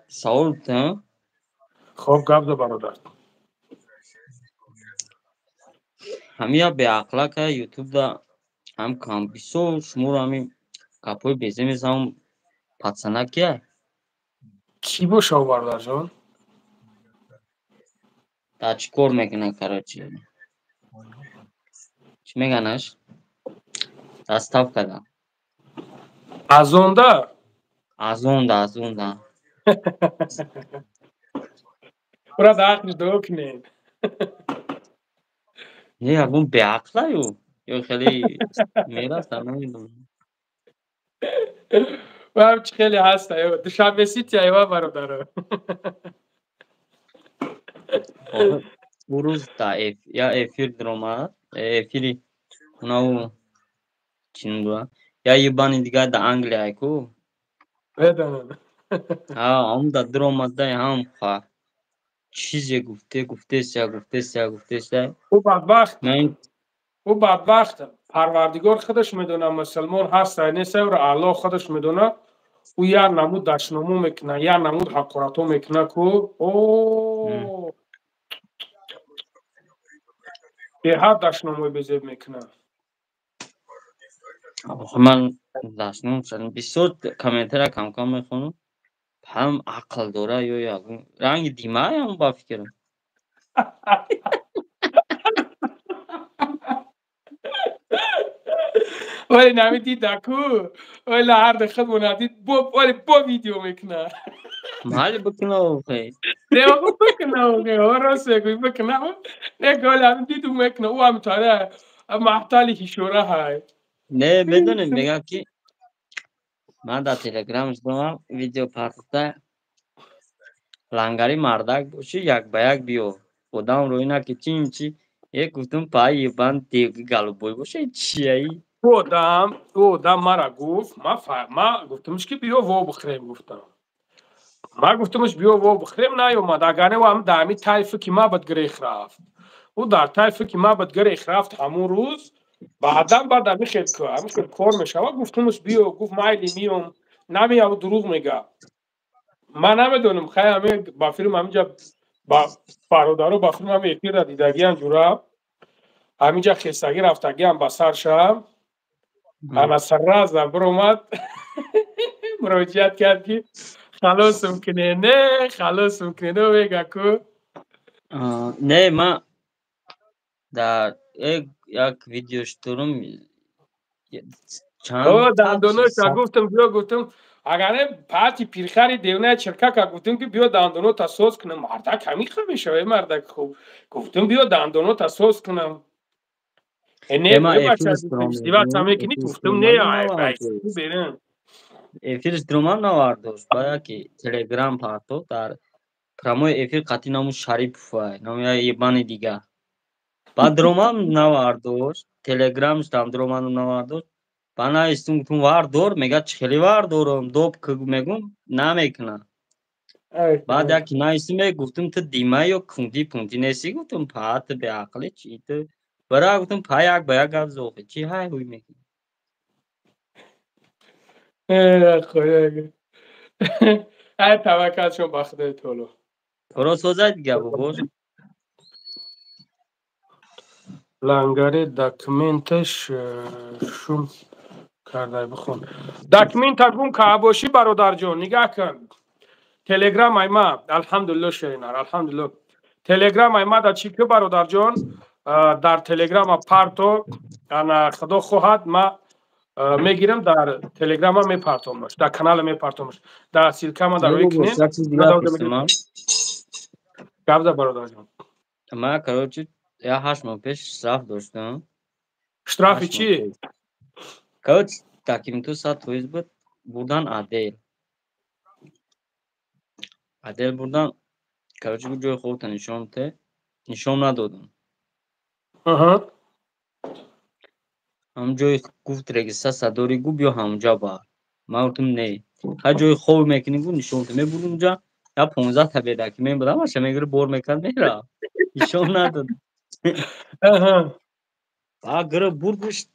سوال بودم خوب گپ ده برادر همیا به عقلا که یوتیوب دا هم کام بیسو شمور همین کپوی بیزه میزم پتسنه که کی باشه برادر جان تا چی کار میکنه کراچی چی میگنش دستاف کده از اونده برا دا عقل دو کنین نه اون به عقلا یا خیلی میراست نمیدونم و هم چی خیلی هست دوشنبه سیتی ایوه برادر بروز تا یا افیر درومد افیری اوناو چین دو یا یه بانی دیگه دا انگلیا کو بدانم هم دا درومد هم خواه چیزی گفته سه او بدبخت پروردگار خودش میدونه مسلمان هست نیست و الله خودش میدونه او یا نمود دشنامو میکنه یا نمود حقارتو میکنه کو اوه یه ها دشنامو بزید میکنه من دشنام شدم بسیار کامنتر کم میخونم هم عقل داره یا رنگ دیمه هم با فکرم ولی نمی دیده کو ولی هر دخل منادید ولی با ویدیو میکنه محل بکنه خیلی نه بکنه راست بکنه نه گل هم دیدو میکنه او هم تاره محتالی هیشوره های نه بدونیم بگم که من در تلگرامش دارم ویدیو پرسته لنگری مردک باشی یک به یک بیو خودم روی نکه چی یک گفتم پایی بند دیگه گلو بای باشه چیه ای؟ او دم مرا گفت ما گفتمش که بیا و بخریم گفتم ما گفتمش بیا و بخریم نیومد اگرنه و هم دامی تایفه که ما بدگریخ رفت او در تایفه که ما بدگریخ رفت همون روز بعد همی خیلی کار میشوه گفتمش بیا گفت مایلی میوم نمی او دروغ میگه من نمیدونم خیلی همه با فیلم همینجا با برادرو با فیلم همه یکی را دیدگی هم جورا همینجا خستگی رفتگی هم بسر شم اما سر راز در بر اومد مراجعت کرد که خلاص میکنه نه خلاص میکنه نه بگه کو نه من در یک ویدیوش دارم چند دندوناش گفتم اگر پاتی پیرخری دیونه چرکه که گفتم که بیا دندونو تا سوز کنم مردک همی خمیشه مردک خوب گفتم بیا دندونو تا سوز کنم نه ما بچه افیرس درام دیوار سامی کنی گفتم نه برن افیرس درمان نواردوش باید که تلگرام پارتو در پراموی افیر قطی نامو شریف وای نامو یه بانی دیگه بعد درمان نواردوش تلگرامش tam درمان نواردوش bana istim tun var dor mega cheli var dorum dop megum namekhna بعد یک نایسیم گفتم تو دیمه یا کندی پونتی نسی گفتم پات به عقل چی تو برای گفتم پای یک باید گفت زوخه چی های ہوئی میکنی خدا ای توکل شما بخده تولو برو سوزه دیگه ببور لنگری دکمنتش شوم کرده بخون دکمنت گم که باشی برادر جان نگاه کن تلگرام ایما الحمدلله شرینار الحمدلله تلگرام ایما در چی که برادر جان در تلگرام پارتو انا خدا خواهد ما میگیرم در تلگرام میپرتمش در کانال میپرتمش در سیلکه ما در روی کنین گفت برادر جان ما کروچی یا 8 ماه پیش اشتراف داشتم اشتراف چی؟ کروچ داکیمنتو ساعت تویز بود بودن عادل بودن کروچی بود جای خودت نشان ندادم هم جای گفت رگیستا صداری گو بیا همونجا با ما گفتم نه هر جای خوب میکنی گو نشون تو میبود اونجا یا 15 تا بیدا که من بودم اصلا میگره بور میکرد میرا نشون نداد اگر بورگوش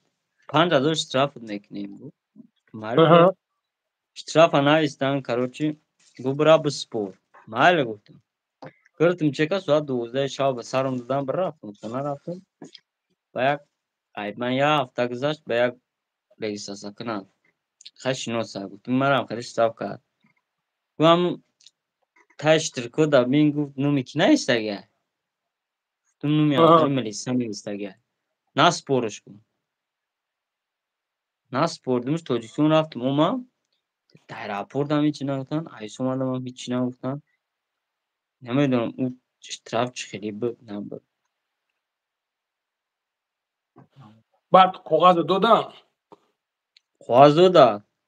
5000 اشتراف میکنیم گو مال اشتراف نایستان کروچی گو برا بسپور مال گفتم گفتم چکا ساعت 12 شب سرم دادم برفتم سنا رفتم باید من یا هفته گذشت باید رئیس سکنان خشنو ساگو تو مرام خریش صاف کرد گفتم تاشتر کودا مینگو نومی کی نایستگه تو نومی آخری ملیسا میستگه ناس پورش کن ناس پوردمش توجیسون رفتم اوما در راپوردم هیچی نگفتن ایسو مادم هم هیچی نگفتن نمیدونم اون اشتراف چه خیلی بود نبود بعد کاغذ دادم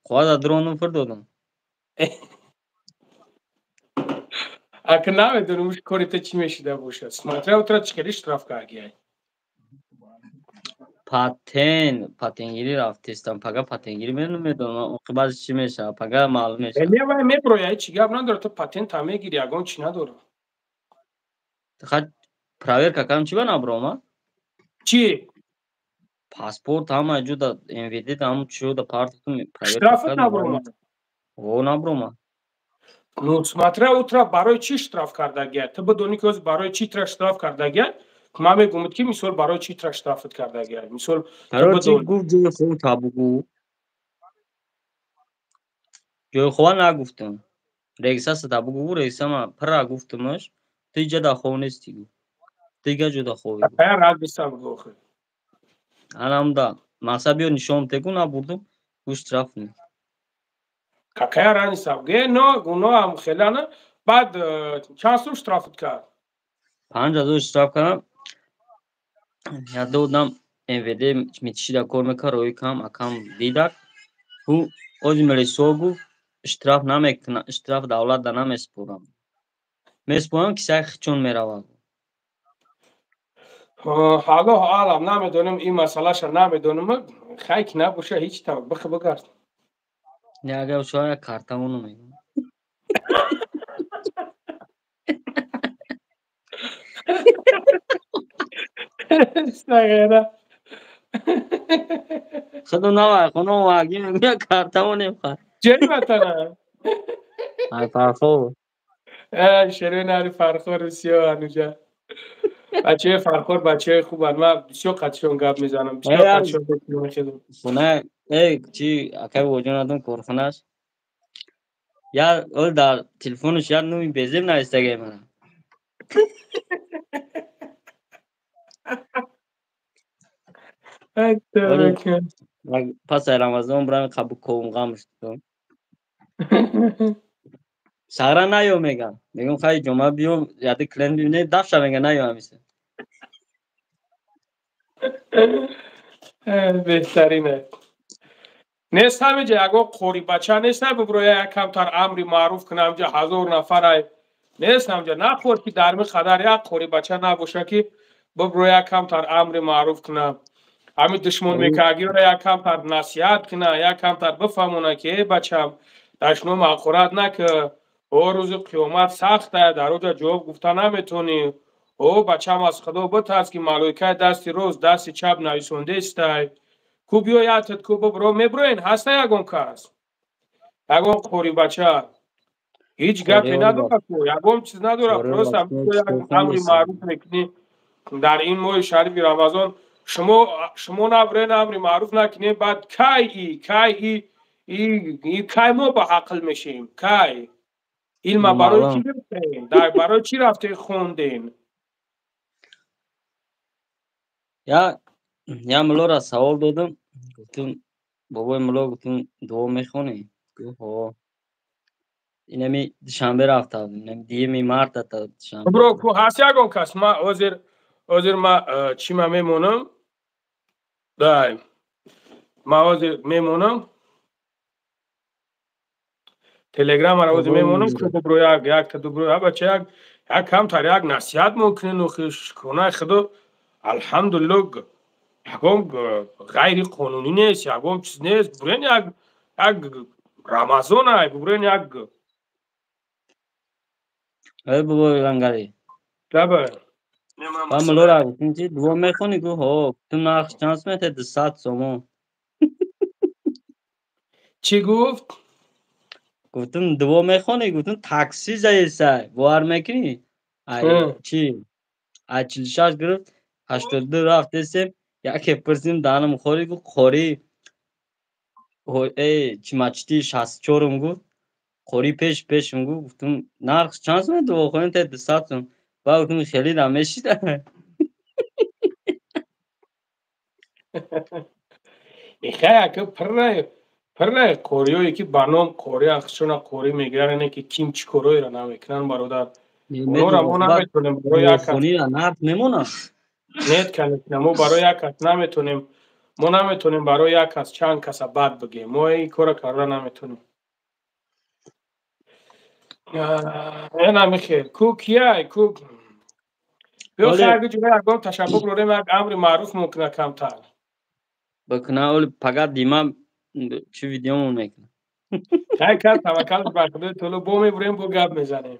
خواهد درونم فر دادم اگه نمیدونم اون کاری تا چی میشیده باشه سماتره اوترا چکلی اشتراف کردگیه پاتنگیری رفتستم پگه پاتنگیری میدونم اون بعضی چی میشه پگه معلوم میشه نه میبروی چی گفت نداره تو پاتنت هم میگیری اگه چی نداره خد پراویر ککم چی بنا بروما چی پاسپورت هم موجود ام وی دی هم شده پارت تو اشتراف نبروما او نبروما نو سماتره اوترا برای چی اشتراف کردگیه تو بدونی که برای چی تر اشتراف کردگیه ما میگم که مثال برای چی تر اشترافت کردگیه مثال تو بدون گفت جوی خود تابگو جوی خود نگفتم رئیسا ستابگو رئیسا ما پرا گفتمش تو جدا خو نیستی دیگه جدا خو پیر راز بسام گوخه الان دا ماسابیو نشون تگو نبردم اشتراف نی که رانی سابگه نو گونو هم خیلانه بعد چند سو اشترافت کرد 5000 اشتراف کردم یا دودم ام وی دی میتشیدا کار میکرد روی کام اکام دیدک او از ملی سوگو اشتراف نمیکنه اشتراف دولت دا نمیسپورم میسپورم کسی چون میروم حالا نمیدونم این مسئله شو نمیدونم خیلی نباشه هیچ تا بگرد نه اگه شاید کارتمونو میگم استغیره خودم نوای خونم واقعی میگم کارتمون نمیخواد جایی بطنه های فرخو شروع ناری فرخور بسیار هنوجه بچه فرخور بچه خوبن من بسیار قدشون گب میزنم بسیار قدشون بکنم خیدم خونه چی اکای وجود ندارم کارخانهش یا اول در تلفنش یا نوی بزیم نایستگه من ولی پس رمضان برام قبول کنم شد سهرا نیو میگم خیلی جمعه بیام یاد کلند ببینه دفش میگه نیو همیشه بهترینه نیست همه جا اگه خوری بچه نیست نه ببروی یکم تر امری معروف کنم جا 1000 نفر نیست همجا نخور که درمی خدر یک خوری بچه نباشه که ببروی یکم تر امری معروف کنم همین دشمن میکاگی را یکم تر نصیحت کنه یکم تر بفهمونه که ای بچم دشنو مخورت نکه او روز قیامت سخته در اوجا جواب گفته نمیتونی او بچم از خدا بترس که ملائکه دست روز دست چپ نویسنده است کو بیو یادت کو ببرو میبروین هسته یگون کس یگون خوری بچه هیچ گپی نداره کو یگون چیز نداره پروست هم تو یک امری معروف میکنی در این ماه شریف رمضان شما نبرین امری معروف نکنی بعد کی ما با عقل میشیم کی علم برای چی گرفتین در برای چی رفته خوندین یا ملو را سوال دادم گفتم بابای ملو گفتم دعا میخونی گفت ها اینمی شنبه رفته بودم دیمی مارت تا شنبه برو کو هست یگون کس ما وزیر ما چی ما میمونم دایم ما وزیر میمونم تلگرام را وزیر میمونم که برو یک تا دو برو بچه یک کم تر یک نصیحت ممکنه نخیش کنه خدا الحمدلله یکم غیر قانونی نیست یکم چیز نیست برین یک رمضان های برین یک ای بابا لنگری دبه با ملو را گفتم چی دعا میخونی گفت ها تو نقش چانس میته 200 سومو چی گفت؟ گفتم دعا میخونی گفتم تاکسی جایسته باور میکنی ای چی 86 گرفت 82 رفت دستم یکی پرسیم دانم خوری گفت خوری ای چی مچتی 64 گفت خوری پیشم گفتم نرخ چانس میده دعا خونی تا 200 سوم با گفتم خیلی دمشیده خیلی که پر کوریوی که بانام کوری اخشون کوری میگرنه که کیم چی کوری را نمیکنن برادر اونو را ما نمیتونیم برای یک خونی را نرخ میمونه نیت کنیم ما برای یک کس نمیتونیم ما نمیتونیم برای یک کس چند کس بد بگیم ما این کار کرده نمیتونیم این همیخیر کو کیه کو بیو خیلی جوره اگام تشبک رو ریم یک امر معروف ممکنه کمتر بکنه اول فقط دیما چی ویدیو میکنه خیلی کس توکل بر خدای طولو بو میبریم بو گپ میزنیم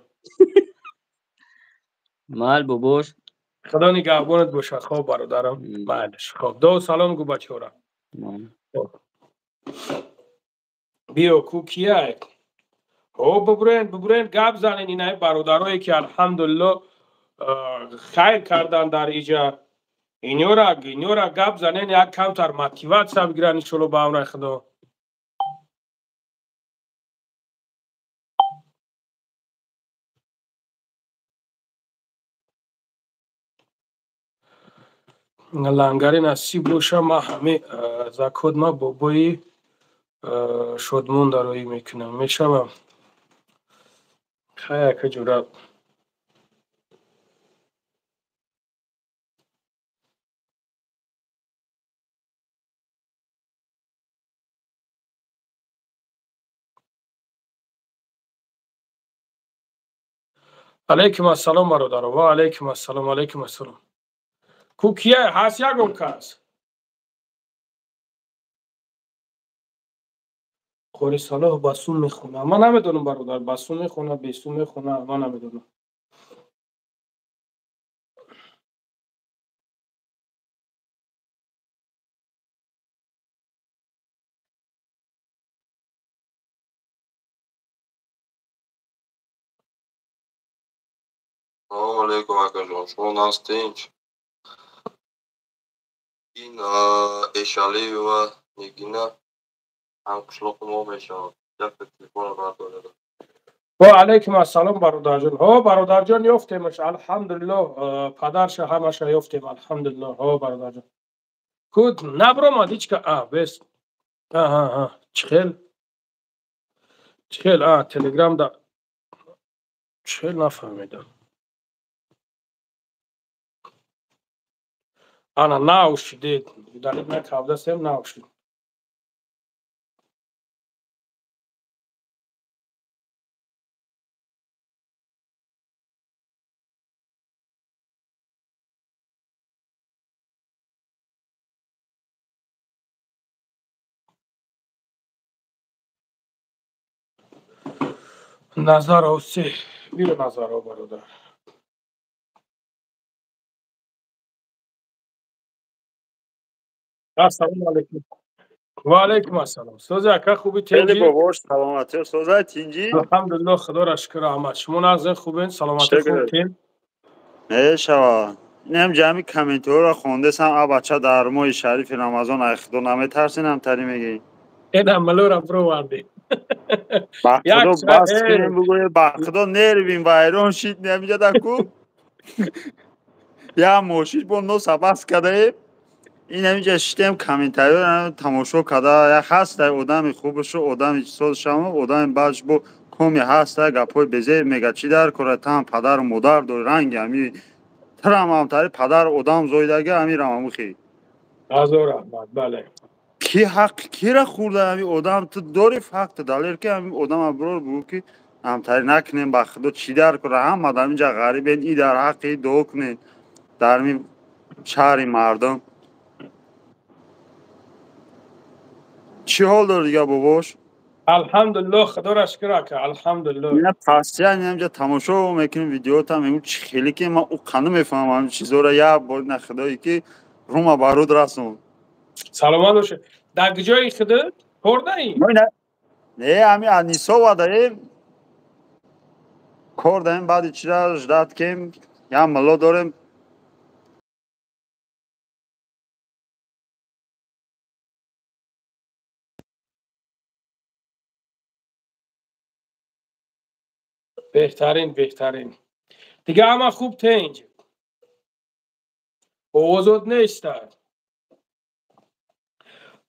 مال بابوش خدا نگهبانت باشه خوب برادرم مالش خوب دو سلام گو بچه را بیو کو کیه او ببرین گپ زنین اینای برادرایی که الحمدلله خیر کردن در ایجا اینو را گپ زنین یک کمتر موتیوات سا بگیرن شلو با اون خدا لنگری نصیب باشه ما همه زکات ما بابایی شدمون دارایی میکنم میشم خیلی که جورت علیکم السلام برادر و علیکم السلام کو کیه هست یکم کس خوری صلاح بسون میخونه ما نمیدونم برادر بسون میخونه بیسون میخونه ما نمیدونم Салам алейкум, Акажон. Шо нас tinch? این اشالی و نگینا هم قشلوق ما میشن دفت تلفون رو برداره و علیکم السلام برادر جان. ها برادر جان یافتیمش الحمدلله. پدرش همش یافتیم الحمدلله. ها برادر جان کود نبرم هیچ که بس چخیل تلگرام دا چخیل نفهمیدم. انا ناوشیدید دلیل نکرده سیم ناوشید. نظر اوسی بیرو نظر او برادر. السلام علیکم. و علیکم السلام. سوزی اکا خوبی خیلی تینجی؟ باباش سلامتی سوزای تینجی الحمدلله خدا را شکر احمد. شما نازن خوبین؟ سلامتی خوب تین؟ شوا این هم جمعی کامنتور را خونده سم بچه در ماه شریف رمضان اخدو نمیترسین هم تری میگی این عملو را برو وردی. بخدا بس کنیم بگوی بخدا نرویم و ایران شید نمیجا دکو یا موشیش با نو سبس کده این همیجا شیدیم کامنتور تماشا کده یک هست آدم خوبشو آدم سوزش هم آدم بعدش با کمی هست گپای بزه میگه چی در کره تام پدر و مادر دو رنگ همی ترام هم تاری پدر آدم زویدگه همی رامو خی آزور احمد بله کی حق کی را خورده همی آدم تو داری فقط دلیر که همی آدم ابرار بگو که هم تاری نکنیم بخدا چی در کره هم آدم اینجا غریب این در حقی دو کنین در می شهر مردم چی حال داره دیگه باباش الحمدلله خدا را شکر که الحمدلله. نه پس یعنی همجا تماشا میکنیم ویدیو تا میگم چی خیلی که من او قانون میفهمم چیزا را یا با نخدایی که روما بارود رسون سلامت باشه. در کجای خودت خورده ای؟ نه همین انیسا و داریم کار داریم بعد چی را جداد کیم یا ملا داریم بهترین دیگه همه خوب تینج اوزود نیست.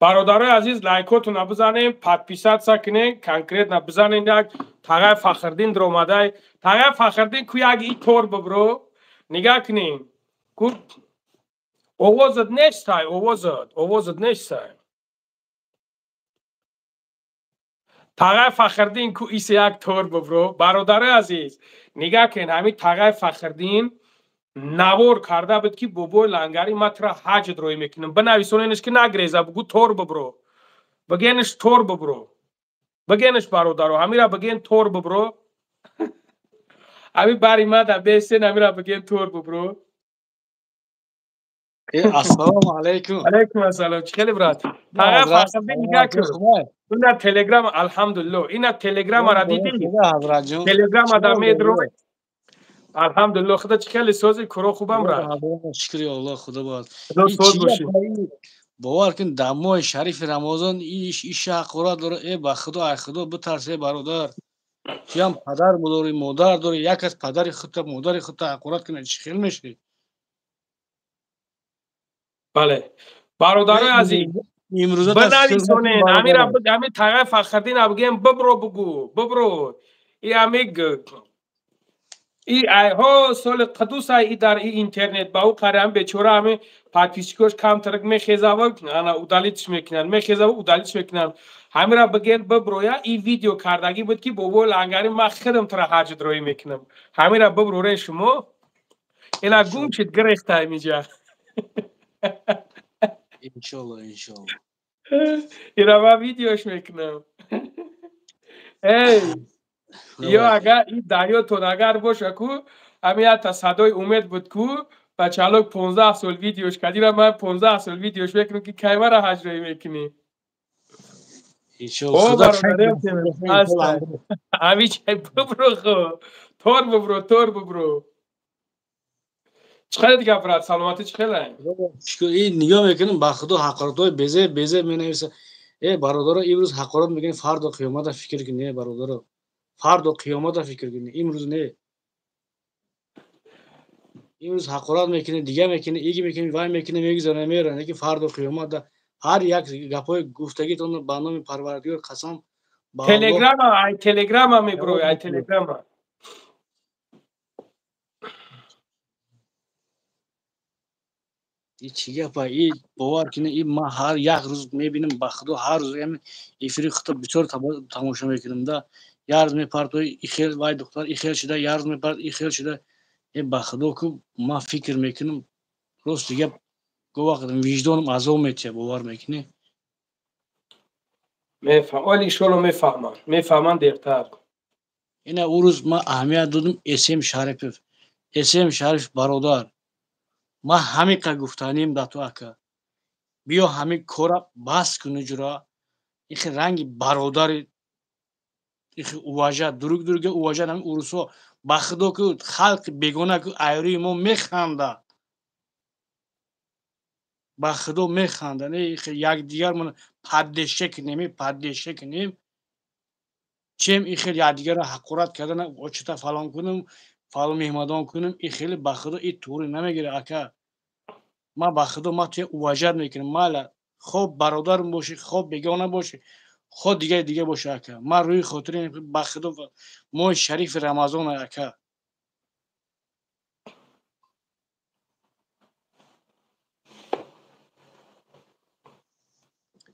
برادرای عزیز لایکاتون بزنین پادپیسات سکنین کنکریت بزنین یک تاغای فخردین در اومده تاغای فخردین کو یک ای طور ببرو نگاه کنین کو اوزد نیست اوزد نیست تاغای فخردین کو ایس یک طور ببرو برادرای عزیز نگاه کن همین تاغای فخردین نوار کرده بود که بابای لنگری متر حج دروی میکنم بنویسونینش که نگریزه بگو تور ببرو بگینش تور ببرو بگینش برادرو همین را بگین تور ببرو همین باری ما در بیستین همین را بگین تور ببرو. السلام علیکم. علیکم السلام خیلی برات تاغه فخردین نگاه کرد این در تلگرام الحمدلله این در تلگرام را دیدی تلگرام را میدرو الحمدلله خدا خیلی سوزی کرو خوبم را شکر الله خدا باد این چیه باور کن در ماه شریف رمضان ایش حقورات داره ای با خدا بترسه برادر چی هم پدر داری مادر داری یک از پدر خودت مادر خودت حقورات کنه چی خیلی میشه. بله برادرای عزیز بنویسونین همین تاغه فخردین بگیم ببرو بگو ببرو ای امیگ ای ها سال قدوس ای در ای اینترنت با او قرم بیچاره همه پاتیشکوش کم ترک میخیزه و انا اودالیتش میکنن میخیزه و اودالیتش میکنن همه را بگین ببرو یا ای ویدیو کردگی بود که بابا لنگری من خودم تر حج دروی میکنم همه را ببرو ره شما اینا گم شد گرفته میجا انشالله اینا من ویدیوش میکنم یا اگر این دریا تونگر باشه کو همین تا صدای امید بود کو بچه‌ها 15 سال ویدیوش کردی را من 15 سال ویدیوش میکنم که کیما را حجری میکنی انشالله خدا همین چه ببرو خو تور ببرو چخیلی دیگه برات سلامتی چخیلی این نگاه میکنم با خدا حقارتای بزه مینویسه ای برادر امروز حقارت میکنی فردا قیامت فکر کنی برادر فردا قیامت فکر کنی. امروز نه. امروز حقارت میکنه، دیگه میکنه، ایگی میکنه، وای میکنه، میگذاره میره. که فردا قیامت هر یک گپای گفتگیتون با نام پروردگار قسم با الله. تلگرام هم میبروی تلگرام. این چیه پا این باور کنه این ما هر یک روز میبینم با خدا هر روز همین افری خطاب بسیار تماشا میکنم دا یه روز میپرد این خیل وای دختر این خیل شده یه روز میپرد این خیل شده این با خدا که ما فکر میکنم روز دیگه گواه کردم وجدانم عذاب میشه باور میکنه میفهم ولی شلو میفهمن دیرتر. این او روز ما اهمیت دادم اسم شریف برادر ما همین که گفتانیم دا تو اکا بیا همین کورا بس کنه جرا این رنگ برادر این واژه دروگ واژه هم اروسا بخدا که خلق بگونه که ایری ما میخنده بخدا میخنده نه یک دیگر من پدشه کنیم چیم این خیلی یک دیگر حقارت کردن اچتا فلان کنم فلان مهمدان کنم این خیلی بخدا این طوری نمیگیره اکا ما بخدا ما توی واژه میکنیم مالا خوب برادرم باشی خوب بگونه باشی خود دیگه باشه اکا ما روی خاطر بخدا ما شریف رمضان اکا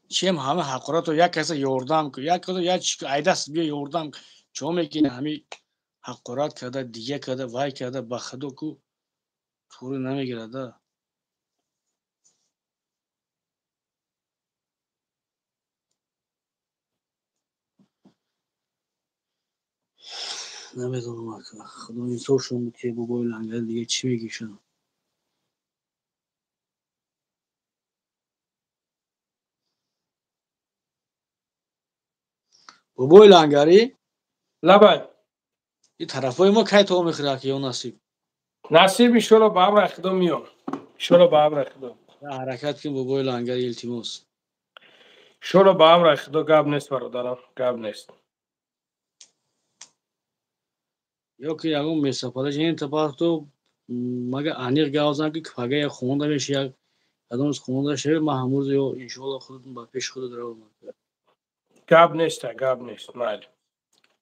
چیم همه حقارت رو یک کسی یوردم که یک کسی یک چیز ایدست بیا یوردم چون میکنه همه حقارت کرده دیگه کرده وای کرده بخدا کو طوری نمیگیره ده نمیدونم اکا خدا این سوشون که بابای لنگر دیگه چی میگی شما بابای لنگری لبن این طرفای ما کی تو میخوره که یا نصیب ایشالا با هم رخدم میام ایشالا با هم رخدم حرکت کن بابای لنگری التماس ایشالا با هم رخدم گاب نیست برادرم گاب نیست یا که یکم میسپاره این تپاه تو مگه انیق گازن که کفاگه خونده میشه یک ادامس خونده شه محمود یا انشالله خودتون با پیش خود درو گاب نیست مال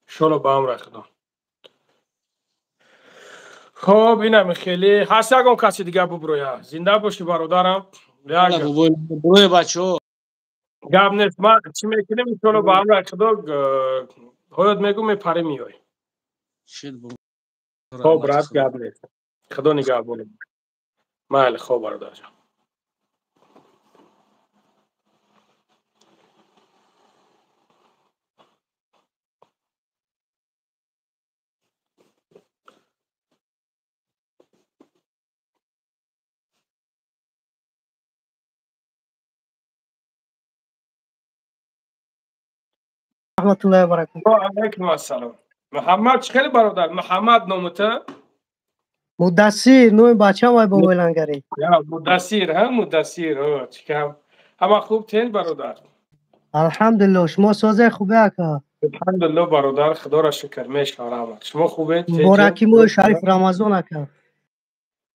ایشالا با هم رخدم خب اینم خیلی هست یکم کسی دیگه ببرویا زنده باشی برادرم بابای بچه گاب نیست ما چی میکنیم ایشالا با هم رخدم خودت میگو میپره میای خب برات گاب نیست خدا نگهبانه مال خوب برادر جان رحمت الله و برکاته. علیکم السلام. محمد خیلی برادر محمد نامته مدثر نوع بچه وای بابای لنگری یا مدثر چیکار همه خوب تین برادر الحمدلله شما سازه خوبه اکا الحمدلله برادر خدا را شکر میشکرم شما خوبه مبارکی ماه شریف رمضان اکا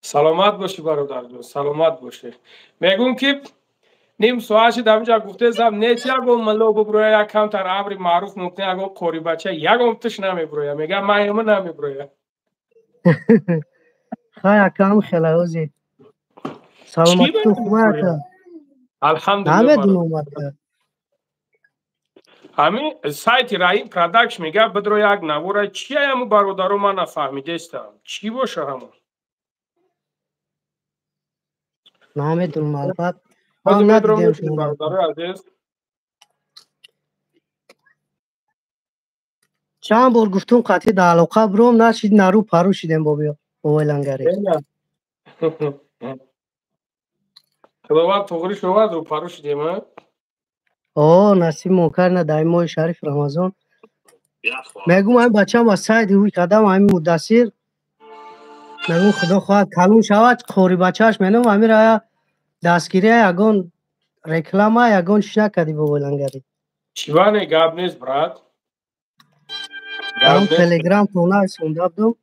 سلامت باشی برادر سلامت باشی میگم که نیم ساعت دامجا گفته زب نیچ یگو ملو ببرویا یکم تر ابری معروف ممکنه یگو کوری بچه یگم تش نمیبرویا میگه من نمیبرویا خیلی اکا هم خیلی اوزی سلامتی تو خوبه اکا الحمدلله برادر همین سایت رای پروداکشن میگه بدرو یک نوره چیه همون برادرو من نفهمیده استم چی باشه همون نمیدونم البته من ندیدم شما برادر عزیز چند بار گفتم قطعی در علاقه بروم نشید نرو پرو شیدیم بابای لنگری خداوند توغری شما رو پرو شدیم نصیب موکر نه در ماه شریف رمضان میگم این بچه هم از ساید روی قدم همین مدثر میگم خدا خواهد کلون شود خوری بچهش مینم همین رای دستگیری یگان رکلام یگان چیش نکردی بابای لنگری چیوانه گاب نیست براد هم تلگرام تونه سونده بودم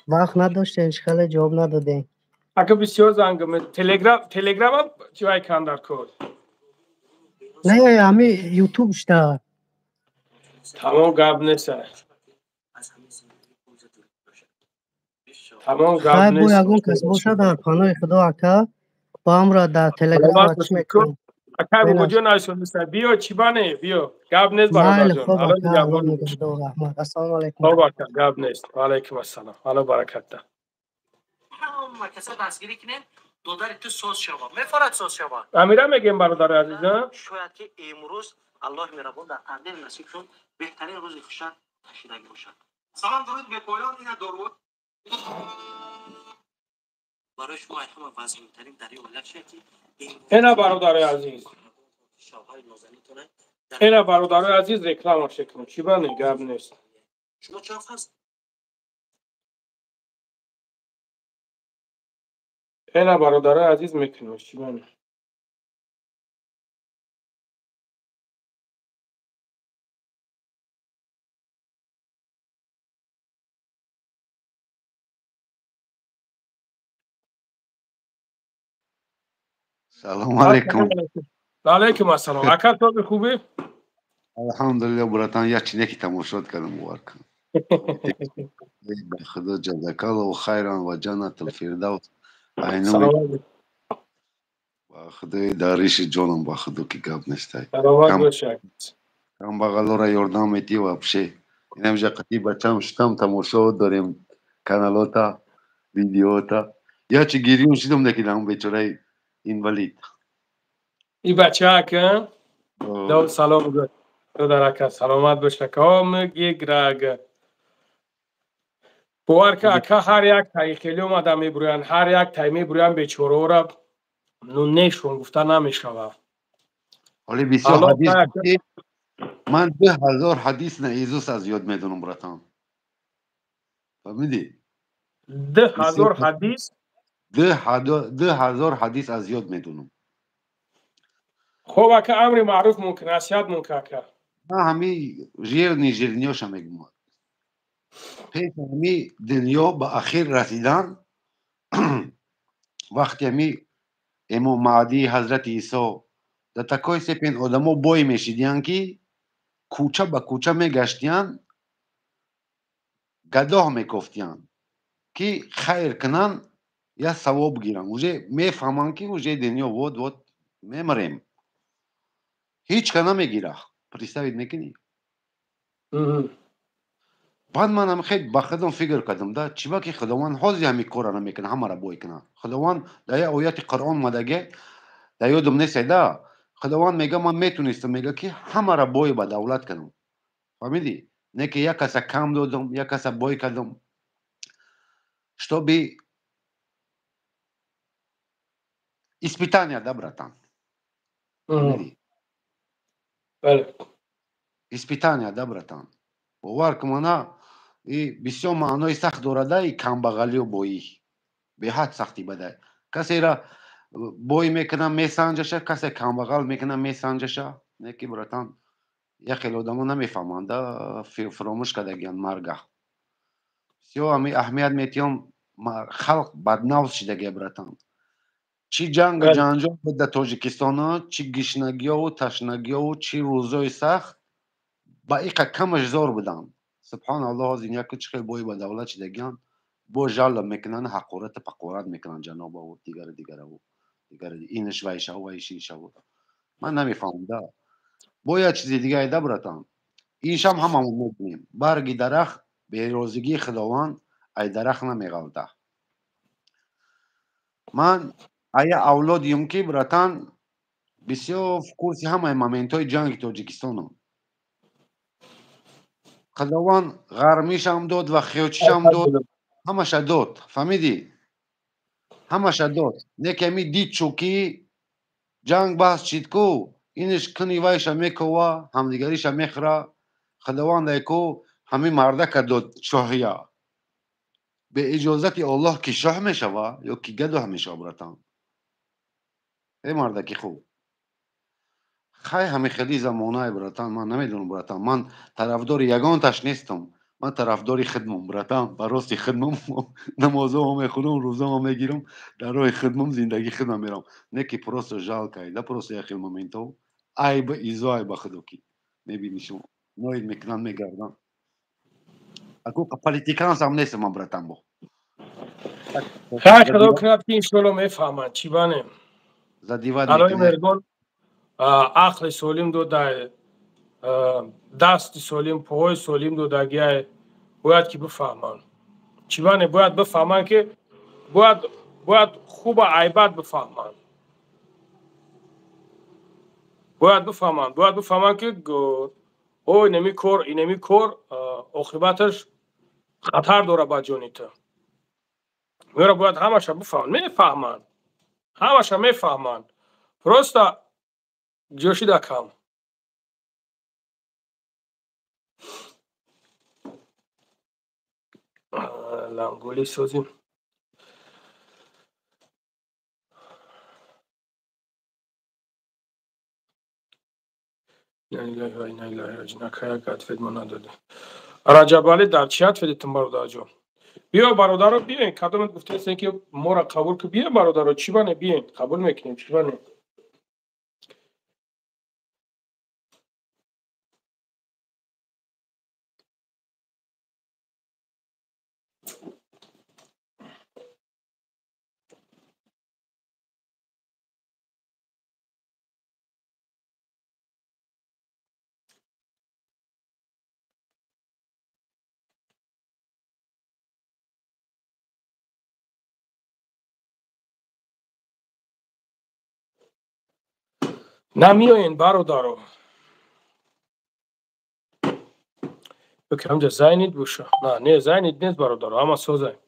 وقت نداشتین خیلی جواب ندادین اگه بسیار زنگم تلگرام هم چیوای کندر کد نه همی یوتیوب شده تمام گاب نیست تمام گاب خیلی بو نیست یکون کس باشه در پناه خدا اکا با هم را در تلگرام سلامت اچ باشی میکنیم اکا بگو بینش جون آیسون نیست بیا چی بانه بیا گاب نیست برادر مایل جان خوب حالا اکا دیگه الله اول نگهدار رحمت السلام علیکم خوب اکا گاب نیست و علیکم السلام حالا برکت ده همه کسا دستگیری کنیم دودار تو سوز شوا میفرد سوز شوا امیرم میگیم برادر عزیزم شاید که امروز الله مهربان در تقدیر نصیب شد بهترین روز خوشت کشیدگی باشد سلام درود به پایان این درود برای شما همه وزن‌ترین در این ولایت که اینا برادر عزیز شاههای نازنینتونه اینا برادر عزیز رکلام شکل چی بانه گاب نیست شما چه هست اینا برادر عزیز میکنه چی بانه سلام علیکم علیکم السلام اکا تو خوبی الحمدلله براتان یک چینه که تماشات کردم مبارکم به خدا جزاک الله خیرا و جنت الفردوس عینوی سلام علیکم و خدای داریش جانم با خدا که گپ نشته سلامت کم باشه کم بغل را یاردم میتی و بشه اینم جقتی بچم شتم تماشا داریم کانالاتا ویدیوتا یا چی گیریم شدم نکیدم بیچاره اینوالید این بچه اکا دو سلام گفت تو در اکا سلامت باشه کام گیگراگ بوارکا اکا هر یک تایی خیلی اومده میبروین هر یک تایی میبروین بیچوره را نونشون گفته نمیشوه حالی بسیار الله حدیث تا گفتی من 2000 حدیث نعیزوس از یاد میدونم براتان فهمیدی 10,000 حدیث 2000 حدیث از یاد میدونم خب اکا امر معروف ممکن نصیحت ممکن اکا من همی ژیرنی ژیرنیاشا میگم پیش همی دنیا به اخیر رسیدن وقتی همی امام مهدی حضرت عیسی در تکای سپین آدما بای میشیدین که کوچه به کوچه میگشتین گداه میکفتین که خیر کنن یا ثواب گیرن اوجه میفهمن که اوجه دنیا واد میمریم هیچ که نمیگیره پریستوید میکنی بعد من هم خیلی با خودم فکر کردم دا چی که خداوند حاضی همی کار نمیکنه همه را بای کنه خداوند در یه آیات قرآن مدگه در یادم نیست دا خداوند میگه من میتونستم میگه که همه را بای به دولت کنم فهمیدی نه که یک کس کم دادم یک کس بای کردم чтобы испытания да братан فهمیدی بله испытания да братан باور کن منا این بسیار معنای سخت دارد ای کمبغلی و بایی به حد سختی بده کسی را بای میکنه میسنجشه کسی کمبغل میکنه میسنجشه نه که براتان یک خیلی آدم ها نمیفهمند فراموش کردگیان مرگه بسیار همی اهمیت میتیم خلق بدنوز شدگی براتان چی جنگ و بله جنجال بود در تاجیکستان ها چی گشنگی ها و تشنگی ها و چی روزای سخت با ایقا کمش زور بودن سبحان الله از این یکی چی خیلی بایی با دولت شدگیان با جال میکنن حقورت پقورت میکنن جناب و دیگر اینش ویشه و ویشیشه و من نمیفهمم دا باید چیزی دیگه ایده براتان اینش هم هممون میدونیم برگی درخت به روزگی خداوند ای درخت نمیغلطه من ایا اولادیم که براتان بسیار کورسی همه مومنت های جنگ تاجیکستان هم خداوند غرمیش هم داد و خیوچیش هم داد الحمدلله همش داد فهمیدی همش داد نکمی دید چوکی جنگ بحث چید کو اینش کنی وایش میکوا همدیگریش میخرا خداوند ایکو همین مردک داد شاهیا به اجازت الله که شاه میشوه یا که گدو همیشه براتان ای مردکی خوب خیلی همه خیلی زمانه براتان من نمیدونم براتان من طرفدار یگان تاش نیستم من طرفداری خدمم براتان براستی خدمم نمازو هم میخونم روزا هم میگیرم در راه خدمم زندگی خدمم میرم نه که پروسه جال که لا پروسه اخی مومنتو ای به ایزای به خودو کی میبینی شما نوید میکنن میگردن اگه پالیتیکان هم نیستم من براتان با خیلی خدا کنید که انشالله میفهمند چی بانه زدیواد الان میکنه مرگون عقل سالم دو در دست سالم پای سالم دو دگیه باید که بفهمند چی بانه باید بفهمند که باید خوب عیبت بفهمند باید بفهمند که او اینمی کار عاقبتش خطر داره با جانیت میره باید همش بفهمند همش میفهمند پروستا جوشیده کم لنگولی سازیم رجب علی در چیت فیدیتون برادر جان بیا برادر رو بیاین کدومت گفته هستین که ما را قبول که بیا برادر رو چی بانه بیاین قبول میکنیم چی بانه نمیاین برادر رو بکنم همجا زینید بوشه نه زینید نیست برادر رو اما سوزه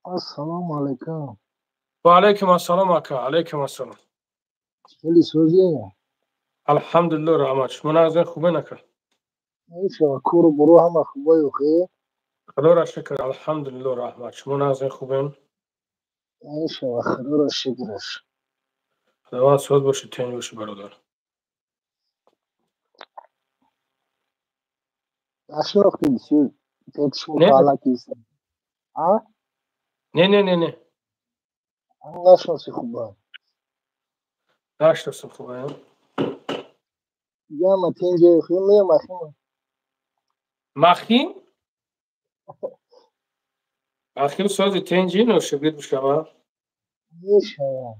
السلام علیکم. و علیکم السلام اکا علیکم السلام خیلی سوزی. الحمدلله رحمت شما نازن خوبه نکن ایشا کور برو همه خوبه و خیر. خدا را شکر الحمدلله رحمت شما نازن خوبه ایشا خدا را شکرش. خدا سوز باشه تین باشه برادر نشناختی بسیار پیتش نه متعلق ایستم. ها؟ نه نشناسی خوبه. نشتستم خوبه یا ما تینجه خیر میم اخیم. مخیم اخیم سازی تنجی نوشه بید بشم ایشا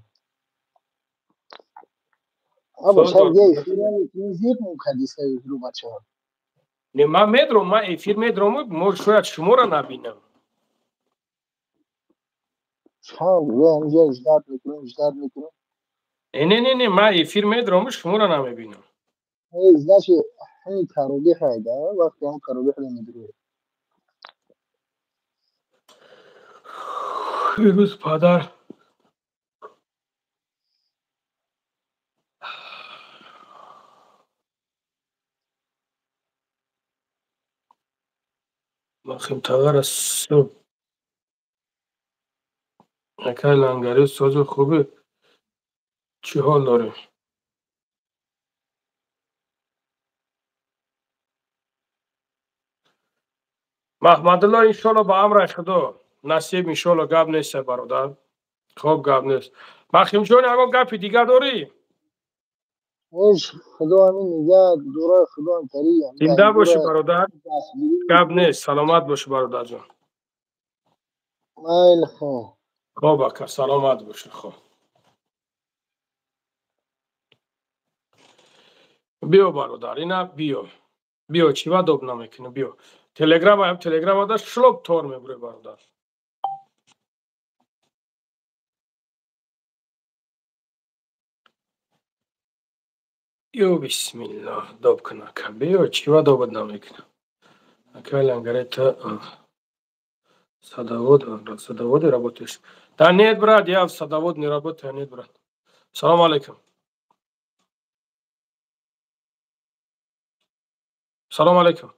ابا ساز شب دار یه خیلی تینزیق مکدیسه رو بچه ها. نه من میدرم من افیر میدرم مور شاید شما را نبینم چند یه اینجا اجداد میکنم. نه من افیر میدرم شما را نمیبینم ای ازداشی همین کاروبی خیده وقتی هم کاروبی خیلی میدروه. روز پدر مخیم تغر صبح اکای لنگری ساز خوبه چی حال داره محمد الله انشالله با امر خدا نصیب انشالله گپ نیست برادر خوب گپ نیست مخیم جان اگه گپی دیگه داری ایش خدا همین نگه دوره خدا هم تری هم زنده باشه دوره برادر دستگیری گپ میکنه. نیست سلامت باشه برادر جان مایل خیر. خوب اکا سلامت باشه خوب بیا برادر اینا بیا چی و دوب نمیکنه بیا تلگرام داشت شلوب تور میبره برادر بیا بسم الله دوب کنه که بیا چی و دوبت نمیکنه اکا لنگره تا صداود رابطش تا نیت براد یا صداود نرابط تا نیت براد سلام علیکم سلام علیکم.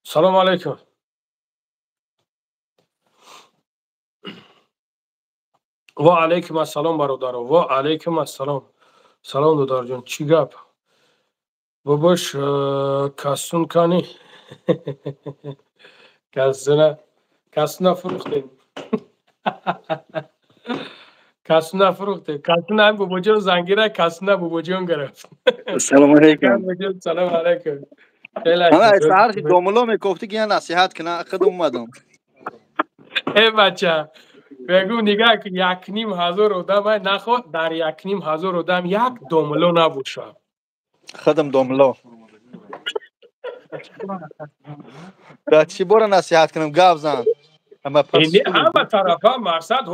سلام علیکم. و علیکم السلام برادر. و علیکم السلام. سلام دودار جان، چی گپ؟ باباش کسون کنی. کسون فروختیم. کسون نفروخته. کسون هم بابا جان زنگیره، کسون هم بابا جان گرفت. سلام علیکم. سلام علیکم. انا سهر دوملو میگفتی که نصیحت کنه خود اومدم. ای بچه بگو نگاه که 1,500 آدم نخواد در 1,500 آدم یک دوملو نبوشه. خودم دوملو. را چی باره نصیحت کنم گاو زن. اما پس همه طرفا مقصد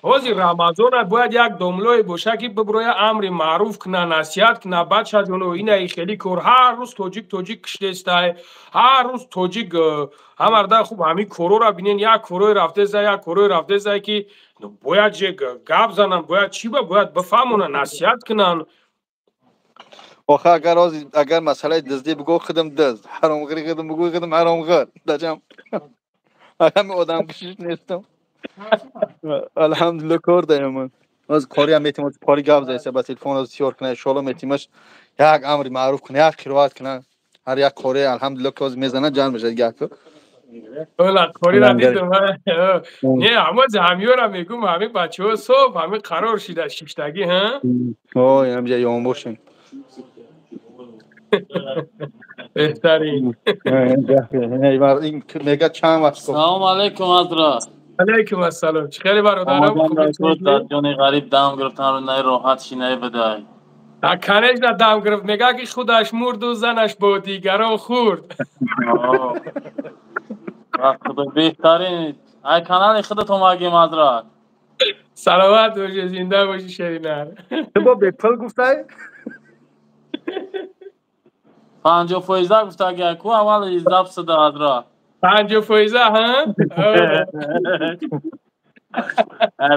حاضر رمضان باید یک دوملوی باشه که ببروی امر معروف کنه، نصیحت کنه. بچه جونو اینه خیلی کور هر روز توجیک کشته استای، هر روز توجیک همرده خوب همین کورو را بینین، یک کوروی رفته زای، یک کوروی رفته زای که باید گپ زنن، باید چی باید بفهمونن، نصیحت کنن. آخه اگر مسئله دزدی بگو خودم دزد، حرام غری خودم بگو خودم حرام غر دجام. همه آدم کشیش نیستم. الحمدلله کار دارم. از کاری هم میتونم کاری گاو زایسته با تلفن از سیار کنه شالا میتونمش یک امر معروف کنه، یک قرائت کنه، هر یک کاری الحمدلله که از میزنه جان میشه گپ. اولا کاری را دیدم. نه اما زمیو را میگم همین بچه‌ها صبح همین قرار شده شیشتگی ها. اوه اینجا یوم باشین. بهترین. این میگه چند وقت. سلام علیکم حضرت. علیکم السلام. چخیری برادرم؟ خوبی در جان غریب دم گرفتن رو نه راحت شینه بده. کنش نه دم گرفت، میگه که خودش مرد و زنش با دیگران خورد. خدا بهترین ای کانال خودت اومدیم حضرت. سلامت باشی، زنده باشی شیرینر. تو با بپل گفته؟ 50 فایزه گفته اگه کو اول زب صدا حضرت. 50 فایزه ها؟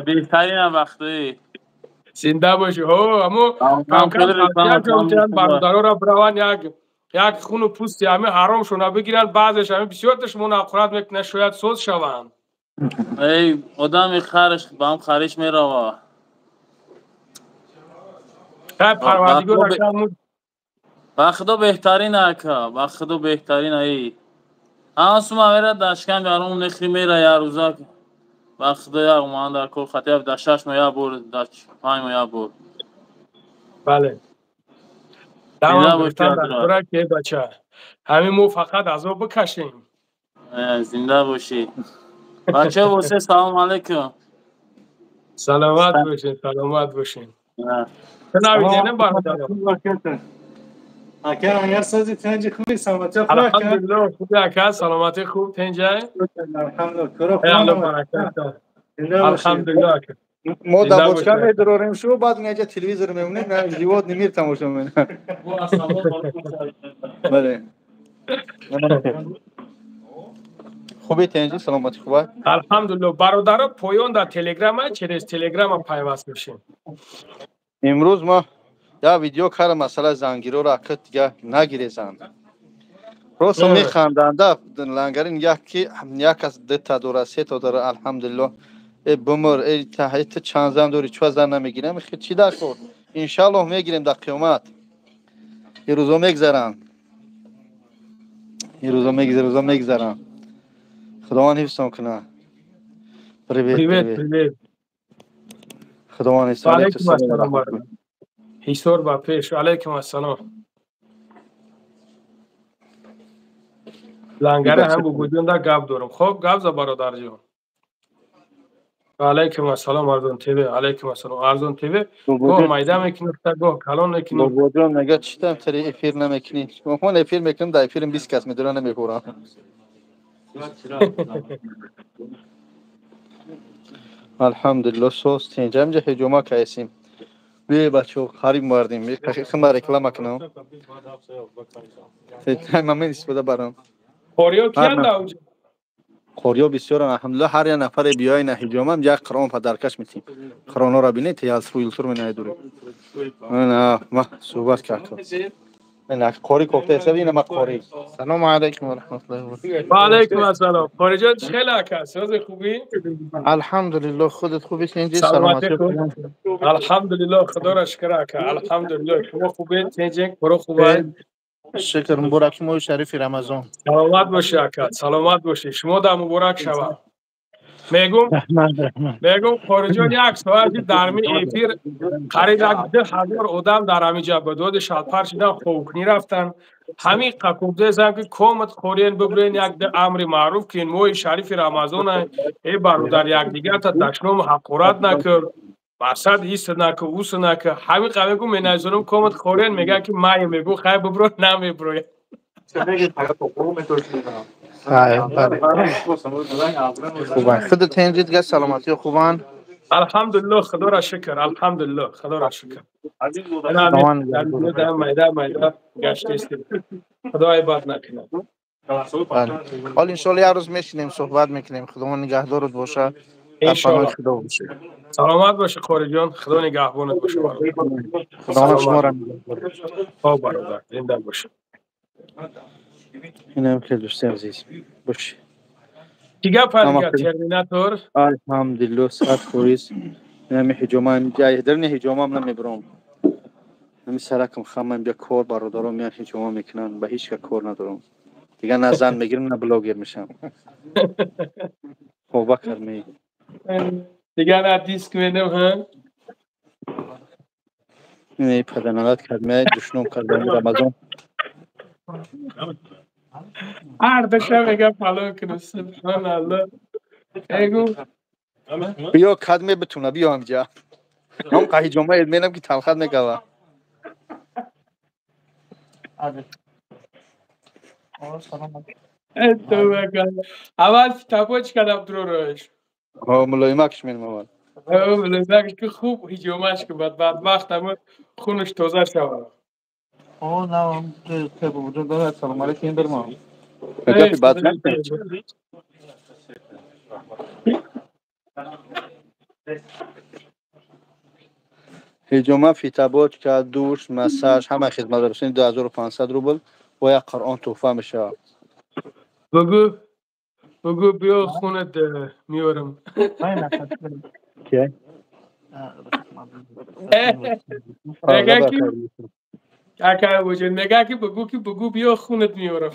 بهترین وقتی زنده باشی. اما کم کم برادرها را بروان یک خون و پوستی همه حرام شونه بگیرن، بعضش همه بسیارتش مناقرت میکنه شاید سوز شوند. ای آدم خرش با هم خرش میره. پروردگار با خدا بهترین اکا، با خدا بهترین ای همسو میره داشکن برام نخری میره یا روزا با خدا یا من در کل خطیب در 6 ماه بور در 5 ماه بور. بله دام گفتن در که بچه همین مو فقط از او بکشیم. زنده باشی بچه واسه. سلام علیکم. سلامت باشین. سلامت باشین. نویدینم برادرم. اگر اگر سازی تنجی خوبی سلامتی خوب. الحمدلله خوبی اکا سلامتی خوب تنجای. الحمدلله. الحمدلله اکا. ما در باشگاه میدراریم شو بعد میگه تلویزیون میمونه نه جواد نمیر تماشا میکنه. بله. خوبی تنجی سلامتی خوبه؟ الحمدلله. برادر پایان در تلگرام چرا تلگرام پیوست میشیم. امروز ما یا ویدیو کردم مسئله زنگیرو را که دیگه نگیریزن. راست میخندنده لنگرین یک از 2 تا 2 3 تا داره الحمدلله. بمر ای تحت چند زن دوری 4 زن نمیگیرم خیلی چی در خورد. ان شاء الله میگیریم در قیامت. این روزا میگذرن. این روزا میگذرن. خداوند حفظم کنه. پریوت. خداوند السلام. هیسور با پیش. علیکم السلام. لنگره هم بگویدون در گپ دارم. خب گپ زا برادر جان. علیکم السلام ارزان تیوی. علیکم السلام ارزان تیوی. گوه مایده میکنی گوه کلان میکنی. بابا جان نگه چیتم تری افیر نمیکنی. من افیر میکنم در افیرم 20 کس میدونه نمیخورم. الحمدلله سوست تینجا اینجا هجوما کایسیم. بی بچو خریم مردیم. خمر رکلام کنم. همه استفاده برام. کوریا کیان داوج. قوریا بسیار الحمدلله هر یک نفر بیای نه حجام هم یک قرآن پدرکش میتیم قرآن را بینید یا از روی التر می نداری نه ما صحبت کردم نه قاری کوفته است اینه ما قاری سلام علیکم و رحمت الله و برکاته و علیکم السلام قاری جان چه خیلی ساز خوبی الحمدلله خودت خوبی اینجا سلامتی سلامتی خوب الحمدلله خدا را شکر اکا الحمدلله شما خوبی تنجنگ برو خوبه شکر مبارک ماه شریف رمضان سلامت باشی اکا سلامت باشی شما در مبارک شوه میگم قاری جان یک ساعت در می ایفیر قریب 10,000 آدم در همینجا به دود شالپر شدن خوکنی رفتن همین قکوبده زن که کومت قورین ببرین یک ده امر معروف که این ماه شریف رمضان ای برادر یک دیگر تا دشنام حقورت نکر بسد ایست نکر اوست نکر همین قوی که می نظرم کومت قورین میگه که مای میگو خیلی ببرو نمیبروی خوبه خودت اینجا دیگه سلامتی خوبان الحمدلله خدا را شکر الحمدلله خدا را شکر در میدان گشته استیم خدای بد نکنه حال انشالله یه روز میشینیم صحبت میکنیم خدا نگهدارت باشه انشالله خدا باشه سلامت باشه قاری جان خدا نگهبانت باشه خدا شما را خب برادر زنده باشه اینم خیلی دوستی عزیز باشه دیگه پدیگه ترمیناتور الحمدلله ساعت خوریست نمی حجامم جای در نه حجامم نمیبرم نمی سرکم خمم بیا کار برادرام میان حجام میکنن به هیچ کار ندارم دیگه نه زن میگیرم نه بلاگر میشم خوبه کرمی دیگه نه دیسک میدم ها نه پدنالات کردم دشنم کردم رمضان هر دشم میگم پلو کنم سبحان الله ایگو بیا کدمه بتونه بیا همجا هم قهی جمعه ادمینم که تلخت میگوه تو بگم اول تپوچ کردم درو روش ملایمکش میرم اول ملایمکش که خوب هیجومش که بدبخت همه خونش توزه شود نه که بوجود داره سلام علیکم برم گپی بد نکنه هجومه فیتابوت که دوش مساج همه خدمت رسید 2500 روبل و یک قرآن تحفه میشه بگو بیا خونت میارم که نگه که بوجود نگه که بگو بیا خونت میارم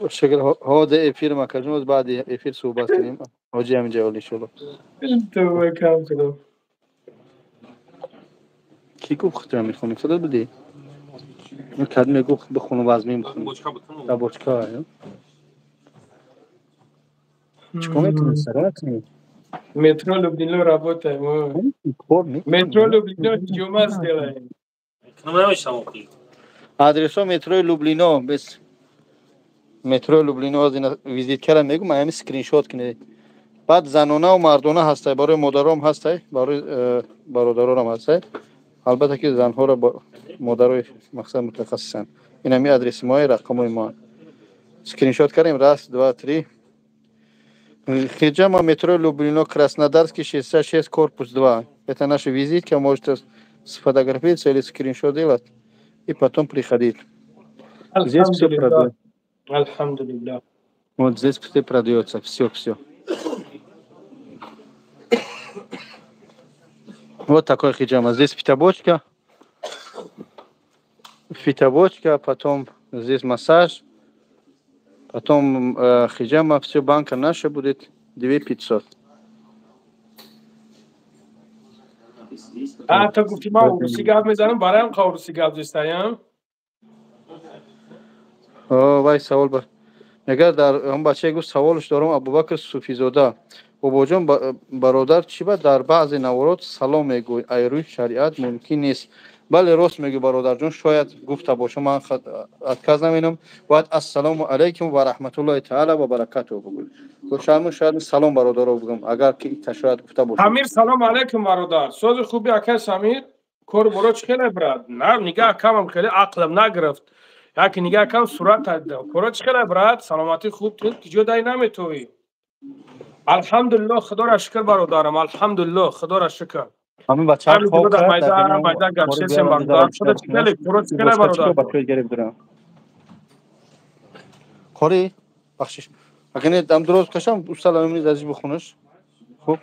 شکل ها ده افیر ما کردیم بعد افیر صحبت کنیم حاجی همین جوالی شلو تو کم کنم کی گفت خطر میخونی خدا بدی من کدمه گفت بخونم وزمین بخونم تا بوچکا ها چکو میکنی سرات نی مترو لوبلینو работаем مترو لوبلینو هجوم است делаем آدرس مترو لوبلینو بس مترو لوبلینو از این ویزیت کردم میگم من همین اسکرین شات کنید بعد زنانه و مردانه هسته برای مادرام هسته برای برادرام هسته البته که زنها را با مادرای مقصد متخصصن این همین آدرس ما رقم ما اسکرین شات کردیم راست 2 3 Хиджама метро Люблино Краснодарский 66 корпус 2. Это наша визитка, можете сфотографироваться или скриншот делать и потом приходить. Здесь все продается. Альхамдулилля. Вот здесь все продается, все. Вот такой хиджама. Здесь фитобочка, потом здесь массаж. Потом хиджама, все банка наша будет 2500. تا گفتی من عروسی گپ میزنم برای هم عروسی گپ زیستایم وای سوال بر نگر در هم بچه گفت سوالش دارم ابوبکر صوفیزاده بابا جان برادر چی با در بعضی نوارات سلام میگوی ایروی شریعت ممکن نیست بله راست میگه برادر جان شاید گفته باشه من اتکاز نمینم باید السلام علیکم و رحمت الله تعالی و برکاته بگوی شاید سلام برادر رو بگم اگر که شاید گفته باشه امیر سلام علیکم برادر سوز خوبی اکه سمیر کور بروچ خیلی براد نه نگاه کمم خیلی عقلم نگرفت یک نگاه کن صورت دادم کورا چخیره برات سلامتی خوب تو که جدای نمیتوی الحمدلله خدا را شکر برادرم الحمدلله خدا را شکر همین بچه همین خواب دیگه کرد در مایده دنیا گپ کاری سیستم بیارم برادر بیشتر خدا چخیره کورا چخیره برادر بچه گریب دارم کاری بخشش اگه دم درست کشم سلام از بخونش خوب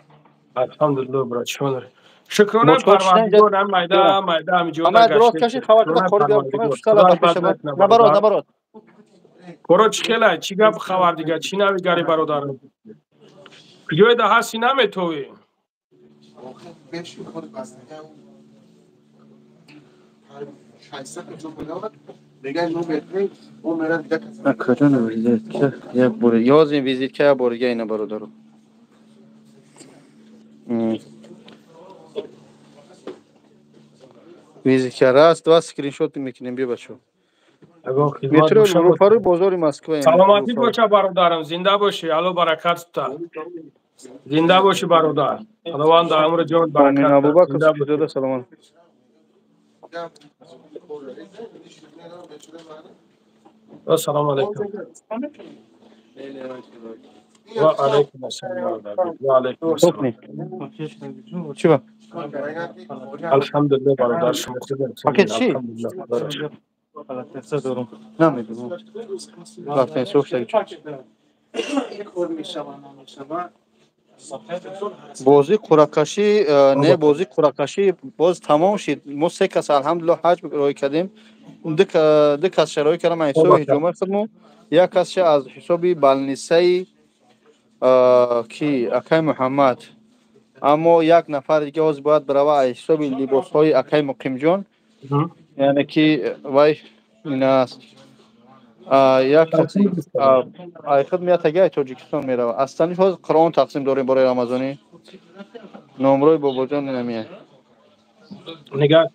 الحمدلله برات شکر شکرانه مشکل چیه اینجا پروردگار هم مایده همینجا اما درست گشته کشی خبر کده شکرانه کاری بیارم کنه پروردگار سلام خدا بر پیش عبادت نبراد برادر نبراد کورا چخیره چی گپ خبر دیگه چی نوی گری برادر کجای ده هستی نمیتوی کجا ویزیت که یک بوره یازیم ویزیت که یک بورگه اینه برادرو ویزیت که راست و اسکرین شات میکنیم بیا بچو مترو روپارو بازار مسکو سلامتی باشه برادرم زنده باشی الو برکت تا زنده باشی برادر خداوند عمر جان برکت ابو تا بکر زنده باشی زاده سلام السلام علیکم و علیکم السلام برادر و علیکم السلام چی با الحمدلله برادر شما خوبین پاکت چی الحمدلله خدا را شکر نمیدونم رفتن سوخ شد بازی قرعه‌کشی نه بازی قرعه‌کشی باز تمام شد ما سه کس الحمدلله حج روی کردیم دو کس شرایط کردم حساب جمعه خودمون یک کس از حسابی بالنیسای کی اکای محمد اما یک نفر دیگه از باید برای حساب لباس های اکای مقیم جان یعنی که وای این است یک کسی خدمت اگه تاجیکستان میره اصلا باز قرآن تقسیم داریم برای رمضانی نمروی بابا جان نمیه نگاه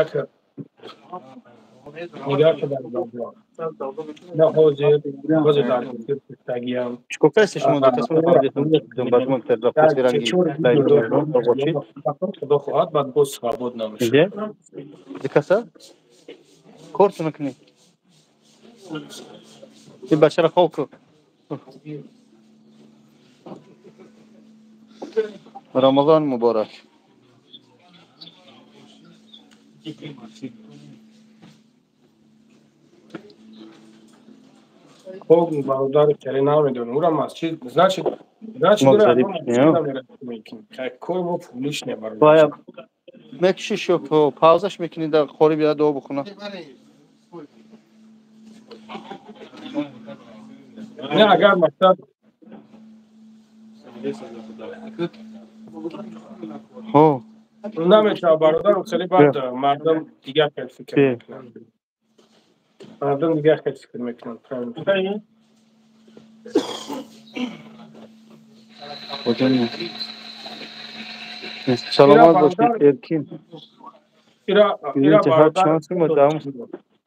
کرد نگاه کرد برادر نه حوزه در تگیم چکو کسیش مونده کسون خواهدیتون بدمون ترزا پسی رنگی دایدون خدا خواهد بعد باز سوابود نمیشه کسا کورس نکنی این بچه را خواب کن رمضان مبارک خوب برادر کلی نمیدون او را مسجد значит مغزری کوی ما پولیش نه برادر باید مکشیش و پاوزش میکنی در خوری بیاد دو بخونه نه اگر مقصد ها نمیشه برادر خیلی بعد مردم دیگه خیلی فکر میکنن مردم دیگه خیلی فکر میکنن سلامت باشید ارکین ایرا برادر شانس مدام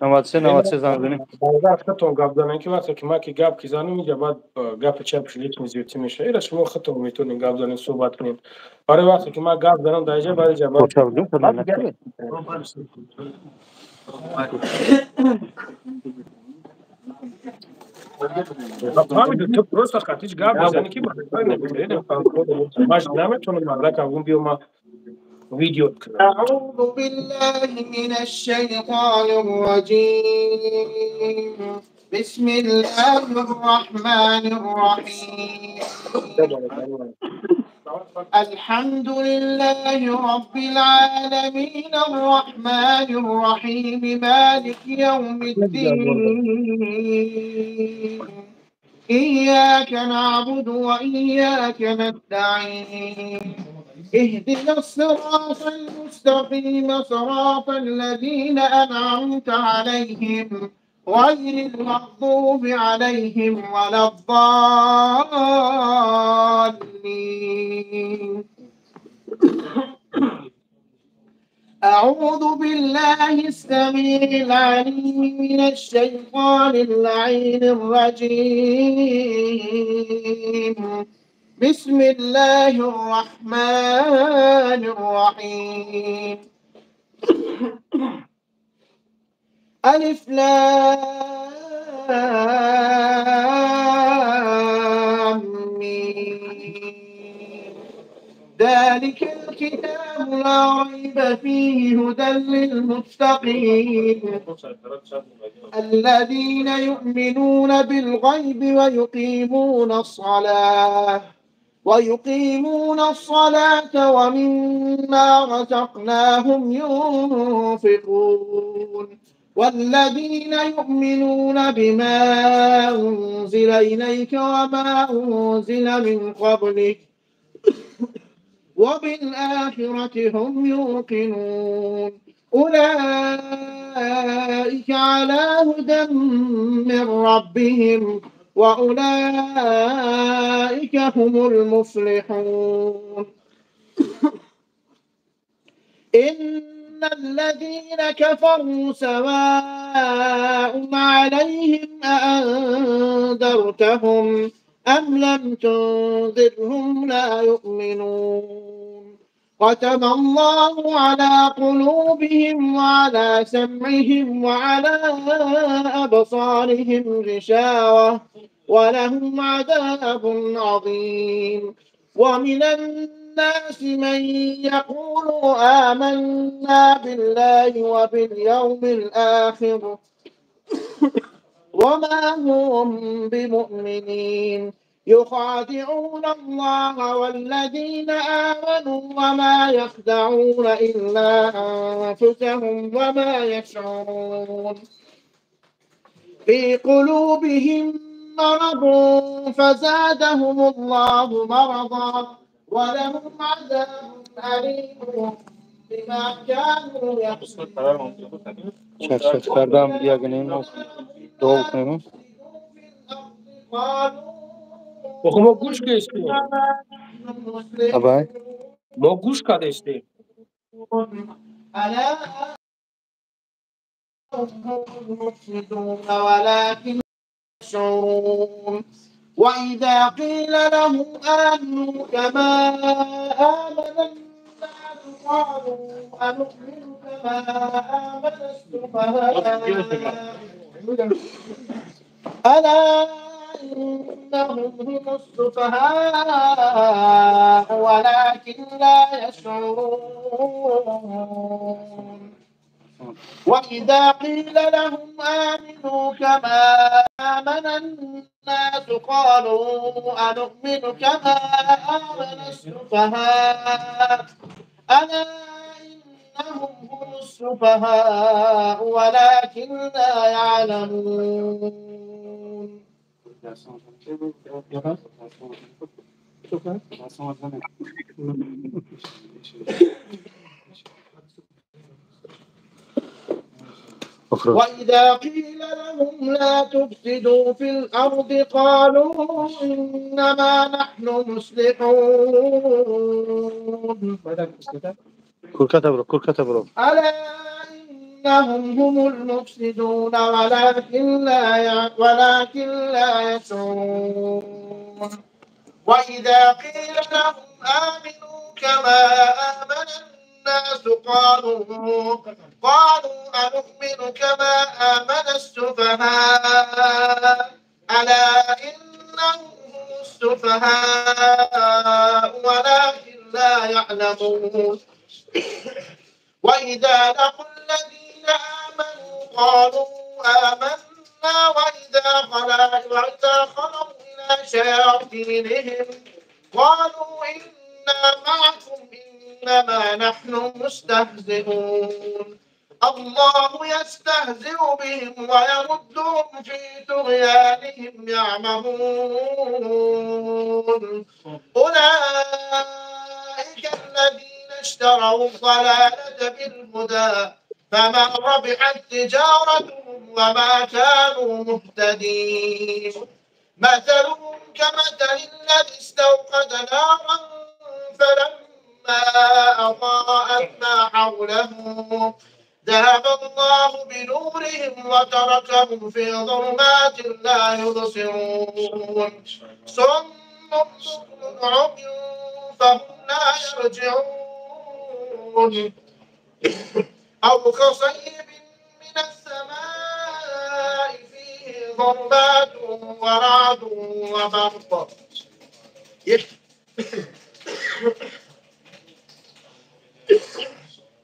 93 زنگ زنیم برادر خطو گپ زنن که وقتی که ما که گپ کی زنیم میگه بعد گپ چپ لیک میزیوتی میشه ایرا شما خطو میتونین گپ زنین صحبت کنین برای وقتی که ما گپ زنم در اینجا برای جواب فهمیدی تو просто хотиш гап бизани ки маж наметонам мазак авун биёма видео أعوذ بالله من الشيطان الرجيم بسم الله الرحمن الرحيم الحمد لله رب العالمين الرحمن الرحيم مالك يوم الدين إياك نعبد وإياك نستعين اهدنا الصراط المستقيم صراط الذين أنعمت عليهم غير المغضوب عليهم ولا الضالين أعوذ بالله السميع العليم من الشيطان اللعين الرجيم بسم الله الرحمن الرحيم ألف لام ميم ذلك الكتاب لا ريب فيه هدى للمتقين الذين يؤمنون بالغيب ويقيمون الصلاة ومما رزقناهم ينفقون والذين يؤمنون بما أنزل إليك وما أنزل من قبلك وبالآخرة هم يوقنون أولئك على هدى من ربهم وأولئك هم المفلحون إن الذين كفروا سواء عليهم أأنذرتهم أم لم تنذرهم لا يؤمنون ختم الله على قلوبهم وعلى سمعهم وعلى أبصارهم غشاوة ولهم عذاب عظيم ومن الناس من يقول آمنا بالله وباليوم الآخر وما هم بمؤمنين يخادعون الله والذين آمنوا وما يخدعون إلا أنفسهم وما يشعرون في قلوبهم مرض فزادهم الله مرضا ولهم عذاب أليم بما كانوا يكسبون شرط کردم دیگه دو کنیم ما گوش کشتیم طبعا ما گوش کردیم ولكن يشعرون وإذا قيل لهم آمنوا كما آمن الناس قالوا أنؤمن كما آمن السفهاء ألا إنهم هم السفهاء ولكن لا يشعرون وإذا قيل لهم آمنوا كما آمن الناس قالوا أنؤمن كما آمن السفهاء ألا إنهم هم السفهاء ولكن لا يعلمون وإذا قيل لهم لا تفسدوا في الأرض قالوا إنما نحن مصلحون كل كتب ألا إنهم هم المفسدون ولكن لا يشعرون وإذا قيل لهم آمنوا كما آمن الناس قالوا أنؤمن كما آمن السفهاء ألا إنهم هم السفهاء ولكن لا يعلمون وإذا لقوا الذين آمنوا قالوا آمنا وإذا خلوا إلى شياطينهم قالوا إنا معكم إنما نحن مستهزئون الله يستهزئ بهم ويمدهم في طغيانهم يعمهون أولئك الذين اشتروا الضلالة بالهدى فما ربحت تجارتهم وما كانوا مهتدين مثلهم كمثل الذي استوقد نارا فلما أضاءت ما حوله ذهب الله بنورهم وتركهم في ظلمات لا يبصرون صم بكم عمي فهم لا يرجعون أو كصيب من السماء ظلمات ورعد وبرق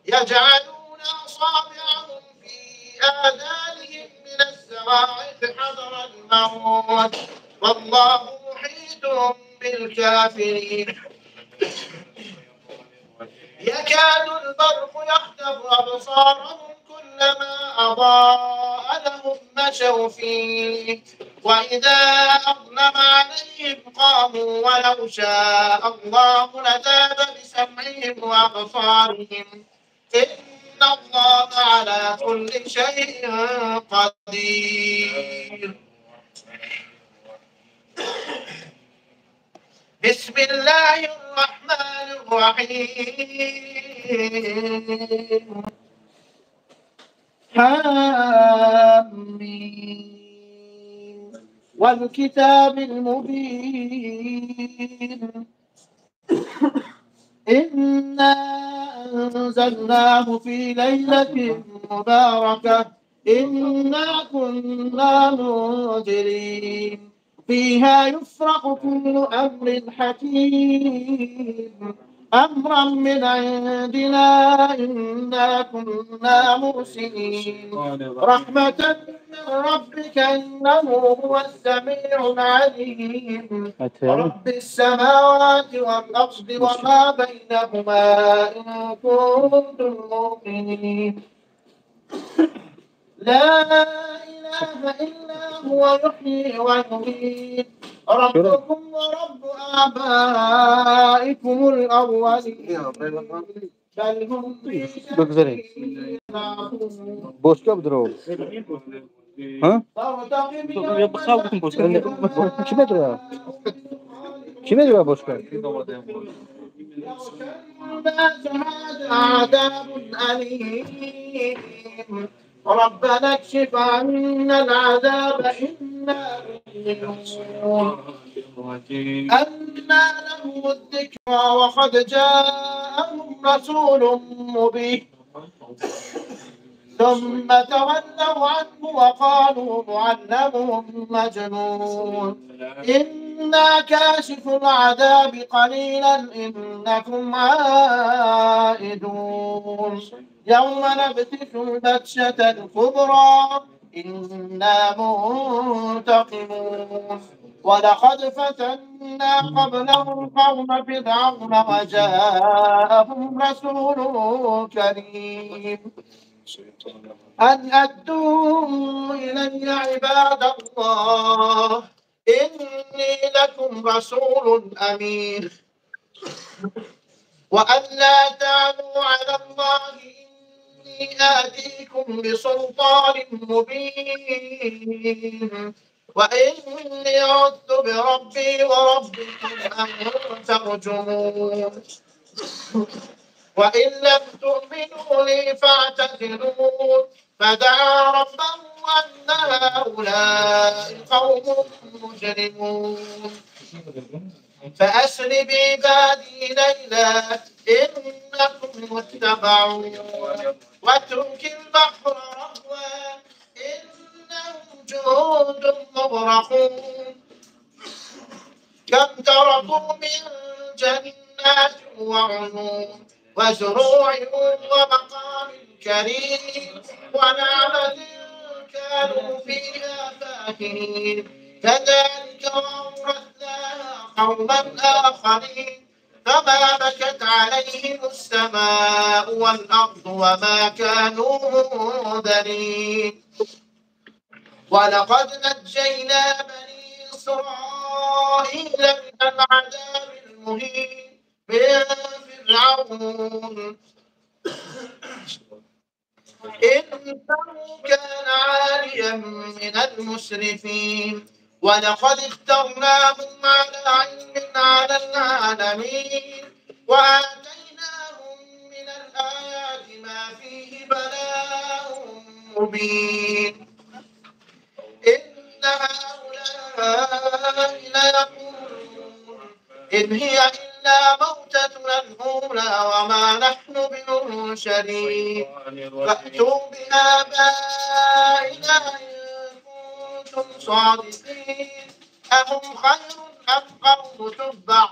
يجعلون أصابعهم في آذانهم من الصواعق حذر الموت والله محيط بالكافرين يكاد البرق يخطف أبصارهم كلما أضاء لهم مشوا فيه وإذا أظلم عليهم قاموا ولو شاء الله لذهب بسمعهم وأبصارهم إن الله على كل شيء قدير بسم الله الرحمن الرحيم حميم والكتاب المبين إنا أنزلناه في ليلة مباركة إنا كنا منذرين فيها يفرق كل أمر حكيم أمرا من عندنا إنا كنا مرسلين رحمة من ربك إنه هو السميع العليم رب السماوات والأرض وما بينهما إن كنتم مؤمنين لا إله إلا هو يحيي ويميت ربكم ورب آبائكم الأولين بل هم في شك Boşka mıdır o? Ha? Kime diyor ya? Kime diyor ya boşka? عذاب أليم ربنا اكشف عنا العذاب إنا مؤمنون أنى لهم الذكرى وقد جاءهم رسول مبين ثم تولوا عنه وقالوا معلم مجنون إنا كاشف العذاب قليلا إنكم عائدون يوم نبتش البتشة الكبرى إنا منتقمون ولقد فتنا قبلهم قوم فرعون وجاءهم رسول كريم أن أدوا إلي عباد الله إني لكم رسول أمين وأن لا تعلوا على الله إني آتيكم بسلطان مبين وإني عذت بربي وربكم أن ترجمون وإن لم تؤمنوا لي فاعتزلون فدعا ربه أن هؤلاء قوم مجرمون فأسر بعبادي ليلا إنكم متبعون واترك البحر رهوا إنهم جند مغرقون كم تركوا من جنات وعيون وزروع ومقام كريم ونعمة كانوا فيها فاكهين كذلك وأورثناها قوما آخرين فما بكت عليهم السماء والأرض وما كانوا منذرين ولقد نجينا بني إسرائيل من العذاب المهين من فرعون إنه كان عاليا من المسرفين ولقد اخترناهم على علم على العالمين وآتيناهم من الآيات ما فيه بلاء مبين إن هؤلاء ليقولون إن هي إلا موتتنا الأولى وما نحن بمنشرين فأتوا بآبائنا إن كنتم صادقين أهم خير أم قوم تبع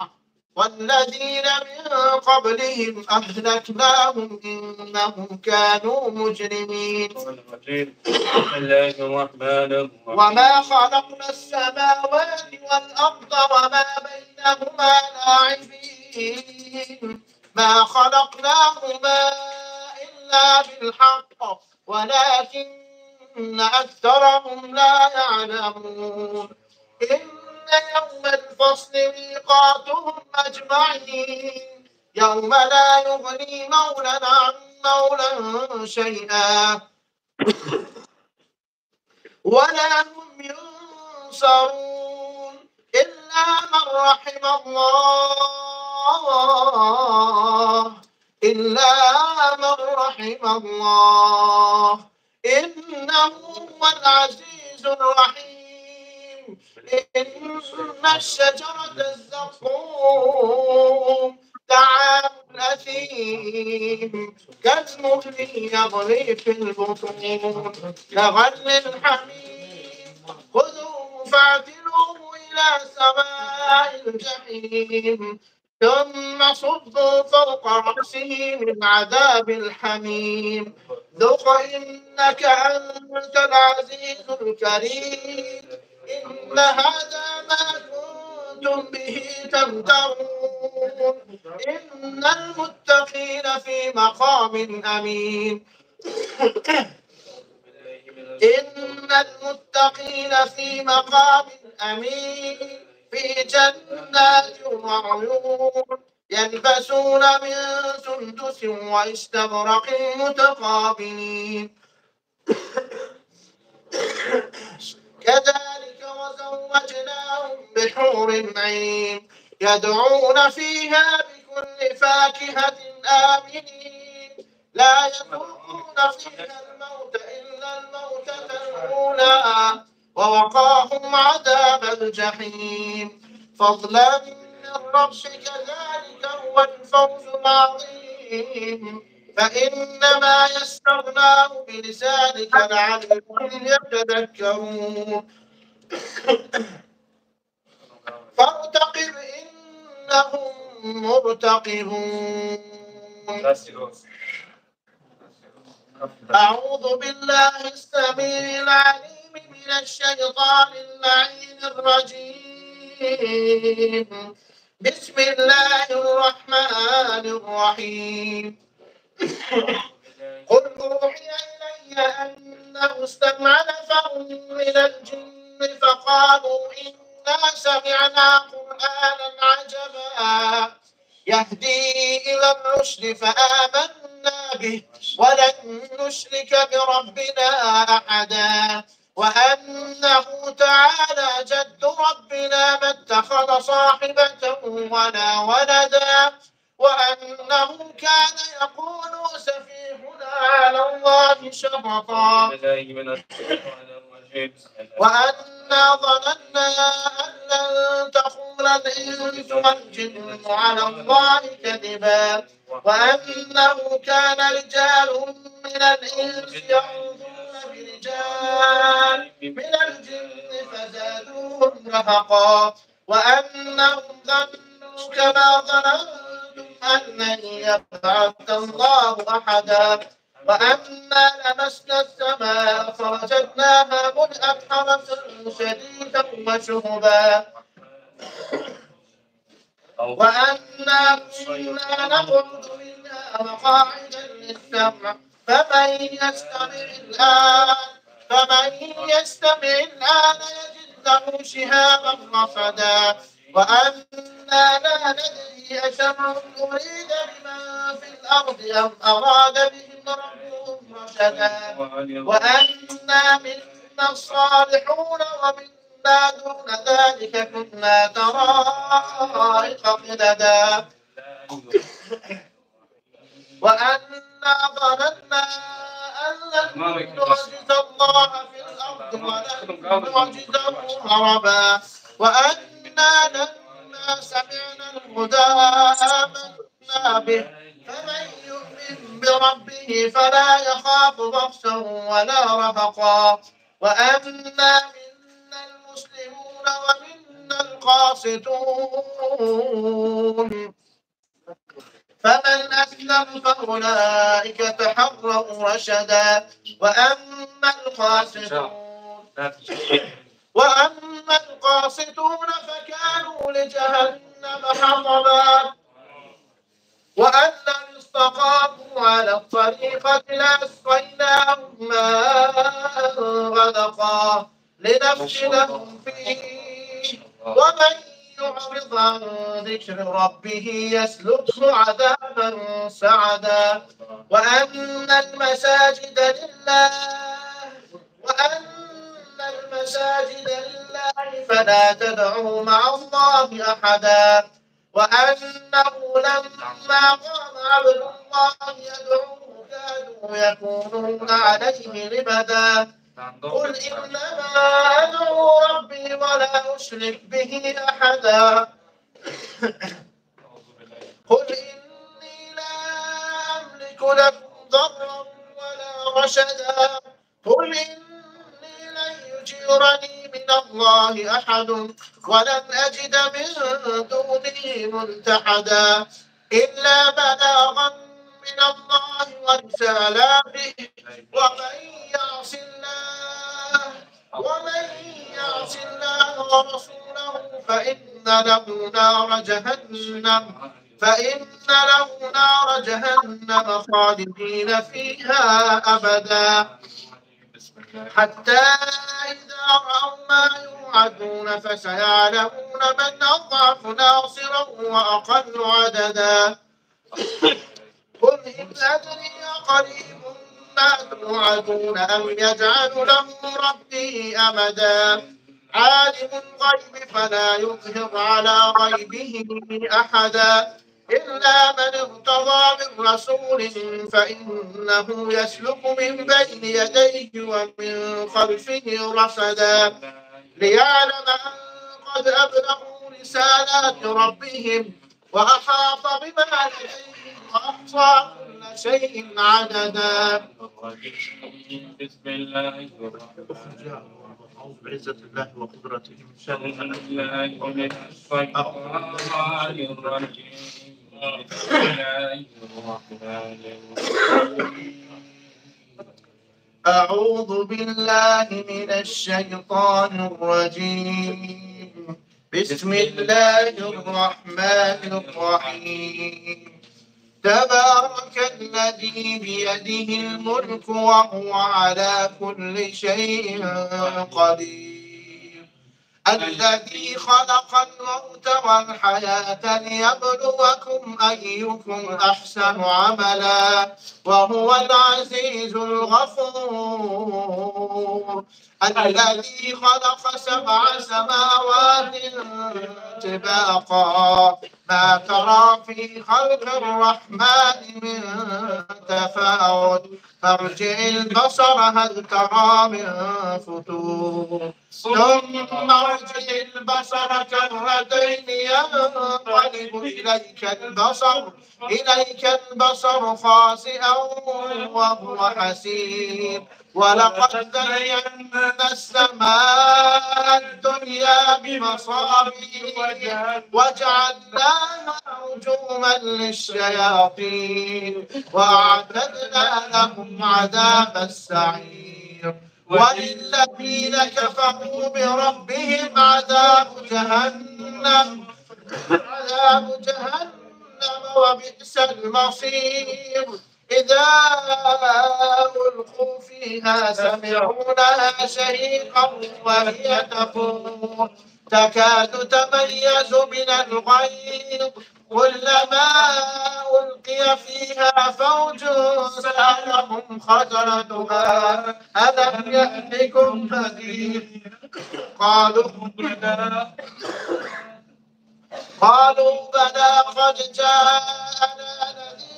والذين من قبلهم أهلكناهم إنهم كانوا مجرمين. بسم الله الرحمن الرحيم. وما خلقنا السماوات والأرض وما بينهما لاعبين ما خلقناهما إلا بالحق ولكن أكثرهم لا يعلمون. إن يوم الفصل ميقاتهم أجمعين يوم لا يغني مولى عن مولى شيئا ولا هم ينصرون إلا من رحم الله إنه هو العزيز الرحيم. إن الشجرة الزقوم طعام الأثيم كالمهل يغلي في البطون كغلي الحميم خذوه فاعتلوه إلى سواء الجحيم ثم صبوا فوق رأسه من عذاب الحميم ذق إنك أنت العزيز الكريم. إن هذا ما كنتم به تمترون إن المتقين في مقام أمين إن المتقين في مقام أمين في جنات وعيون يلبسون من سندس واستبرق متقابلين كذلك وزوجناهم بحور عين يدعون فيها بكل فاكهة آمنين لا يذوقون فيها الموت إلا الموتة الأولى ووقاهم عذاب الجحيم فضلا من ربك ذلك هو الفوز العظيم. فإنما يسرناه بلسانك لعلهم يتذكرون فارتقب إنهم مرتقبون. أعوذ بالله السميع العليم من الشيطان اللعين الرجيم. بسم الله الرحمن الرحيم. قل أوحي إلي أنه استمع نفر من الجن فقالوا إنا سمعنا قرآنا عجبا يهدي إلى الرشد فآمنا به ولن نشرك بربنا أحدا وأنه تعالى جد ربنا ما اتخذ صاحبة ولا ولدا وأنه كان يقول سفيهنا على الله شططا وأنا ظننا أن لن تقول الإنس والجن على الله كذبا وأنه كان رجال من الإنس يعوذون برجال من الجن فزادوهم رهقا وأنهم ظنوا كما ظننتم أن لن يبعث الله أحدا وأنا لمسنا السماء فوجدناها ملئت حرسا شديدا وشهبا وأنا كنا نقعد منها مقاعد للسمع فمن يستمع الآن يجد له شهابا رصدا وأنا لا ندري أشر أريد بمن في الأرض أم أراد بهم ربهم رشدا وأنا منا الصالحون ومنا دون ذلك كنا طرائق قددا وأنا ظننا أن لن نعجز الله في الأرض ولن نعجزه هربا وأنا لما سمعنا الهدى آمنا به فمن يؤمن بربه فلا يخاف بخسا ولا رهقا وأنا المسلمون ومنا القاسطون فمن أسلم فأولئك تحروا رشدا وأما القاسطون فكانوا لجهنم حطبا وأن لم استقاموا على الطريقة لأسقيناهم ماء غدقا لنفتنهم فيه ومن يعرض عن ذكر ربه يسلكه عذابا سعدا وأن المساجد لله فلا تدعوا مع الله أحدا وأنه لما قام عبد الله يدعوه كادوا يكونون عليه لبدا قل إنما أدعو ربي ولا أشرك به أحدا قل إني لا أملك لكم ضرا ولا رشدا قل إني لن يجيرني من الله أحد ولن أجد من دونه ملتحدا إلا بلاغا من الله ورسالاته ومن يعص الله ورسوله فإن له نار جهنم خالدين فيها أبدا حتى إذا رأوا ما يوعدون فسيعلمون من أضعف ناصرا وأقل عددا قل إن أدري قريب ما توعدون أم يجعل له ربي أمدا عالم الغيب فلا يظهر على غيبه أحدا إلا من ارتضى من رسول فإنه يسلك من بين يديه ومن خلفه رصدا ليعلم أن قد أبلغوا رسالات ربهم وأحاط بما لديهم وأحصى كل شيء عددا بسم الله أعوذ بعزة الله وقدرته من شر الله ومن الشيطان الرجيم بسم الله الرحمن الرحيم أعوذ بالله من الشيطان الرجيم بسم الله الرحمن الرحيم تبارك الذي بيده الملك وهو على كل شيء قدير الذي خلق الموت والحياة ليبلوكم أيكم أحسن عملا وهو العزيز الغفور الذي خلق 7 سماوات طباقا ما ترى في خلق الرحمن من تفاوت فارجع البصر هل ترى من فتور ثم ارجع البصر كرتين ينقلب إليك البصر خاسئا وهو حسير ولقد زينا السماء الدنيا بمصابيح وجعلناها رجوما للشياطين وأعتدنا لهم عذاب السعير وللذين كفروا بربهم عذاب جهنم وبئس المصير إذا ألقوا فيها سمعوا لها شهيقا وهي تفور تكاد تميز من الغيظ كلما ألقي فيها فوج سألهم خزنتها ألم يأتكم نذير قالوا بلى قد جاءنا نذير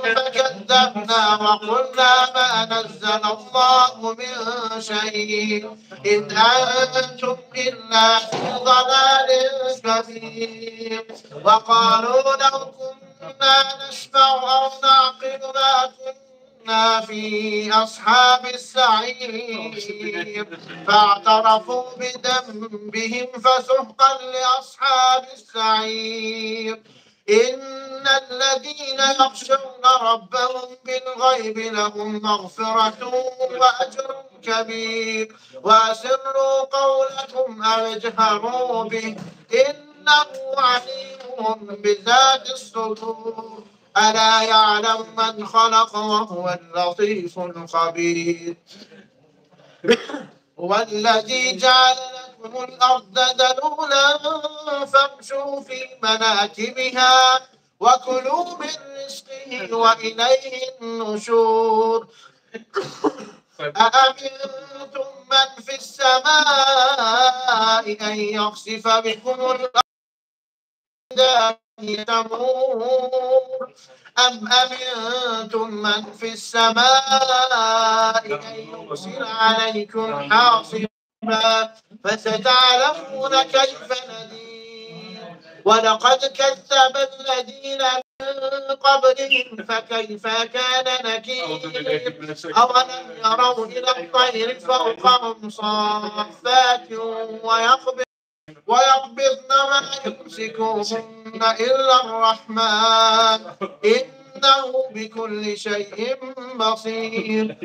فكذبنا وقلنا ما نزل الله من شيء إن أنتم إلا في ضلال كبير وقالوا لو كنا نسمع أو نعقل ما كنا في أصحاب السعير فاعترفوا بذنبهم فسحقا لأصحاب السعير إن الذين يخشون ربهم بالغيب لهم مغفرة وأجر كبير وأسروا قولكم أو اجهروا به إنه عليم بذات الصدور ألا يعلم من خلق وهو اللطيف الخبير هو الذي جعل لكم الأرض ذلولا فامشوا في مناكبها وكلوا من رزقه وإليه النشور أأمنتم من في السماء أن يخسف بكم الأرض تمور أم أمنتم من في السماء أن يرسل عليكم حاصبا فستعلمون كيف نذير ولقد كذب الذين من قبلهم فكيف كان نكير أولم يروا إلى الطير فوقهم صافات ويقبضن ما يمسكوهن إلا الرحمن إنه بكل شيء بصير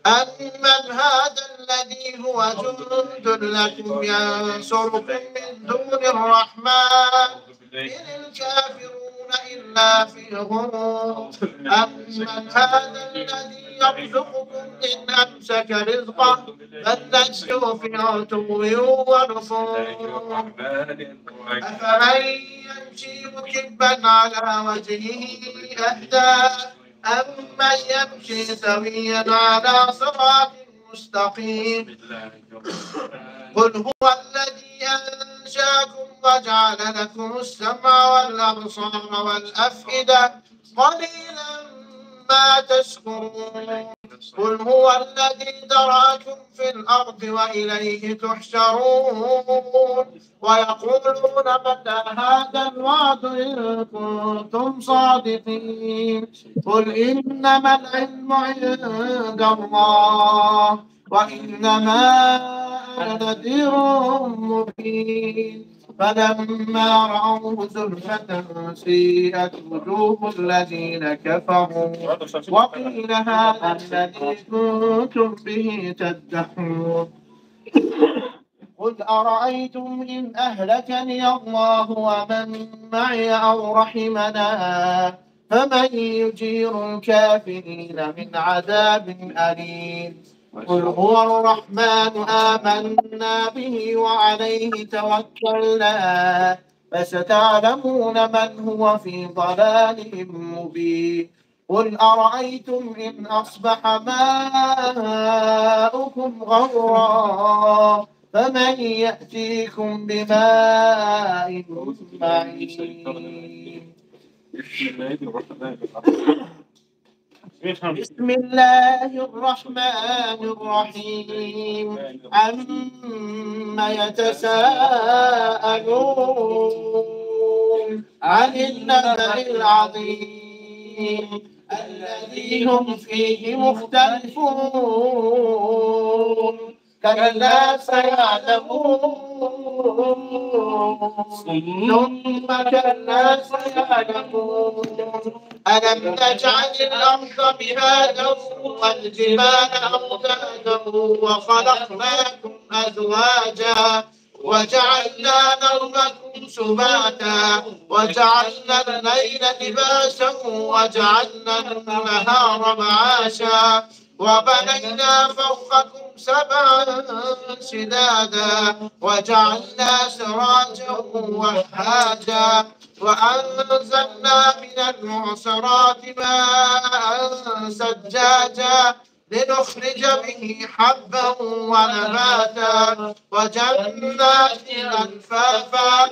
أمن هذا الذي هو جند لكم ينصركم من دون الرحمن إن الكافرون إلا في غرور أمن هذا الذي يرزقكم إن أمسك رزقه بل لجوا في عتو ونفور أفمن يمشي مكبا على وجهه أهدى أمن يمشي سويا على صراط مستقيم قل هو الذي أنشاكم وجعل لكم السمع والأبصار والأفئدة قليلا ما تشكرون قل هو الذي ذرأكم في الأرض وإليه تحشرون ويقولون متى هذا الوعد إن كنتم صادقين قل إنما العلم عند الله وإنما أنا نذير مبين فلما رأوه زلفة سيئت وجوه الذين كفروا وقيل هذا الذي كنتم به تدعون قل أرأيتم إن أهلكني الله ومن معي أو رحمنا فمن يجير الكافرين من عذاب أليم قل هو الرحمن آمنا به وعليه توكلنا فستعلمون من هو في ضلال مبين قل أرأيتم إن أصبح ماؤكم غورا فمن يأتيكم بماء معين بسم الله الرحمن الرحيم عما يتساءلون عن النبأ العظيم الذي هم فيه مختلفون كلا سيعلمون ثم كلا سيعلمون ألم نجعل الأرض مهادا والجبال أوتادا وخلقناكم أزواجا وجعلنا نومكم سباتا وجعلنا الليل لباسا وجعلنا النهار معاشا وبنينا فوقكم سبعا شدادا وجعلنا سراجا وهاجا وأنزلنا من المعصرات ماء سجاجا لنخرج به حبا ونباتا وجنات ألفافا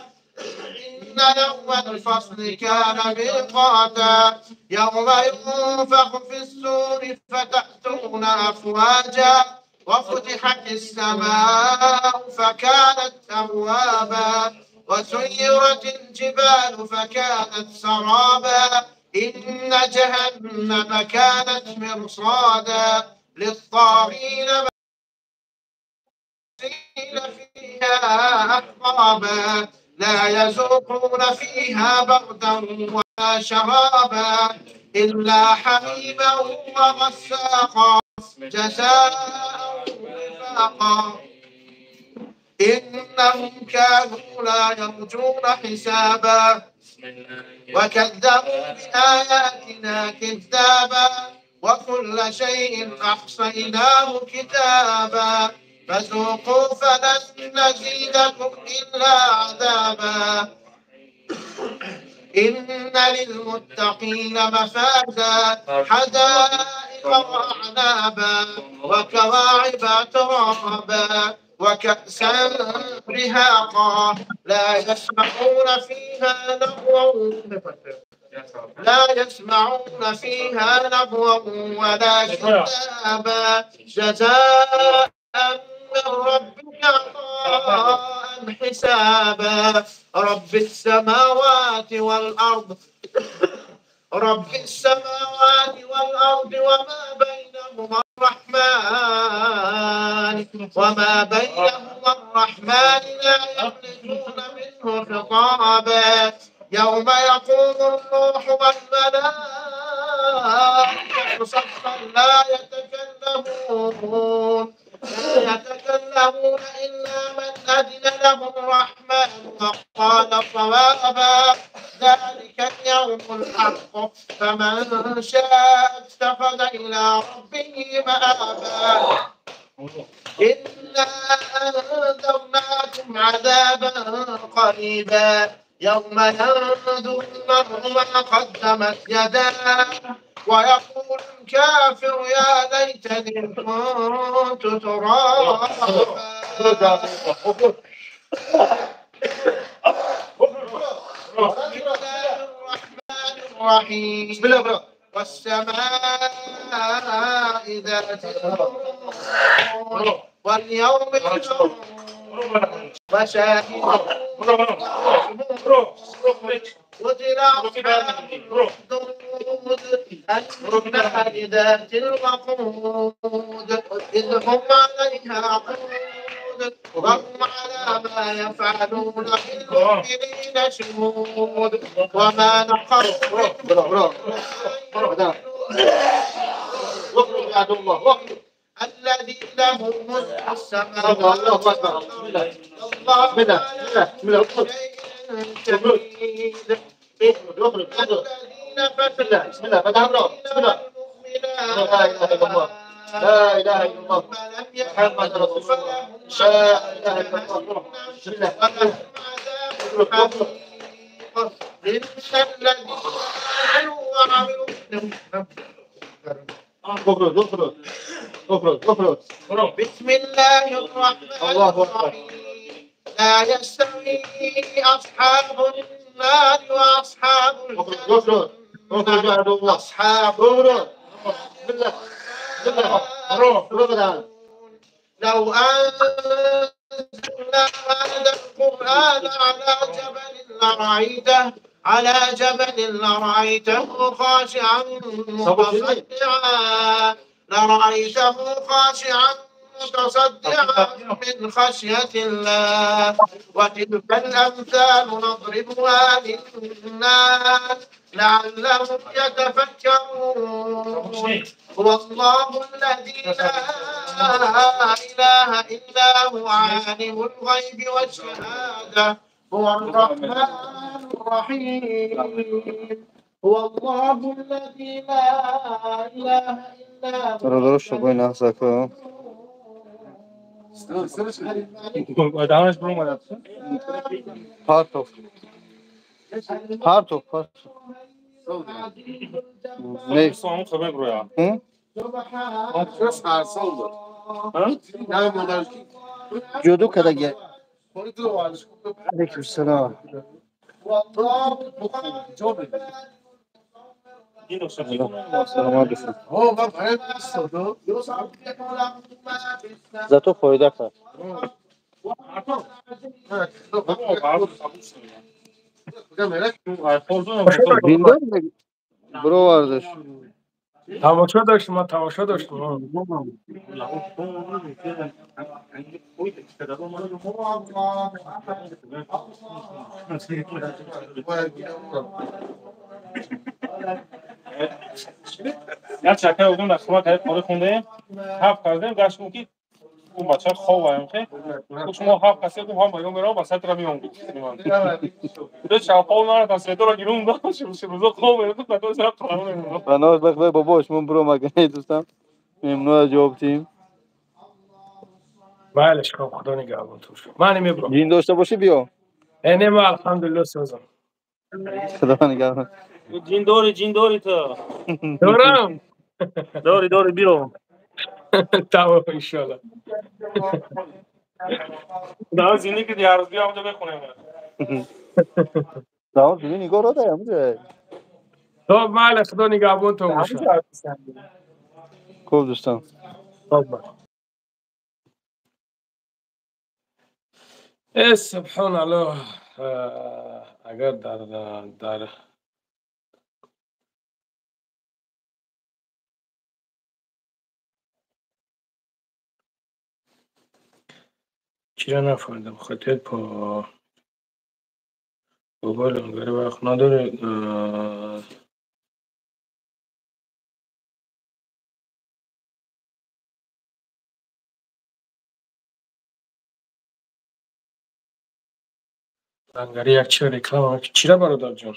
إن يوم الفصل كان ميقاتا يوم ينفخ في السور فتأتون أفواجا وفتحت السماء فكانت أبوابا وسيرت الجبال فكانت سرابا إن جهنم كانت مرصادا للطاغين فيها أحقابا لا يذوقون فيها بردا ولا شرابا إلا حميما وغساقا جزاء وفاقا إنهم كانوا لا يرجون حسابا وكذبوا بآياتنا كذابا وكل شيء أحصيناه كتابا فذوقوا فلن نزيدكم إلا عذابا إن للمتقين مفازا حدائق وأعنابا وكواعب ترابا وكأسا رهاقا لا يسمعون فيها لغوا ولا كذابا جزاء من ربك عطاء حسابا رب السماوات والأرض وما بينهما الرحمن لا يملكون منه خطابا يوم يقوم الروح والملائكة صفا لا يتكلمون إلا من أذن له الرحمن وقال صوابا ذلك اليوم الحق فمن شاء اتخذ إلى ربه مآبا إنا أنذرناكم عذابا قريبا يوم ينظر المرء ما قدمت يداه ويقول الكافر يا ليتني كنت ترابا الرحيم بسم الله والسماء ذات البروج واليوم الموعود وشاهد قتل أصحاب الأخدود النار ذات الوقود إذ هم عليها قعود وهم على ما يفعلون بالمؤمنين شهود وما نقصوا الذي له ملك السماوات والأرض الذين لا إله إلا الله محمد رسول الله لا إله إلا الله إن الذين آمنوا وعملوا بسم الله الرحمن الرحيم لا يستوي أصحاب النار وأصحاب الجنة أصحاب لو أنزلنا هذا القرآن على جبل لرأيته خاشعا متصدعا من خشية الله وتلك الأمثال نضربها للناس لعلهم يتفكرون هو الله الذي لا إله إلا هو عالم الغيب والشهادة هو الرحمن الرحيم هو الله الذي لا إله إلا هو Ne? Son haber buraya. Hı? Jodu kada gel. Aleykümselam. Зато фойда кар. برو ورزش تماشا داشتم من تماشا داشتم یک شکر بودیم در خدمت هیئت مالی خوندیم 7 کردیم گشتیم که اون بچه خواب وایم خیلی شما 7 کسی هم بیان برام با سطر میام بود شاپاو نه تا سطر رو گیرون داشت روزا خواب میاد تو تو سر قانون بناس بخوای باباش من برو مگه دوستم ممنون از جواب تیم بلش خب خدا نگهبان تو من میبرم جین داشته باشی بیا اینه ما الحمدلله سازم خدا نگهبان جین داری تو دارم داری بیرو تمام انشالله دا زینی که دیار روز بیا اونجا بخونیم تمام شدی نگاه را دارم تو مال خدا نگهبان تو باشه خوب دوستان سبحان الله اگر در چرا نفهمیدم خاطر پا موبایل انگاره وقت نداره انگاره یک چرا رکلام چرا برادر جان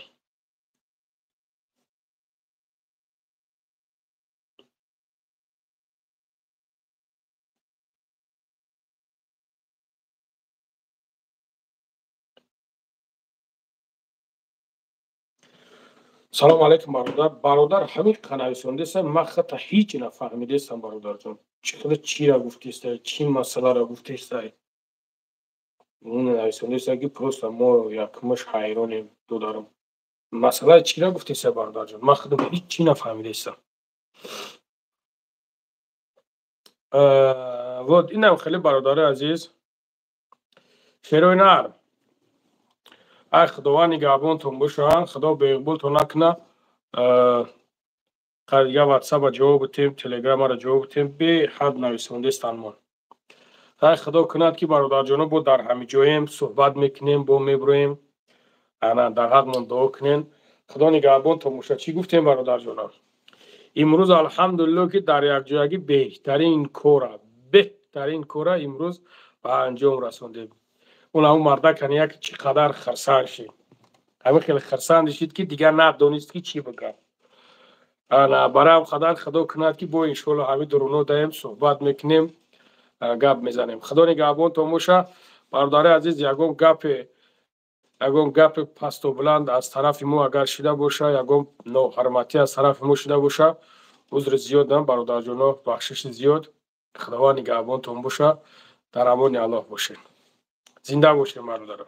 سلام علیکم برادر همین قنویسونده است من خطا هیچ نفهمیده استم برادر جان چی را گفتی است چی مسئله را گفتی است اون نویسونده است که پروست ما یک مش حیرانیم دو دارم مسئله چی را گفتی است برادر جان من خودم هیچ چی نفهمیده استم ود اینم خیلی برادر عزیز شیروی نر ای خداوند نگهبانتون باشه خدا به اقبالتون نکنه یا واتساپ جواب تیم تلگرام را جواب تیم به حد نویسنده استانمان ای خدا کند که برادر جان بود در همه جایم صحبت میکنیم با میبرویم انا در حقمون دعا کنین خدا نگهبانتون باشه چی گفتیم برادر جان امروز الحمدلله که در یک جایی بهترین کار امروز به انجام رسوندیم اون مردک یک چقدر خرسان شد همین خیلی خرسان شد که دیگر ندانست که چی بگم انا برام خدا کند که با ان شاء الله همین درونو دایم صحبت میکنیم گپ میزنیم خدا نگهبانتون باشه برادر عزیز یگم گپ پست و بلند از طرف ما اگر شده باشه یگم ناحرمتی از طرف ما شده باشه عذر زیاد دارم برادر جان بخشش زیاد خداوند نگهبانتون باشه در امان الله باشین زنده باشین برادر